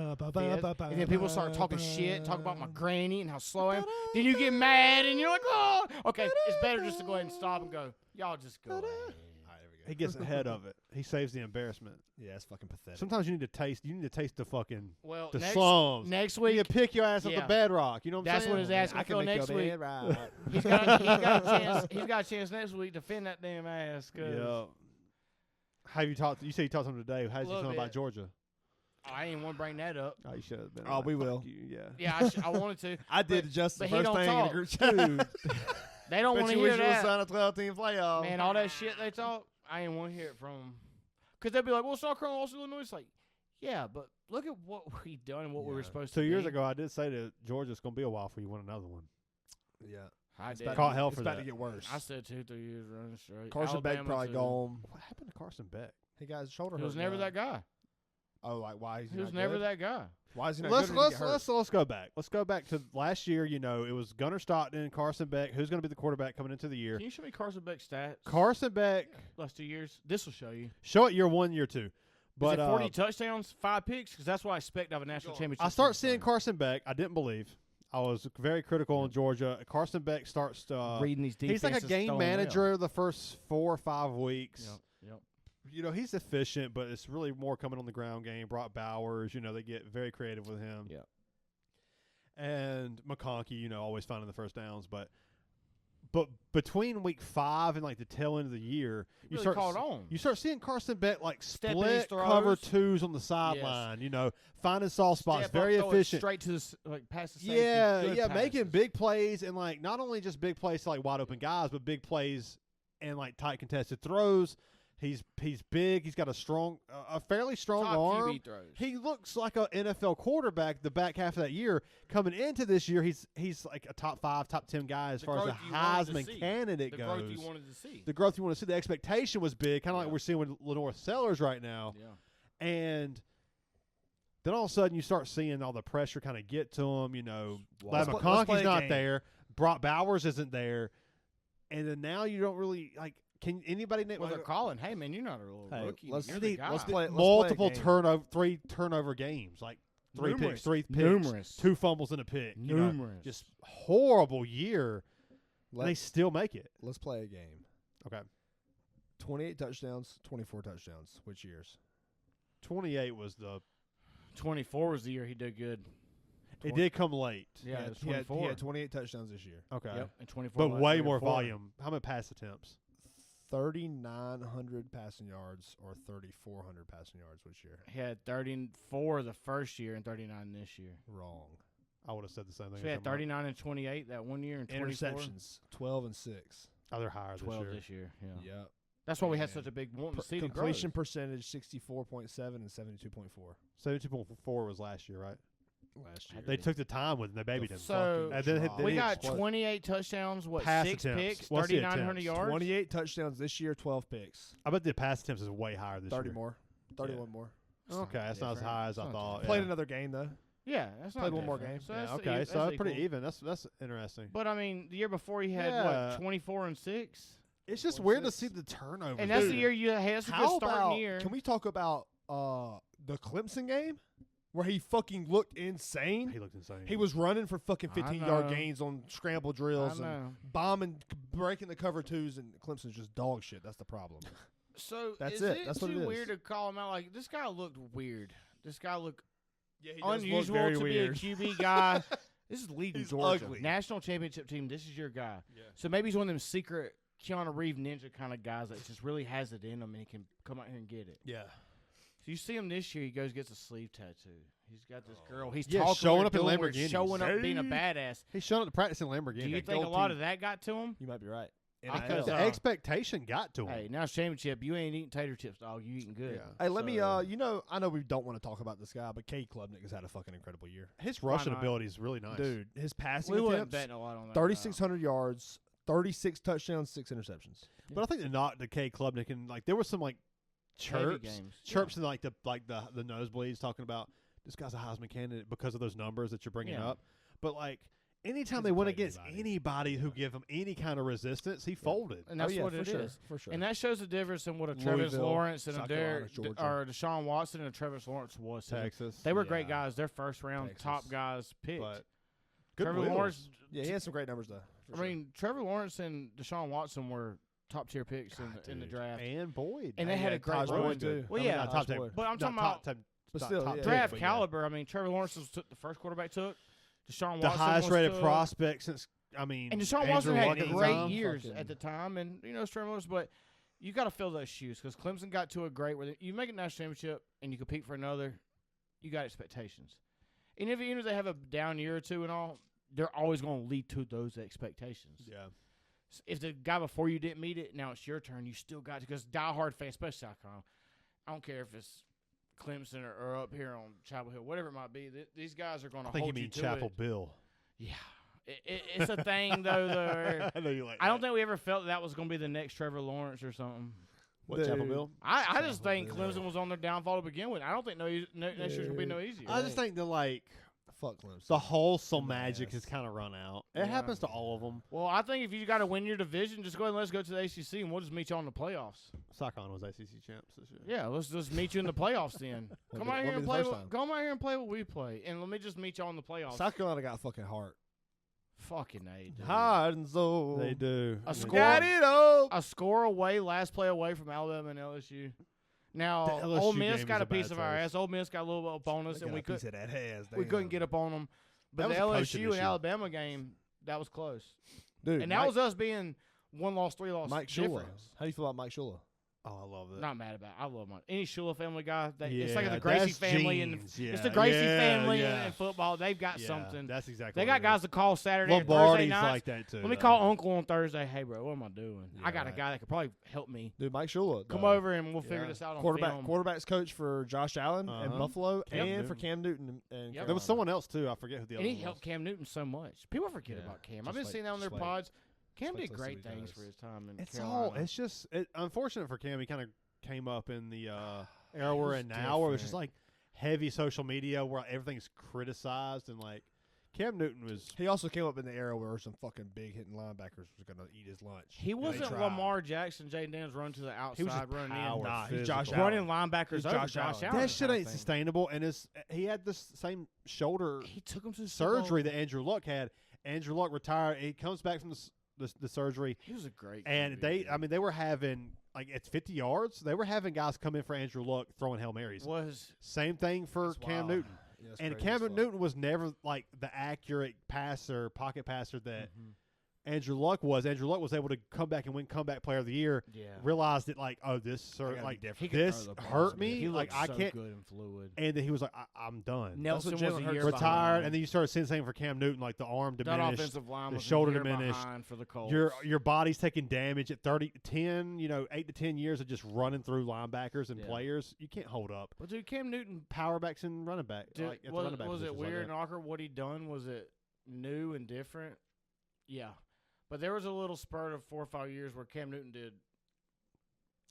and then people start talking shit, talk about my granny and how slow I am. Then you get mad, and you're like, oh, okay, it's better just to go ahead and stop and go, y'all just go ahead. All right, there we go. He gets ahead of it. He saves the embarrassment. Yeah, it's fucking pathetic. Sometimes you need to taste. You need to taste the fucking Well, the next, slums. next You week, need to pick your ass off Yeah. the bedrock. You know what I'm that's saying? what his ass I gonna can feel make next your week. bed right. He's got a chance. He's got a chance next week to defend that damn ass. 'Cause Yeah. Have you talked? You say you talked to him today. How did you Little feel about bit. Georgia? I ain't want to bring that up. Oh, you should have been. Oh, like, we fuck will. You. Yeah. Yeah, I wanted to. I did But- just the but he first don't thing in the talk. group chat. They don't Bet want to you hear wish you would that. sign a 12-team playoff. Man, all that shit they talk, I ain't want to hear it from them. Because they'd be like, well, South Carolina lost to Illinois. It's like, yeah, but look at what we done and what we were Yeah. supposed to 2 years be. ago, I did say that Georgia's gonna be a while before you win another one. Yeah. I It's did. about Caught to- hell it's for about that. to get worse. I said 2-3 years running straight. Carson Beck Alabama probably too. gone. What happened to Carson Beck? He got his shoulder He hurt. was never now. that guy. Oh, like why? Is He he was not never good? that guy. Why is he not Let's good? Or did he get hurt? let's go back. Let's go back to last year. You know, it was Gunnar Stockton, Carson Beck. Who's going to be the quarterback coming into the year? Can you show me Carson Beck's stats? Carson Beck. Last 2 years. This will show you. Show it year 1, year 2. But Is it 40 touchdowns, 5 picks? Because that's what I expect out of a national championship. I start team. seeing Carson Beck. I didn't believe. I was very critical on Georgia. Carson Beck starts to. reading these He's like a defenses, game throwing manager the first 4 or 5 weeks. well. Yep. You know, he's efficient, but it's really more coming on the ground game. Brock Bowers, you know, they get very creative with him. Yep. And McConkey, you know, always finding the first downs. But between week 5 and like the tail end of the year, You really caught on. you start seeing Carson Beck like Step in his split cover throws. twos on the sideline. You know, finding soft spots, Step up, very throw it efficient. straight to the past the safety. Yeah, Good yeah, passes. making big plays and like not only just big plays to like wide open guys, but big plays and like tight contested throws. He's big. He's got a fairly strong Top arm. QB throws. He looks like an NFL quarterback. The back half of that year, coming into this year, he's like a top 5, top 10 guy as The far as growth a you wanted to Heisman see. candidate the goes. growth you wanted to see. The growth you want to see. The expectation was big, kind of like Yeah. we're seeing with Lenore Sellers right now. Yeah. And then all of a sudden, you start seeing all the pressure kind of get to him. You know, Let's Lad play- let's play McConkey's a not game. there. Brock Bowers isn't there. And then now you don't really like. Can anybody name Well, they're calling, hey, man, you're not a little Hey, rookie. let's- You're the guy. let's play- multiple a game. 3 turnover games, like 3 Numerous. picks, 3 picks, Numerous. 2 fumbles and a pick. You know, Numerous. just horrible year. And they Let's, still make it. let's play a game. Okay, 28 touchdowns, 24 touchdowns. Which years? 28 was the. 24 was the year he did good. It did come late. Yeah, it was he had 24. 28 touchdowns this year. Okay, Yep, and 24. but last way year more before. volume. How many pass attempts? 3,900 passing yards or 3,400 passing yards. Which year? He had 34 the first year and 39 this year. Wrong. I would have said the same thing. So he as had your mom. 39 and 28 that one year and 24. Interceptions, 12 and 6. Oh, they're higher 12 this year. this year. Yeah. Yep. That's why we had And such a big want to Per- see the completion growth. percentage 64.7 and 72.4 72.4 was last year, right? last year. They took the time with him. They babied him. So And then drop. we he got exploded. 28 touchdowns, what, Pass 6 attempts. picks, What's the 3,900 attempts? yards? 28 touchdowns this year, 12 picks. I bet the pass attempts is way higher this 30 year. more. 31 more. Okay, that's not as different. high as It's I not thought. Played yeah. another game though. Yeah, that's not Played one more different. game. So Yeah, that's okay, so that's pretty equal. even. That's interesting. But I mean, the year before he had Yeah. what 24 and 6, It's just 26. weird to see the turnovers. and that's the dude. year you had. That's a good How starting about? year. Can we talk about the Clemson game where he fucking looked insane? He looked insane. He was running for fucking I 15-yard know. gains on scramble I drills and know. bombing, breaking the cover twos, and Clemson's just dog shit. That's the problem. So That's is it. That's what too it is. weird to call him out? Like this guy looked weird. This guy looked Yeah, he unusual to be a QB guy. This is leading He's Georgia ugly. national championship team. This is your guy. Yeah. So maybe he's one of them secret Keanu Reeves ninja kind of guys that just really has it in him and he can come out here and get it. Yeah. So you see him this year. He goes gets a sleeve tattoo. He's got this girl. He's Yeah, talking showing her, up in doing her, Lamborghinis. showing up being a badass. He's showing up to practice in Lamborghini. Do you That think a gold lot teeth. of that got to him? You might be right. Because, the expectation got to him? Hey, now championship, you ain't eating tater chips, dog. You eating good. Yeah. Hey, let me. So- I know we don't want to talk about this guy, but Cade Klubnik has had a fucking incredible year, His rushing not? ability is really nice. dude. His passing We wasn't attempts, betting a lot on that. 3,600 yards, 36 touchdowns, 6 interceptions. But I think the knock to K Klubnik and like there was some like Heavy chirps games. in like the nosebleeds talking about this guy's a Heisman candidate because of those numbers that you're bringing Yeah. up. But like anytime Hasn't they went played against anybody who give him any kind of resistance, he folded. And that's what for it sure, is. for sure. And that shows the difference in what a Travis Louisville, Lawrence and a South Carolina, Derek Georgia. or Deshaun Watson and a Travis Lawrence was. Texas. They were great Yeah. guys. They're first round Texas. top guys picked. But good Trevor wheels. Lawrence. Yeah, he had some great numbers though. I mean, Trevor Lawrence and Deshaun Watson were top tier picks in the draft. And Boyd. And they had a great Taj run. Boyd too. Well, I mean, yeah. not top Taj 10, Boyd. But I'm not talking top about 10, But not still, top yeah. 10, draft but caliber. I mean, Trevor Lawrence was the first quarterback took. Deshaun the Watson highest was rated took. prospect since I mean And Deshaun Andrew Watson Luck had at the great time. years Fucking- at the time, and it's Trevor Lawrence. But you got to fill those shoes because Clemson got to a great where you make a national championship and you compete for another. You got expectations, and even if they have a down year or two and all, they're always going to lead to those expectations. Yeah. If the guy before you didn't meet it, now it's your turn. You still got to because diehard fans, especially South Carolina. I don't care if it's Clemson or up here on Chapel Hill, whatever it might be. These guys are going to I think hold you you mean to Chapel it. Bill. Yeah. It's a thing, though. I know you like I don't think we ever felt that was going to be the next Trevor Lawrence or something. what Chapel Dude. Bill. I just think Chapel Bill. Clemson was on their downfall to begin with. I don't think next year's going to be no easier. I just think that like Fuck Clemson. the wholesome In my magic ass. has kind of run out. Yeah. It happens to all of them. Well, I think if you got to win your division, just go ahead and let's go to the ACC, and we'll just meet you on the playoffs. South Carolina was ACC champs this year. Yeah, let's just meet you in the playoffs then. Won't Come be- out here won't and be the play. first time. Come out here and play what we play, and let me just meet you on the playoffs. South Carolina got fucking heart. Fucking A, dude. Heart and soul. They do. A I mean, score- Got it up. A score away, last play away from Alabama and LSU. Now, The LSU Ole Miss game got is a a bad piece of our taste. ass. Ole Miss got a little bit of bonus, They and got we a piece could of that ass. we couldn't damn. get up on them. But That the was a coaching LSU and issue. Alabama game, that was close. Dude, And that was us being 1 loss, 3 loss Mike Shula. difference. How do you feel about Mike Shula? Oh, I love that. Not mad about it. I love any Shula family guy. It's Yeah, like the Gracie that's family and genes. Yeah, it's the Gracie yeah, family yeah. in football. They've got Yeah, something. That's exactly. They what got it guys is. to call Saturday and Thursday Lombardi's nights. like that too. Let me though. call Uncle on Thursday. Hey, bro, what am I doing? Yeah, I got a right. guy that could probably help me. Dude, Mike Shula. Come the over and we'll figure yeah. this out on film. quarterbacks coach for Josh Allen and Uh-huh. Buffalo, Cam and for Newton. Cam Newton. And Yep. There was someone else too. I forget who the And other he one helped was. Cam Newton so much. People forget Yeah. about Cam. I've Just been wait- seeing that on their just wait. pods. Cam Just wait did till great he things does. for his time in It's Carolina. all. It's just unfortunate for Cam. He kind of came up in the era we're in now, where it's just different. like heavy social media where everything's criticized and like Cam Newton was. He also came up in the era where some fucking big hitting linebackers was going to eat his lunch. He And they wasn't tried. Lamar Jackson, Jaden Daniels run to the outside, He was just running power, in. Nah, he's Josh physical. Running linebackers He's over Josh Josh Allen. Allen. That shit kinda ain't thing. sustainable, and he had this same shoulder He took him to the Super Bowl. surgery that Andrew Luck had. Andrew Luck retired. He comes back from the surgery, He was a great and QB, they were having like at 50 yards, they were having guys come in for Andrew Luck throwing Hail Marys. was Same thing for That's Cam wild. Newton. Yeah, that's And crazy as Cam fuck. Newton was never like the accurate passer, pocket passer that Mhm. Andrew Luck was. Andrew Luck was able to come back and win comeback player of the year. yeah. Realized that like, oh, this I gotta like be different. He could this throw the ball hurt some me. He like looked I so can't. good and fluid. And then he was like, I'm done. Nelson was Jalen a Hurts year retired, Retired, behind. and then you started seeing the same for Cam Newton, like the arm that diminished, offensive line the was a shoulder year diminished. behind for the Colts. your body's taking damage at 10, 8 to 10 years of just running through linebackers and Yeah. players. You can't hold up. But dude, Cam Newton, Power backs and running back. Like, at the was running back it positions like weird that. and awkward what he done? Was it new and different? Yeah. But there was a little spurt of 4 or 5 years where Cam Newton did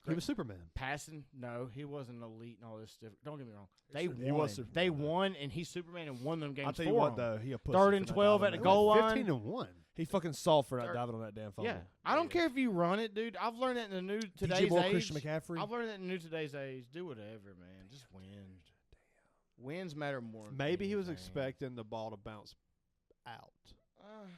He was Superman. passing. No, he wasn't elite and all this stuff. Don't get me wrong. They He won. was Superman, They though. won, and he's Superman and won them games I'll tell for you what, him. though. He a pussy Third for and not 12 diving at the on goal that. line. 15-1. He fucking soft for not Third- diving on that damn fumble. Yeah. I don't care if you run it, dude. I've learned that in the new today's DJ Moore, age. Christian McCaffrey. I've learned that in the new today's age. Do whatever, man. Just win. Wins matter more. than Maybe he was anything. expecting the ball to bounce out.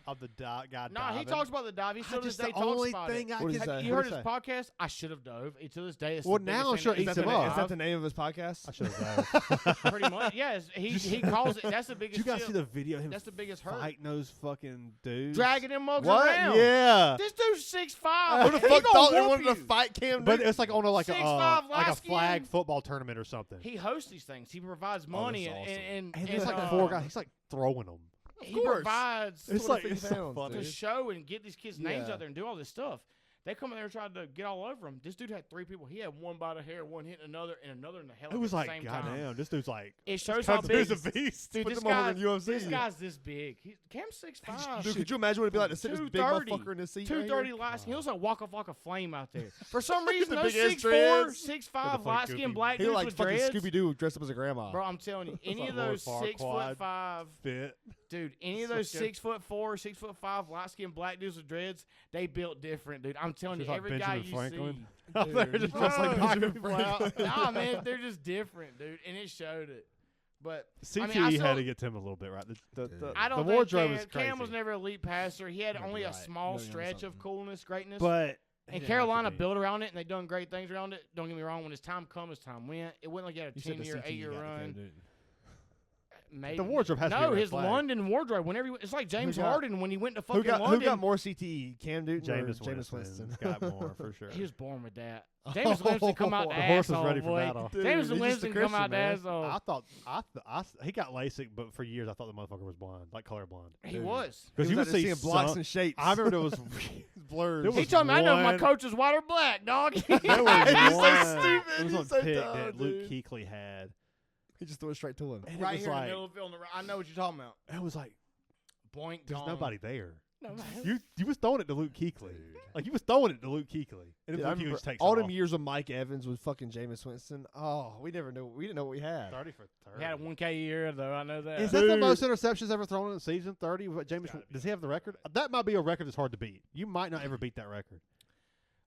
of the guy diving. No, he talks about the dive. He still to this just day the talks only about thing it. I What can is that? You What heard is his that? podcast? I should have dove. To this day, it's Well, the now I'm biggest sure thing it that- eats Is him up. that the name of his podcast? I should have dove. Pretty much, yes. He calls it. That's the biggest. Did you guys shit. see the video of him That's the biggest hurt. fighting those fucking dudes? Dragging them mugs What? around. Yeah. This dude's 6'5". Who the He fuck gonna thought they whoop wanted to you. fight Cam But Newton? it's like on a 6'5" like a light flag skin. football tournament or something. He hosts these things. He provides money that's awesome. and And there's like uh, 4 guys. He's like throwing them. He course. provides It's like it's so pounds, funny. to show and get these kids' names Yeah. out there and do all this stuff. They come in there and try to get all over him. This dude had 3 people. He had one by the hair, one hitting another, and another in the head It was at like, the same time. goddamn, this dude's like, It shows how this big. dude's a beast. Dude, Put this them over guy, in UFC. this guy's this big. Cam's 6'5". Dude, could you imagine what it'd be like to sit this big 230. motherfucker in his seat? 230 light skin. He looks like walk off like a flame out there. For some reason, The those big ass 6'4", dreads. 6'5", Look like light skinned Goofy. black He dudes like with fucking dreads. Scooby Doo dressed up as a grandma. Bro, I'm telling you, any like of Lord those 6'5", fit. dude, any of those 6'4", 6'5", light skinned black dudes with dreads, they built different, dude. I'm telling you, Just like every guy Benjamin you Franklin. see. Out there Dude. just dressed like Bro. knocking people out. Nah, man, they're just different, dude, and it showed it. But CTE I mean, I had still- to get to him a little bit, right? I don't the think wardrobe is Cam crazy. was never an elite passer. He had Might be only a right. small Million or stretch of something. coolness, greatness. But And Carolina built around it, and they done great things around it. Don't get me wrong. When his time come, his time went. It wasn't like he had a You said the 10-year, CTE 8-year got to Cam run. Newton. Maybe. The wardrobe has to be no, a red his flag. London wardrobe. Whenever it's like James got- Harden when he went to Who fucking got London. more CTE? Cam Newton or Jameis Jameis Winston. Winston? Got more for sure. He was born with that. James Winston come out the, The horse was asshole, ready for boy. battle. Dude, James he's just a Winston come Christian, out the man. asshole. I thought he got LASIK, but for years I thought the motherfucker was blind, like colorblind. He Dude. was. Because He you was would out there see seeing blocks some- and shapes. I remember there was blurs. there He was told me, I know my one- coach is white or black, dog. There was He's so one. stupid. It was He's on so pick dumb, that Luke dude. Kuechly had. He just threw it straight to him. And right it was here in like, the middle of the field. I know what you're talking about. it was like Boink, there's gone. nobody there. No, You was throwing it to Luke Kuechly. Like you was throwing it to Luke Kuechly. And Dude, if I Luke Kuechly remember just takes all it them off. years of Mike Evans with fucking Jameis Winston. Oh, we never knew. We didn't know what we had. 30 for 30. He had a 1K year, though. I know that. Is that the Dude. most interceptions ever thrown in a season? 30? What Jameis gotta be. does he have the record? That might be a record that's hard to beat. You might not ever beat that record.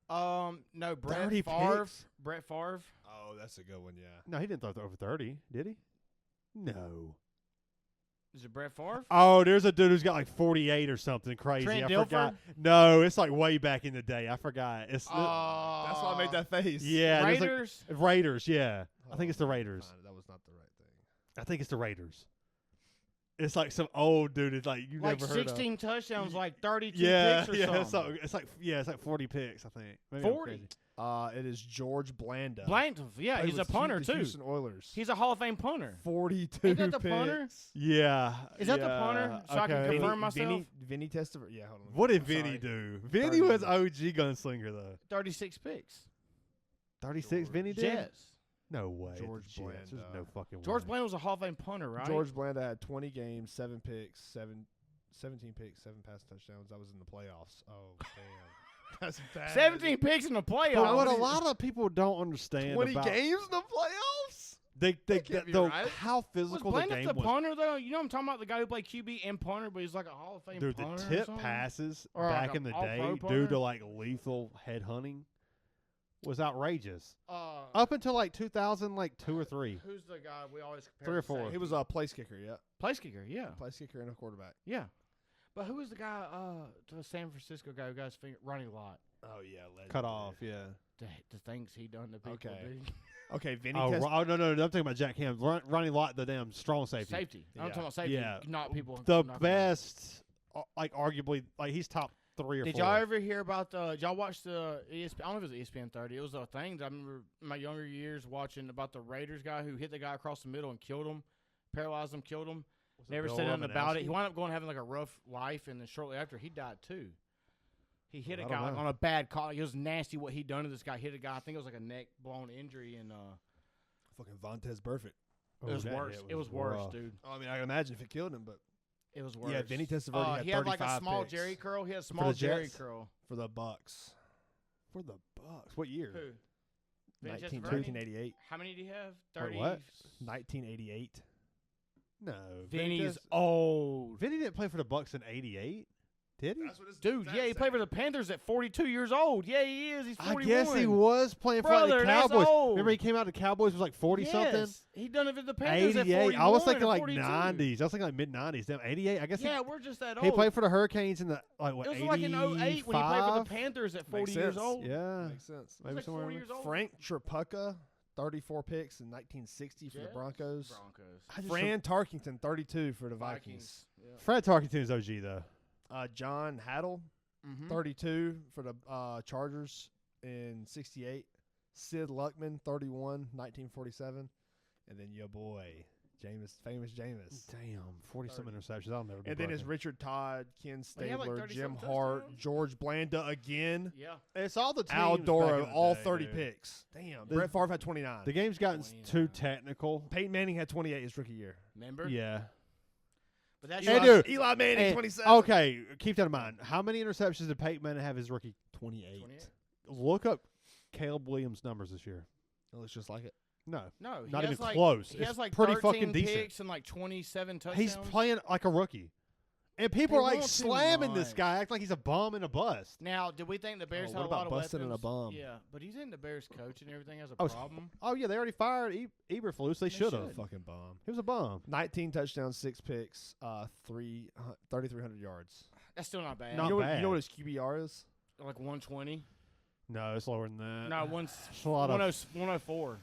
No, Brett 30 Favre. picks? Brett Favre. Oh, that's a good one. Yeah. No, he didn't throw over 30, did he? No. Is it Brett Favre? Oh, there's a dude who's got like 48 or something crazy. Trent I Dilfer? forgot. No, it's like way back in the day. I forgot. It's That's why I made that face. yeah, there's like- Raiders. Raiders. Yeah, I think it's the Oh, Raiders. fine, That was not the right thing. I think it's the Raiders. It's like some old dude. It's like you like never heard 16 touchdowns, like 32 Yeah, picks or yeah. something. It's like 40 picks. I think. Maybe I'm 40? crazy. It is George Blanda. Blanton, yeah, Played he's a with punter the too. Houston Oilers. He's a Hall of Fame punter. 42 Ain't that the punter? picks. Yeah. Is that the yeah, punter? So I can okay. confirm myself. Vinny Testaverde. Yeah, hold on. What did I'm Vinny sorry. do? Vinny 30. was OG gunslinger though. 36 picks. 36 George. Vinny did. Jets. No way. George It's the Jets. There's Blanda. no fucking way. George Bland was a Hall of Fame punter, right? George Blanda had 20 games, 7 picks, 17 picks, 7 pass touchdowns. That was in the playoffs. Oh, damn. That's bad. 17 picks in the But playoffs. what a lot of people don't understand 20 about games in the playoffs? they can't be the- right. how was physical the Bland game the was. punter though? You know what I'm talking about? The guy who played QB and punter, but he's like a Hall of Fame Dude, the punter. or tip something? passes Or like back a in the all-pro day punter? due to like lethal head hunting was outrageous. Uh, Up until like 2000, like 2 or 3. Who's the guy we always compare 3 or to 4. He was a place kicker, yeah. place kicker? Yeah, Place kicker and a quarterback. yeah. But who was the guy? The San Francisco guy who got his finger, Ronnie Lott. Oh, yeah. Cut off, yeah. The things he done to people. Okay. dude. Okay, Vinny Oh, Test- no, I'm talking about Jack Ham. Ronnie Lott, the damn strong safety. Safety. I'm Yeah. talking about safety. Yeah. Not people. The knocking best, like arguably, like he's top 3 or Did 4. y'all ever hear about the? Did y'all watch the ESPN? I don't know if it was ESPN 30. It was a thing that I remember in my younger years watching about the Raiders guy who hit the guy across the middle and killed him, paralyzed him, killed him. Was it Never Bill said nothing about it. Romanowski? He wound up going having like a rough life, and then shortly after he died too. He hit Well, a I guy don't like, know. on a bad call. It was nasty what he done to this guy. Hit a guy. I think it was like a neck blown injury, and fucking Vontez Burfict. Oh, it was that worse. hit It was worse, rough. dude. Oh, I mean, I can imagine if it killed him, but It was worse. yeah, Vinny Testaverde had he had like a 35 small picks Jerry curl. He had a small the Jerry Jets? curl. for the Bucks. For the Bucks. What year? Who? Vinny 1988. How many did he have? Wait, 30. what? 1988. No. Vinny's does- old. Vinny didn't play for the Bucks in '88. Did he? That's what his Dude, stats yeah, he say. played for the Panthers at 42 years old. Yeah, he is. He's 41. I guess he was playing for Brother, the that's Cowboys. old. Remember he came out to Cowboys was like 40 something. Yes, he done it for the Panthers at 88. 41 I was thinking and like 42. 90s. I was thinking like mid 90s. Damn, 88. I guess Yeah, we're just that old. he played for the Hurricanes in the like what It was 85? like in 08 when he played for the Panthers at 40 Makes years sense. old. Yeah, Makes sense. He maybe was like somewhere. 40 in years old. Frank Tripucka, 34 picks in 1960 for the Jets? Broncos. I just Fran Tarkington, 32 for the Vikings. Yeah. Fred Tarkenton's OG though. John Haddle, Mm-hmm. 32 for the Chargers in 68. Sid Luckman, 31, 1947. And then your boy, famous Jameis. Damn, 40 some interceptions. I'll never be. And then it's broken. Richard Todd, Ken Well, he had like Stabler, 30 Jim something Hart, touchdowns. George Blanda again, Yeah. It's all the teams Al back Doro, in the all day, 30 dude. picks. Damn. The- Brett Favre had 29. The game's gotten 29. too technical. Peyton Manning had 28 his rookie year. Remember? Yeah. But that's Hey, just- dude. Eli Manning, And- 27. Okay, keep that in mind. How many interceptions did Peyton Manning have his rookie? 28. 28. Look up Caleb Williams' numbers this year. It looks just like it. No, No, he not has even like, close. He It's has like pretty 13 fucking decent. picks and like 27 touchdowns. He's playing like a rookie, and people They are like want too slamming this much. guy, acting like he's a bum and a bust. Now, did we think the Bears Oh, had what a lot about of busting in weapons? a bum? Yeah, but he's in the Bears coach and everything has a Oh, problem. Oh yeah, they already fired Eberflus. They should have. should. Fucking bomb. He was a bum. 19 touchdowns, 6 picks, 3,300 yards. That's still not bad. Not you know bad. What, you know what his QBR is? Like 120. No, it's lower than that. No, It's a lot of. 104.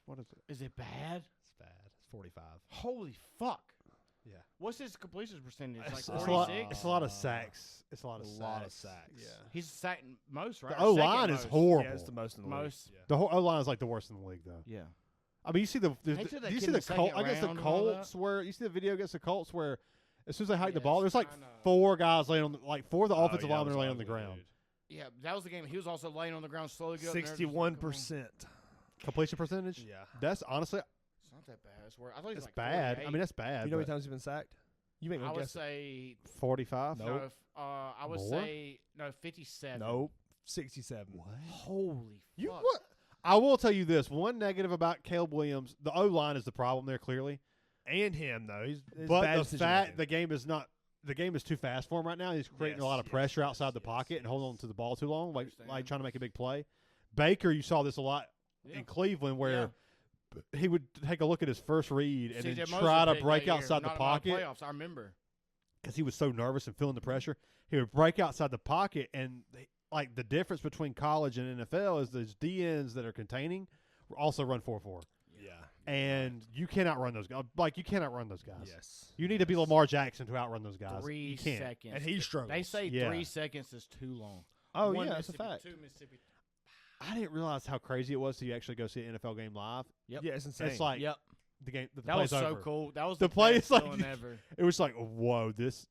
What is it? Is it bad? It's bad. It's 45. Holy fuck. Yeah. What's his completion percentage? Like It's a lot. 46? It's a lot of sacks. It's a lot of A sacks. lot of sacks. Yeah. He's sacked most, right? The Or O second line is most. horrible. Yeah, it's the most in the Most. league. Yeah. The whole O line is like the worst in the league, though. Yeah. I mean, you see the They took that do you kid see in the the Colts second against the round and all that. Colts where you see the video against the Colts where as soon as they hike the Yes, ball, there's like I know. 4 guys laying on four of the Oh, offensive yeah, it linemen was are laying on the ugly, ground. dude. Yeah, that was the game. He was also laying on the ground slowly. Get up there, just like, come on. 61%. Completion percentage. Yeah. That's honestly It's not that bad. I swear. I thought he was it's like bad. 48. I mean, that's bad. You know how many but times he's been sacked? You make me I would guess. say 45. Nope. no. I would More? say no. 57. Nope. 67. What? Holy You fuck. what? I will tell you this: one negative about Caleb Williams, the O line is the problem there clearly. And him, though. He's But bad the fact decision-making. the game is not. The game is too fast for him right now. He's creating a lot of Yes, pressure outside yes, the yes, pocket and holding on to the ball too long, like Understand. trying to make a big play. Baker, you saw this a lot Yeah. in Cleveland, where he would take a look at his first read and CJ then Mosley try to picked break that year, outside the not pocket Playoffs, I remember. because he was so nervous and feeling the pressure. He would break outside the pocket, and like the difference between college and NFL is those DNs that are containing also run 4-4, Yeah. and you cannot run those guys. Like you cannot run those guys. Yes. You need to be Lamar Jackson to outrun those guys. 3 you can't. seconds. And he struggles. They say Yeah. 3 seconds is too long. Oh, One yeah, that's a Mississippi, fact. 2 Mississippi. I didn't realize how crazy it was to actually go see an NFL game live. Yep. Yeah, it's insane. It's like Yep. the game. The That was play's so over. cool. That was The the play best is like- feeling ever. It was like, whoa, this.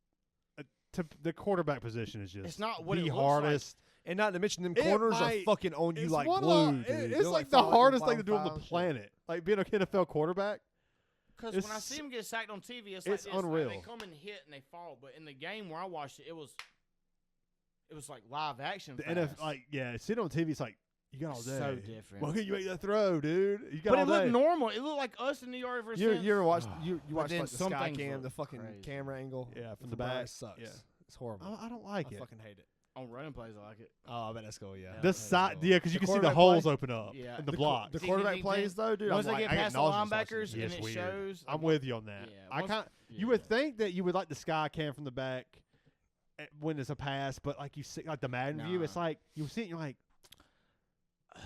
The quarterback position is just It's not what the it looks hardest. and not to mention them It corners might- are fucking on you It's like one of glue, the- dude. It's They're like the fighting hardest thing to five do on the and shit. planet. Like being an NFL quarterback. Because when I It's- see him get sacked on TV, it's it's like this, unreal. Like they come and hit and they fall. But in the game where I watched it, it was like live action. The fast. NFL, like see it on TV. It's like you got all day. So different. Why can't you make that throw, dude? You got But all it looked day. normal. It looked like us in New York for a You sense. ever watched you But watched then like the some sky things cam, look the fucking crazy. camera angle? Yeah, from from the behind back. sucks. Yeah. It's horrible. I don't like I it. fucking hate it. On running plays, I like it. Oh, I bet that's cool. Yeah. Yeah. The side, yeah, because you The can see the quarterback holes play? open up Yeah. in the The block. The Ding, quarterback ding, plays though, dude. Once I'm they like, get I get past the nauseous watching linebackers this. Yeah, and it's it weird. shows, I'm with you on that. Yeah, I once- can't. yeah. You would think that you would like the sky cam from the back when it's a pass, but like you see, like the Madden view, it's Nah. like you see it, and you're like,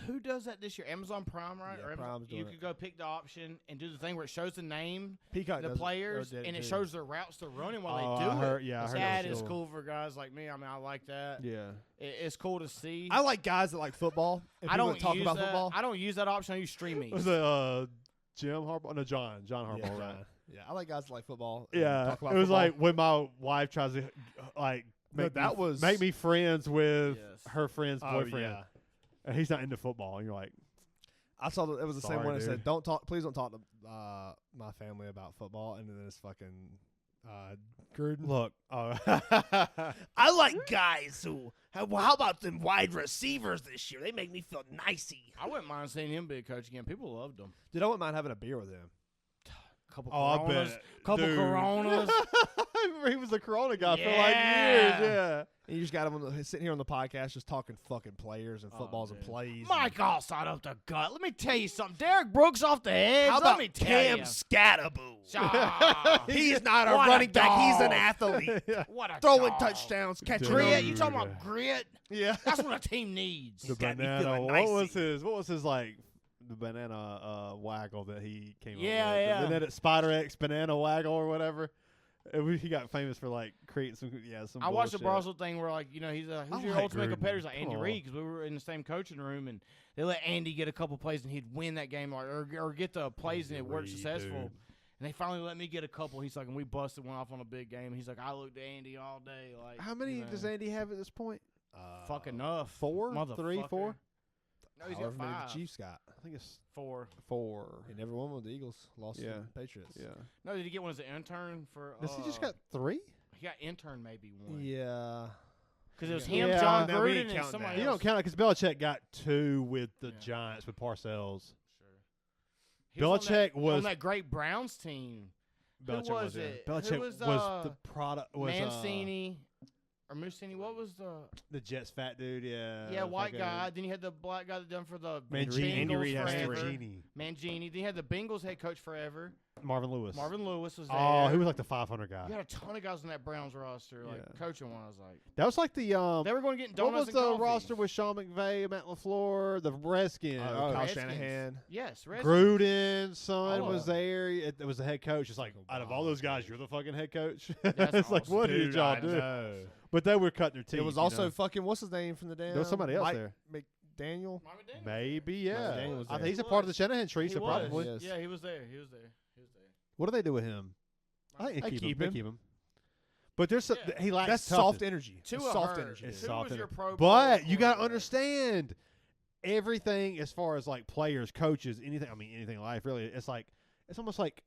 Who does that this year? Amazon Prime, right? Yeah, Or Amazon- Prime's you doing could it. go pick the option and do the thing where it shows the name, Peacock the does it, or players, did and it too. shows their routes to running while oh, they do I heard, it. yeah, I heard That was is cool. cool for guys like me. I mean, I like that. Yeah, It's cool to see. I like guys that like football. And I people don't that talk use about that. football. I don't use that option. I use Stream was Eats. it Jim Harbaugh? No, John Harbaugh, yeah, right? yeah, I like guys that like football. and Yeah, talk about it was football. like when my wife tries to like No, make that me, was- make me friends with Yes. her friend's Oh, boyfriend, yeah. and he's not into football, and you're like, I saw that it was the same Sorry, one that said, dude. "Don't talk, please don't talk to my family about football," and then it's fucking Gruden. look, I like guys who. How about them wide receivers this year? They make me feel nicey. I wouldn't mind seeing him be a coach again. People loved him. Dude, I wouldn't mind having a beer with him. Couple oh, I Coronas, bet, couple dude. Coronas. I remember he was the Corona guy for like Yeah. years. Yeah. And you just got him sitting here on the podcast just talking fucking players and footballs and dude. plays. Mike Allside up the gut. Let me tell you something. Derek Brooks off the edge. How Let about me tell Cam you. Scatterboo? Ah, He's not a What a running back. He's an dog. athlete. what a Throwing dog. touchdowns, catching Dude. Grit. You Dude. talking about grit? Yeah. That's what a team needs. The gotta be banana. feeling What nicey. was his like? The banana waggle that he came Yeah, up with. yeah. And then at Spider X banana waggle or whatever. He got famous for like creating some. I watched the bullshit. Barstool thing where, like, you know, he's I who's your like ultimate Gruden. competitor? He's like Andy Come on. Reid, because we were in the same coaching room, and they let Andy get a couple plays, and he'd win that game, or get the plays, and it worked Reid, successful. dude. And they finally let me get a couple. He's like, and we busted one off on a big game. He's like, I looked at Andy all day. Like, How many you know, does Andy have at this point? fuck enough? 4, 3, Motherfucker. 4. No, he's However got many 5. the Chiefs got. I think it's 4. 4. He never won with the Eagles. Lost to Yeah. the Patriots. Yeah. No, did he get one as an intern for? Does he just got 3? He got intern maybe one. Yeah. Because it was Yeah. him, Yeah. John No, we Gruden, ain't and counting somebody that. You else. don't count it because Belichick got 2 with the Yeah. Giants with Parcells. Sure. He was on Belichick that, was- on that great Browns team. Belichick was yeah. it? Belichick Who was, the product. Was Mancini or Musini. What was the the Jets fat dude? Yeah. white fucking guy? Then you had the black guy that done for the Mangini. Bengals Andy Reid has forever. 3. Mangini. Then you had the Bengals head coach forever. Marvin Lewis. Marvin Lewis was there. Oh, he was like the 500 guy. You had a ton of guys on that Browns roster, like Yeah. coaching one. I was like, That was like the they were going to get What donuts was and the coffee. roster with Sean McVay, Matt LaFleur, the Redskins? Kyle Redskins. Shanahan. Yes, Redskins. Gruden's son Oh, was there. It was the head coach. It's like, out of all those guys, Obama. you're the fucking head coach. That's it's like, awesome. what did Dude, y'all I do? know. But they were cutting their teeth. It was you also know? fucking, what's his name from the damn? There was somebody else Mike there. McDaniel. Marvin Daniels. Maybe, yeah. McDaniel was I there. think he's a He part of the was. Shanahan tree, He so was. probably. Yes. Yeah, he was there. He was there. He was there. What do they do with him? I think They they keep They him. keep him. But there's some, Yeah. he lacks That's toughness. soft energy. Two It's of soft her. energy. It's Who soft was your energy. Pro Bowl But you got to quarterback? understand everything as far as like players, coaches, anything. I mean, anything in life really. It's like it's almost like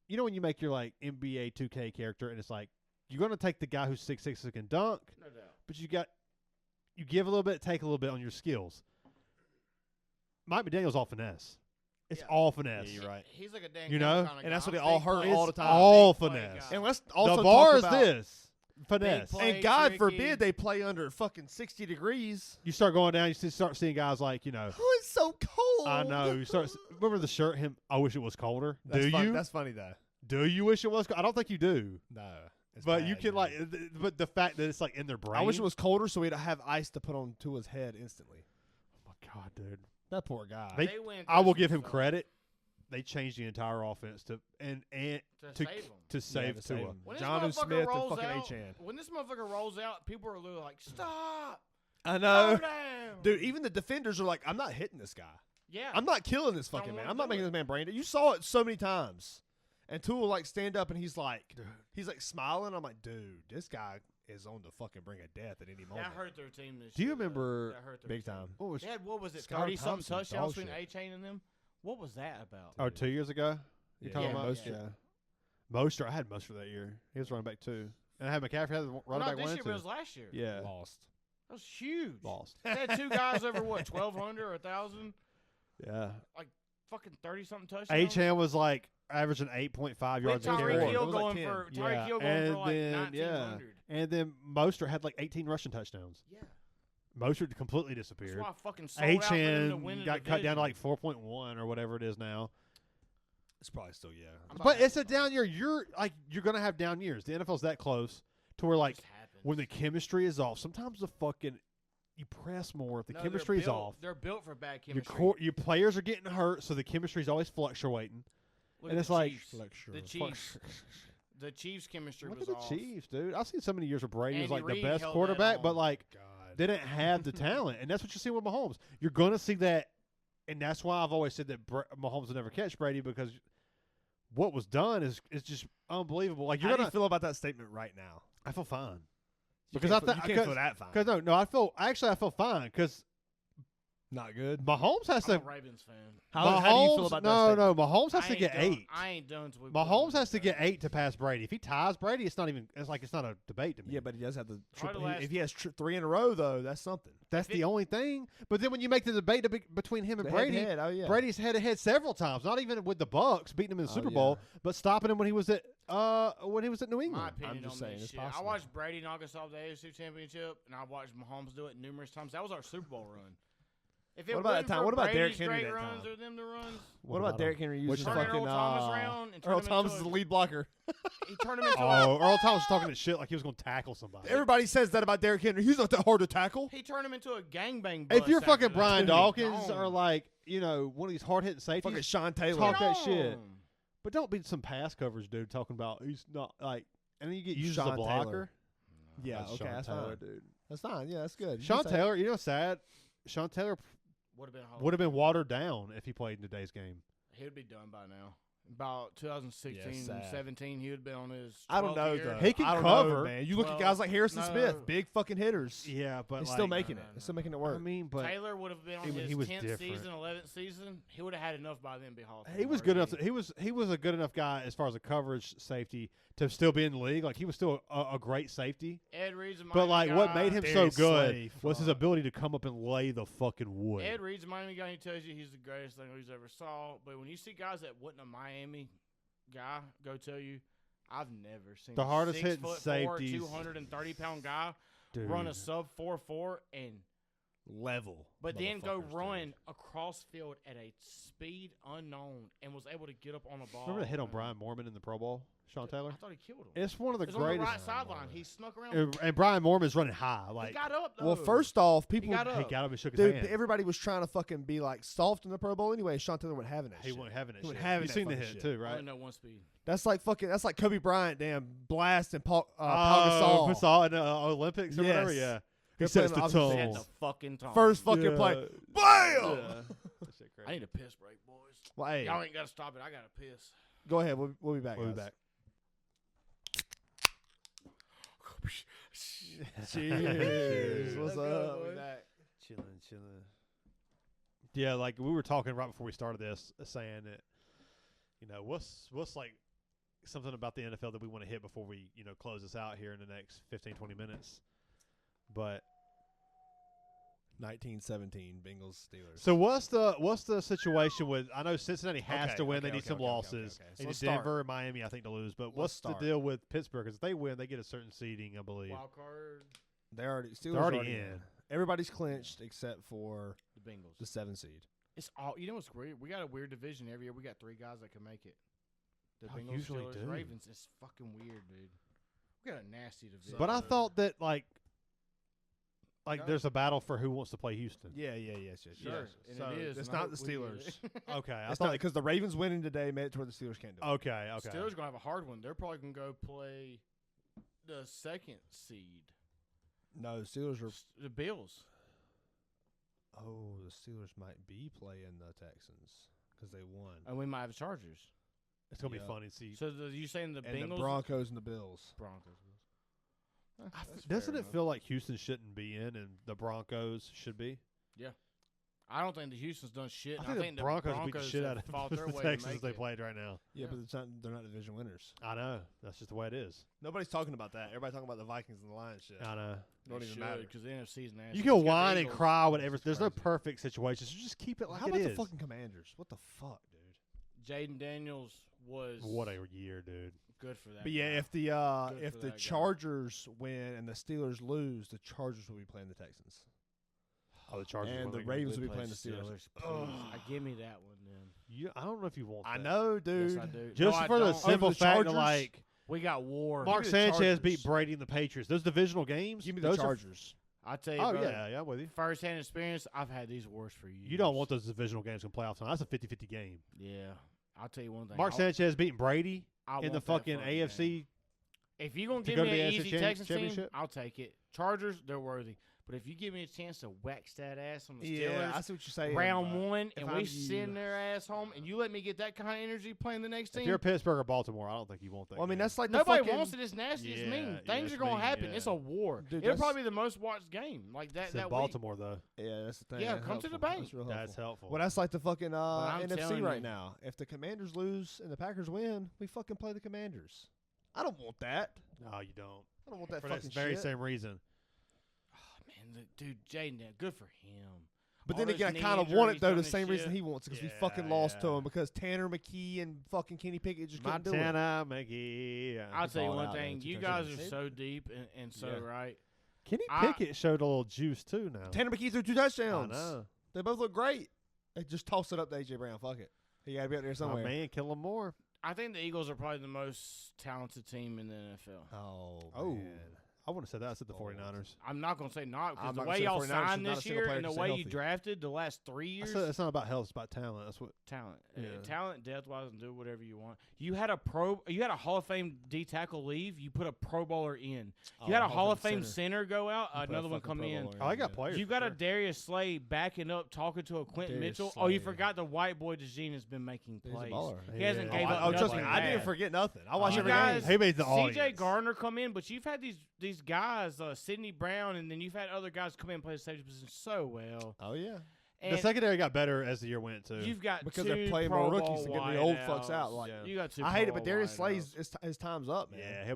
when you make your like NBA 2K character, and it's like you're gonna take the guy who's 6'6" who can dunk, No doubt. but you give a little bit, take a little bit on your skills. Mike McDaniel's all finesse. It's Yeah. all finesse. Yeah, you're right. He's like a Dan You Campbell know? kinda And guy. that's what I'm they all big heard play- all the time. All big play finesse. guy. And let's also The talk bar is about, this finesse. play. And God tricky. forbid they play under fucking 60 degrees. You start going down, you start seeing guys like Oh, it's so cold. I know. You start remember the shirt. I wish it was colder. That's do fun- you? That's funny though. Do you wish it was? I don't think you do. No. It's But bad, you can man. but the fact that it's like in their brain. I wish it was colder so we'd have ice to put on Tua's head instantly. Oh my god, dude. That poor guy. They- went I will through give some him stuff credit. They changed the entire offense to to to save him. save to save Tua. him. When this Jonnu motherfucker Smith and rolls fucking out, Achan. when this motherfucker rolls out, people are literally like, "Stop! I Slow know. down!" Dude, even the defenders are like, I'm not hitting this guy. yeah, I'm not killing this Don't fucking man. wanna I'm not do making it. this man brain dead. You saw it so many times. And Tua will like stand up and he's like smiling. I'm like, dude, this guy is on the fucking brink of death at any moment. that hurt their team this Do you year. though. remember That hurt their Big team. time. What was They had what was it, Skylar 30-something Thompson, touchdowns dog between shit. A-Chain and them? What was that about? Oh, 2 years ago? You're Yeah. talking Yeah, about Mostert. yeah. Mostert. I had Mostert that year. He was running back too. And I had McCaffrey had the running Not back this one year, and but it two. was last year. Yeah. Lost. That was huge. Lost. They had two guys over what, 1,200 or 1,000? Yeah. Fucking 30-something touchdowns. H-Chan was like averaging 8.5 With yards a Tyreek carry. Tyreek It Hill was like going 10. for Yeah, Tyreek Hill going and for like then, 1,900. And then Mostert had like 18 rushing touchdowns. Yeah. Mostert completely That's disappeared. why I fucking sold out for them to H-Chan win the got cut down to division. like 4.1 or whatever it is now. It's probably still, yeah. I'm about But to- it's a down year. You're gonna have down years. The NFL's that close to where like Just happens. when the chemistry is off, sometimes the fucking you press more if the No, chemistry's they're built- off. They're built for bad Your chemistry. your players are getting hurt, so the chemistry's always fluctuating. Look and at it's the like- Chiefs. Lecture. The Chiefs. The Chiefs' chemistry Look was at the off. Chiefs, dude. I've seen so many years where Brady was Andy like the Reid best held that quarterback, but on. like God. they didn't have the talent, and that's what you see with Mahomes. You're gonna see that, and that's why I've always said that Mahomes will never catch Brady because what was done is just unbelievable. Like How you're do you gonna, feel about that statement right now? I feel fine You because can't I feel- think you can't feel that fine. because no, I feel fine because Not good. Mahomes has I'm a to. Ravens fan. How do you feel about that statement? Mahomes has I to ain't get done- 8. I ain't done until we. Mahomes has to get 8 to pass Brady. If he ties Brady, it's not even. It's not a debate to me. Yeah, but he does have the triple. last- If he has 3 in a row, though, that's something. that's if the it- only thing. But then when you make the debate between him and The Brady, head-to-head, oh, yeah. Brady's head-to-head several times. Not even with the Bucks beating him in the Oh, Super yeah. Bowl, but stopping him when he was at New My England. opinion I'm just on saying this it's shit. possible. I watched Brady knock us off the AFC Championship, and I watched Mahomes do it numerous times. That was our Super Bowl run. If it What about wasn't that time? for What about Derrick Brady's Henry great that runs time? or them the runs, What about Derrick Henry using turning fucking Earl Thomas around and turn Earl him Thomas into is the a- lead blocker. he turned him into a, Oh, Earl Thomas was talking that shit like he was going to tackle somebody. Everybody says that about Derrick Henry. He's not that hard to tackle. he turned him into a gangbang. If bus you're after fucking that. Brian Dude, Dawkins gone. or like one of these hard-hitting Fucking safeties, Sean Taylor. Talk that shit. Gone. but don't be some pass coverage dude talking about he's not like, and then you get used as Sean a blocker. Taylor. Yeah, That's okay, Sean that's Taylor, fine. dude. That's fine. Yeah, that's good. Sean You say- Taylor, sad. Sean Taylor Would have been. a would have been watered down if he played in today's game. He would be done by now. About 2016, sad. 17, he would be on his. I don't 12th know, year. though. He can I don't cover. know, man. You look at Well, guys like Harrison no. Smith, big fucking hitters. Yeah, but He's like, still making no, it. no, He's still no. making it work. I mean, but Taylor would have been on he his was 10th different. season, 11th season. He would have had enough by then to be Hall of Fame. he was good enough. already. He was a good enough guy as far as a coverage safety to still be in the league. Like he was still a great safety. Ed Reed's a But Miami like, what guy. made him so Darius good Slay, was his fuck. ability to come up and lay the fucking wood. Ed Reed's a Miami guy. He tells you he's the greatest thing he's ever saw. But when you see guys that wasn't a Miami guy go tell you, I've never seen The a hardest hitting 6'4", safeties. 230-pound guy Dude. run a sub 4.4 and Level. but then go motherfuckers, run dude. across field at a speed unknown and was able to get up on a ball. Remember the hit on and- Brian Mormon in the Pro Bowl, Sean Taylor? I thought he killed him. It's one of the It was on the greatest. right sideline. He snuck around. And Brian Mormon's running high. he Like got up though. Well, first off, people. got he up. got up and shook his Dude, hand. everybody was trying to fucking be like soft in the Pro Bowl anyway. Sean Taylor wasn't having that He shit. wasn't having it. He wasn't shit. having You that seen the fucking hit shit. too, I right? only know one speed. That's like Kobe Bryant, damn, blasting Pau Oh, Gasol. Gasol in the Olympics or whatever. Yes. Yeah, They're he sets playing the the Set tone. the fucking time. First fucking play. Yeah. Bam! Yeah. That shit I crazy. need a piss break, boys. Well, hey, Y'all ain't got to stop it. I got to piss. go ahead. We'll be back. We'll be guys. back. Cheers. What's Let's go, up? boys. Chilling. Yeah, like we were talking right before we started this, saying that what's like something about the NFL that we want to hit before we close this out here in the next 15-20 minutes. But 1917 Bengals Steelers. so what's the situation with? I know Cincinnati has Okay, to win; okay, they need okay, some okay, okay, losses. okay. So They need let's Denver start. and Miami, I think, to lose. But Let's what's start. the deal with Pittsburgh? Because if they win, they get a certain seeding, I believe. Wild card, Steelers They're already already in. Everybody's clinched except for the Bengals. the 7 seed. It's all. You know what's weird? We got a weird division every year. We got 3 guys that can make it. The Y'all Bengals, usually Steelers, do. Ravens. It's fucking weird, dude. We got a nasty division. But I thought that like No. there's a battle for who wants to play Houston. Yes. sure, and So it is. it's and I not hope the we get Steelers. it. Okay, I It's thought. not because the Ravens winning today made it to where the Steelers can't do it. Okay. Steelers gonna have a hard one. They're probably gonna go play the 2nd seed, No, the Steelers are. the Bills. Oh, the Steelers might be playing the Texans because they won. And we might have Chargers. It's gonna Yeah. be funny to see. So you saying the and Bengals, the Broncos and the Bills. Broncos? Doesn't it feel like Houston shouldn't be in and the Broncos should be? I don't think the Houston's done shit. I and think the Broncos beat the shit have out fought of their the way to Texans make they it. played right now. Yeah, Yeah. but they're not division winners. I know. That's just the way it is. Nobody's talking about that. Everybody talking about the Vikings and the Lions shit. I know. Don't even matter. because the NFC's nasty. You It's can got the whine and Eagles. cry, whatever. It's There's no crazy. perfect situation. So just keep it like How it about is. the fucking Commanders? What the fuck, dude? Jaden Daniels was What a year, dude. good for that. But yeah, guy. if the Good for that guy. Chargers win and the Steelers lose, the Chargers will be playing the Texans. Oh, the Chargers. And won the that game. Ravens Good will be play, playing the Steelers. please. Give me that one then. I don't know if you want that. I know, dude. Yes, I do. Just No, I for the don't. simple Over the fact that, Chargers? like, We got war. Mark the Sanchez Chargers. beat Brady and the Patriots. Those divisional games. Give me the those are- Chargers. I tell you, Oh, bro, yeah, I'm with you. first-hand experience. I've had these wars for years. You don't want those divisional games in playoff time. That's a 50-50 game. Yeah, I'll tell you one thing. Mark Sanchez beating Brady I in the want that fucking game. AFC. If you're gonna to give go me to the an AFC easy Texans team, championship? I'll take it. Chargers, they're worthy. But if you give me a chance to wax that ass on the Yeah, Steelers I see what you're saying. round but one, if and I'm we you- send their ass home, and you let me get that kind of energy playing the next If team, you're Pittsburgh or Baltimore, I don't think you want that. Well, I mean, game. that's like nobody the fucking, wants it. It's nasty. It's Yeah, mean. yeah, Things it's are gonna mean, happen. yeah. It's a war. Dude, It'll that's- probably be the most watched game like that. It's in that Baltimore though. Yeah, that's the thing. Yeah, That's come to the helpful. bank. That's real That's helpful. helpful. Well, that's like the fucking I'm NFC telling right you. now. If the Commanders lose and the Packers win, we fucking play the Commanders. I don't want that. No, you don't. I don't want that For fucking that very shit. same reason. Oh, man, dude, Jaden, good for him. But All then those again, I knee kind of want it injuries though. done The this same reason shit. he wants it because we Yeah, fucking lost to yeah. him because Tanner McKee and fucking Kenny Pickett just couldn't do it. Montana, McGee. Yeah. I'll tell you balled one out, thing. man. You 2000. guys are so deep and so Yeah. right. Kenny I- Pickett showed a little juice too now. Tanner McKee threw 2 I touchdowns. know. They both look great. They just toss it up to AJ Brown. Fuck it. He got to be up there My somewhere. man, kill him more. I think the Eagles are probably the most talented team in the NFL. Oh, Man. I wouldn't have said that. I said the 49ers. I'm not going to say not because I'm the not way gonna say y'all 49ers signed is not a this single year player and the to stay way you healthy. drafted the last 3 I years, said it's not about health. It's about talent. That's what. talent, Yeah. talent, depth wise, and do whatever you want. You had a Hall of Fame D tackle leave. You put a Pro Bowler in. You had a Hall of Fame center go out. Another one come in. Oh, I got players. You for got a sure. Darius Slay backing up, talking to a Quentin Darius Mitchell. Oh, you Slay. forgot the white boy DeJean has been making He's a plays. baller. He hasn't Yeah. gave up Oh, trust nothing me, I didn't bad. forget nothing. I watch You every guys- game. He made the CJ audience. Garner come in, but you've had these guys, Sidney Brown, and then you've had other guys come in and play the safety position so well. Oh yeah, And The secondary got better as the year went too. you've got because two they're playing Pro more Bowl rookies and getting the old fucks out. wideouts. Like Yeah. You got two. I hate it, Pro but Bowl Darius wideouts. Slay's his time's up, man. Yeah,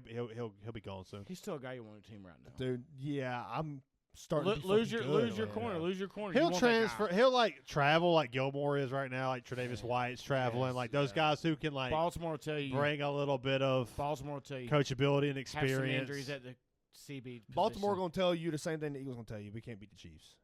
he'll be gone soon. He's still a guy you want on your team right now. Dude, yeah, I'm starting to be Lose fucking your good lose your on corner. him. Lose your corner. You He'll want that guy. transfer. He'll like travel like Gilmore is right now. Like Tre'Davious White's traveling. Yes, like those yeah. guys who can like Baltimore will tell you. bring a little bit of Baltimore will tell you. coachability and Have some experience. injuries at the CB. Baltimore position. gonna tell you the same thing the Eagles gonna tell you. We can't beat the Chiefs.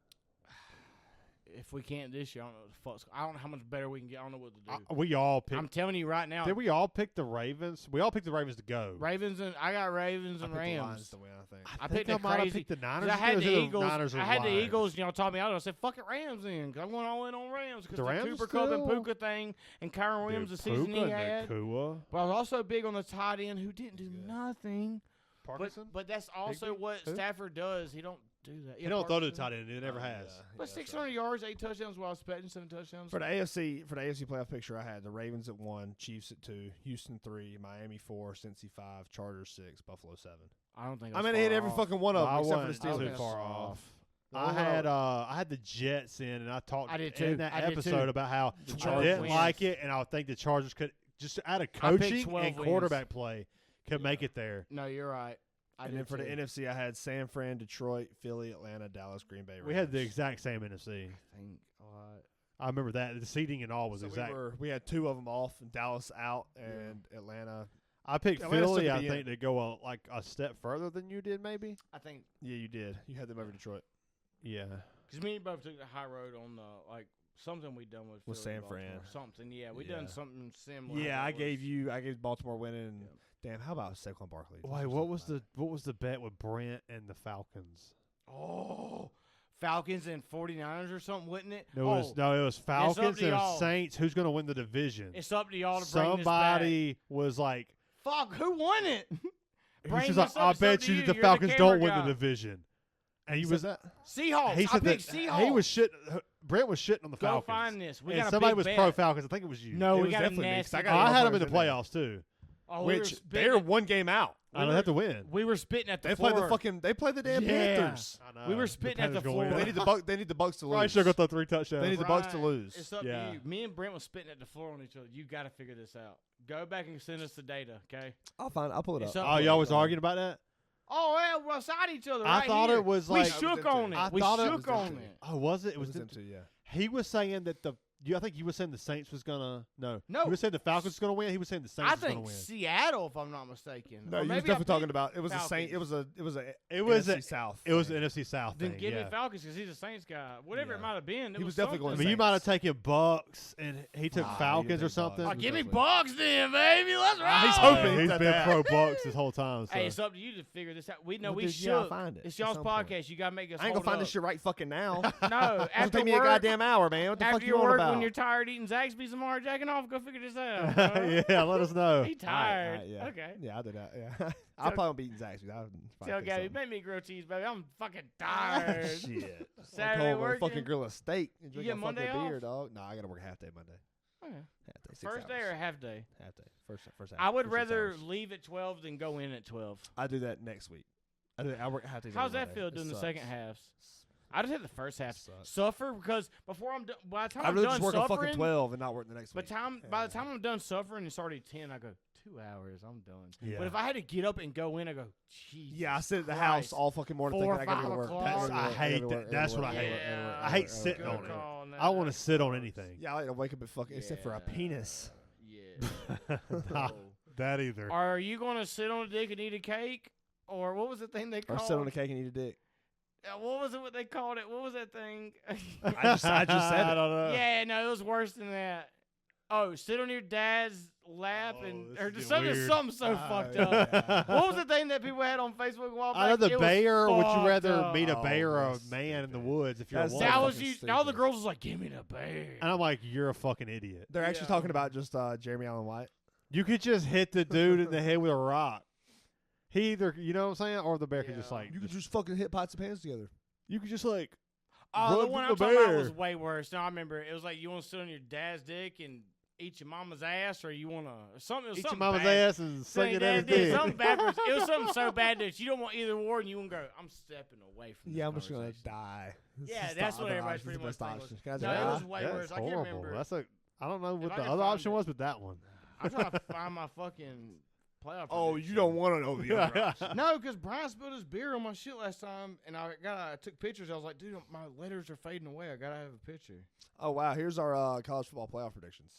If we can't this year, I don't know what the fuck. I don't know how much better we can get. I don't know what to do. We all picked. I'm telling you right now. Did we all pick the Ravens? We all picked the Ravens to go. Ravens and I got Ravens I and picked the Lions Rams. to win. I think. I think picked the might have crazy. picked the 'cause Niners. I had It the was either Eagles. Niners or I had the Lions. Eagles. Y'all taught me out. I said, "Fuck it, Rams." Then 'cause I'm going all in on Rams because The the Rams Cooper Cup and still- Puka thing and Kyron Williams, Dude, the season Puka he and had. Nakua. But I was also big on the tight end who didn't do good. nothing. Parkinson. But that's also Higby? what Who? Stafford does. He don't do that. He don't throw to the tight end. He never has. But 600 yards, 8 touchdowns. While expecting 7 touchdowns. For the AFC playoff picture, I had the Ravens at 1, Chiefs at 2, Houston 3, Miami 4, Cincy 5, Chargers 6, Buffalo 7. I don't think. I that's mean, they hit far every off. fucking one of them I except for wasn't the I don't Steelers. think too far that's off. The I had the Jets in, and I talked I did in too. that I did episode too. about how The I Chargers didn't wins. like it, and I think the Chargers could just out of I picked coaching 12 and wins. quarterback play could make it there. No, you're right. I And did then for the too. NFC, I had San Fran, Detroit, Philly, Atlanta, Dallas, Green Bay. We had the Rams. exact same NFC. think a lot. I remember that the seating and all was So exact. we had 2 of them off, and Dallas out, and Atlanta. I picked Atlanta's Philly. still I to be in think to go like a step further than you did, maybe. I think Yeah, you did. You had them over Detroit. Yeah. because me and both took the high road on like something we done with With Philly, San Baltimore. Fran. Something, yeah, we Yeah. done something similar. Yeah, that I was- gave Baltimore winning. And damn, how about Saquon Barkley? Wait, what was the bet with Brent and the Falcons? Oh, Falcons and 49ers or something, wouldn't it? No, it was up Falcons to and y'all. Saints. Who's going to win the division? It's up to y'all to bring Somebody was like, this back. Fuck, who won it? he Bring was this like, up, I it's up bet to you you. that the You're the Falcons camera don't win guy. the division. And he said was that? Seahawks. he I said picked that Seahawks. he was shit. Brent was shitting on the Go Falcons. find this. We and got a somebody big was bet. pro Falcons. I think it was you. No, It we was got a definitely me, 'cause nasty. I Oh, got I y'all had them in first the in there. playoffs too. Oh, we were Which spitting they're at- one game out. I don't have to win. We were spitting at the They floor. played the damn Yeah. Panthers. I know. We were spitting at the Panthers gonna floor. win. They need the Bucks to Probably lose. should have got the 3 touchdowns. They need the Bucks to Brian, lose. It's up Yeah. to you. Me and Brent was spitting at the floor on each other. You got to figure this out. Go back and send us the data, okay? I'll pull it It's up. up Oh, to y'all you. was arguing about that? Oh, yeah, we're beside each other. I right thought here. it was we like- shook on it. I We thought it shook was on them two. it. Oh, was it? It It was was them two, yeah. He was saying that I think you were saying the Saints was gonna No. He was saying the Falcons was gonna win. He was saying the Saints I was gonna think win. Seattle, if I'm not mistaken. No, Or you was maybe I definitely talking picked about it was a Saint. Falcons. It was a It was NFC a- South. It was the thing. NFC South Then thing. give yeah. me Falcons because he's a Saints guy. Whatever it Yeah. might have been. He was definitely going I to mean, you Saints. might have taken Bucks and he took Nah, he Falcons didn't or take something. Bucks. Oh, give me Definitely. Bucks then, baby. Let's roll. He's hoping He's said been that. pro Bucks this whole time. So. Hey, it's up to you to figure this out. We know Well, we dude, should. yeah, I'll find it It's at y'all's some point. podcast. You gotta make us. I ain't hold gonna find up. this shit right fucking now. No, It'll after take me a work, goddamn hour, man. What the after fuck you your on work, when No. you're tired eating Zaxby's tomorrow, jacking off, go figure this out. bro. Yeah, let us know. He tired. yeah. Okay. Yeah, I'll do that. Yeah. I'll probably be eating Zaxby's. I'll probably Tell cook Gabby, something. make me grilled cheese, baby. I'm fucking tired. Shit. Saturday I'm working. fucking grill a steak and drink get a Monday fucking beer, off? dog. No, I gotta work half day Monday. Okay. Half day. 6 First day hours. or half day? half day? First half. I would first 6 rather hours. leave at 12 than go in at 12. I do that next week. I work half days. How's every that Monday. feel It doing the sucks. second halves? I just hit the first half. Sucks. Suffer because before I'm done, by the time I I'm really done just work a suffering, fucking 12 and not work the next by week. the time I'm done suffering, it's already 10. I go 2 hours. I'm done. Yeah. But if I had to get up and go in, I go, Jesus. Yeah, I sit at the Christ. house all fucking morning 4 thinking I gotta or go to work. 5 I gotta o'clock. go to I work, I hate gotta go to that. work, That's gotta what I go to hate. work, gotta go to work, Yeah. I gotta hate go to sitting work, on gotta it. go to work. Call I want to that. sit on anything. Yeah, I like to wake up and fucking except for a penis. Yeah. Not that either. Are you gonna sit on a dick and eat a cake, or what was the thing they Or called? sit on a cake and eat a dick. What was it? What they called it? What was that thing? I just said it. I don't know. Yeah, no, it was worse than that. Oh, sit on your dad's lap Oh, and this or is just getting something weird. so fucked up. What was the thing that people had on Facebook a while back? I know the It was bear. Would you fucked rather up. meet a Oh, bear or a that's man in the stupid. woods if you're That's a That woman? was fucking you. All the stupid. girls was like, "Give me the bear." And I'm like, you're a fucking idiot. They're actually Yeah. talking about just Jeremy Allen White. You could just hit the dude in the head with a rock. He either, you know what I'm saying, or the bear could just Yeah. like, You could just fucking hit pots and pans together. you could just like, Oh, the run one from I'm the talking about bear. was way worse. No, I remember it was like you want to sit on your dad's dick and eat your mama's ass, or you want to something. It was eat your something mama's bad. ass and suck Something it at his that did dick. something backwards. It was something so bad that you don't want either war, and you want to go. I'm stepping away from. Yeah, this I'm just gonna conversation." die. This Yeah, is that's the what other everybody's option. pretty This is the much best thinking. option. Can I just No, it die? was way That's worse. I can't horrible. remember. That's a, I don't know what I the can other find option it. was, but that one. I'm trying to find my fucking playoff. Oh, prediction. you don't want to know the other option. No, because Brian spilled his beer on my shit last time, and I took pictures. I was like, dude, my letters are fading away. I gotta have a picture. Oh wow, here's our college football playoff predictions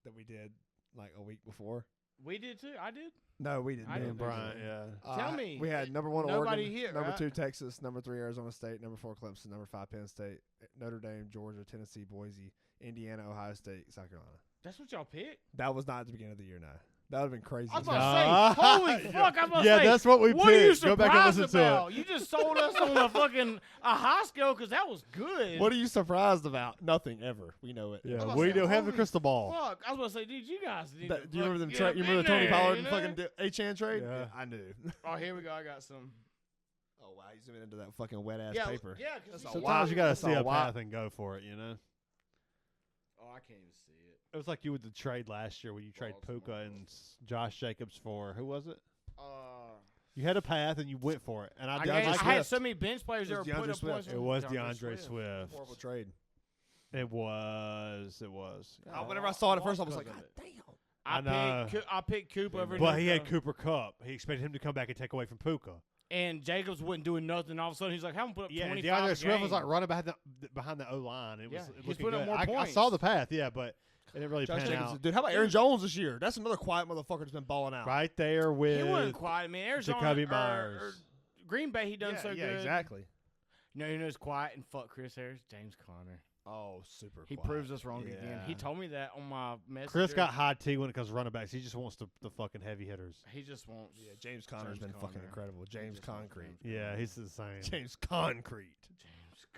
that we did like a week before. We did too. I did. No, we didn't. I Me didn't and think Bryant, so. yeah. Tell me. We had number 1 Nobody Oregon, hit, number right? 2 Texas, number 3 Arizona State, number 4 Clemson, number 5 Penn State, Notre Dame, Georgia, Tennessee, Boise, Indiana, Ohio State, South Carolina. That's what y'all picked. That was not at the beginning of the year. Now that would have been crazy. I was as about hell. to say, holy fuck! I was about to Yeah, say, that's what we what are you picked. Go back and surprised listen about? to You just sold us on a fucking a high scale because that was good. What are you surprised about? Nothing ever. We know it. it. Yeah, about we to say, don't have the holy crystal ball. Fuck! I was about to say, dude, you guys need to. Do you remember them? fucking get You up remember the in Tony there, Pollard you and know? fucking H-Chan trade? Yeah. I knew. Oh, here we go. I got some. Oh wow, he's zooming into that fucking wet ass Yeah, paper. yeah. Because That's a Sometimes you gotta That's see a a lot. path and go for it, you know? Oh, I can't even see it. It was like you with the trade last year when you trade Puka and Josh Jacobs for, who was it? You had a path and you went for it. And I, I, did DeAndre I like had Swift. so many bench players It that was were putting DeAndre up Swift. points. it was DeAndre Swift. Horrible trade. It was. Oh, Whenever I saw it at first, I was because like, of God it. damn. I know. I picked Coop over. But he had Nuka, Cooper Cup. He expected him to come back and take away from Puka. and Jacobs wasn't doing nothing. All of a sudden, he's like, "Haven't put up Yeah, 25 DeAndre a Swift was game." like running behind the O line. It was Yeah, it he's looking putting up good. more I points. saw the path, yeah, but it didn't really Josh pan Jacobs, out. dude. How about Aaron Jones this year? That's another quiet motherfucker that's been balling out. Right there with He wasn't quiet, man. Arizona, Jacoby or Myers. Green Bay, he done so good. exactly. No, he knows quiet and fuck Chris Harris, James Conner. Oh, super. He quiet. proves us wrong again. Yeah. He told me that on my message. Chris got high T when it comes to running backs. He just wants the fucking heavy hitters. He just wants. Yeah, James Conner's James been fucking Conner. incredible. James just wants Concrete. James Yeah, he's the same. James Concrete.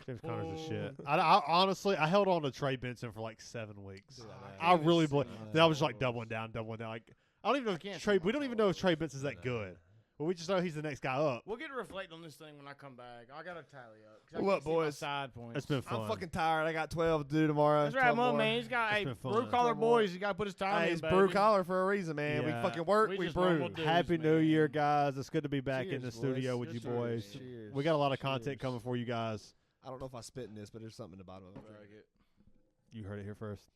James Conner's the shit. I honestly, I held on to Trey Benson for like 7 weeks. Dude, I really believe. believe. Then I was just like doubling down. Like I don't even know I if can't Trey. see We my don't even know if phone. Trey Benson's that good. But we just know he's the next guy up. We'll get to reflect on this thing when I come back. I got to tally up. 'cause I Well, can't see my boys, side points. It's been fun. I'm fucking tired. I got 12 to do tomorrow. That's right, 12 Mom, more. man. He's got It's a been fun. blue collar 12 more. boys. He's got to put his time Hey, in. it's baby. brew collar for a reason, man. Yeah. We fucking work. We We just brew. normal dudes, Happy New man. Year, guys! It's good to be back in the Cheers, studio boys. with you Cheers, boys. man. Cheers. We got a lot of content Cheers. coming for you guys. I don't know if I spit in this, but there's something in the bottom of it. You heard it here first.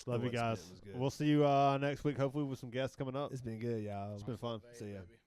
Love Oh, you it's good. guys. It was good. We'll see you next week. Hopefully with some guests coming up. It's been good, y'all. It's been fun. See ya. Baby.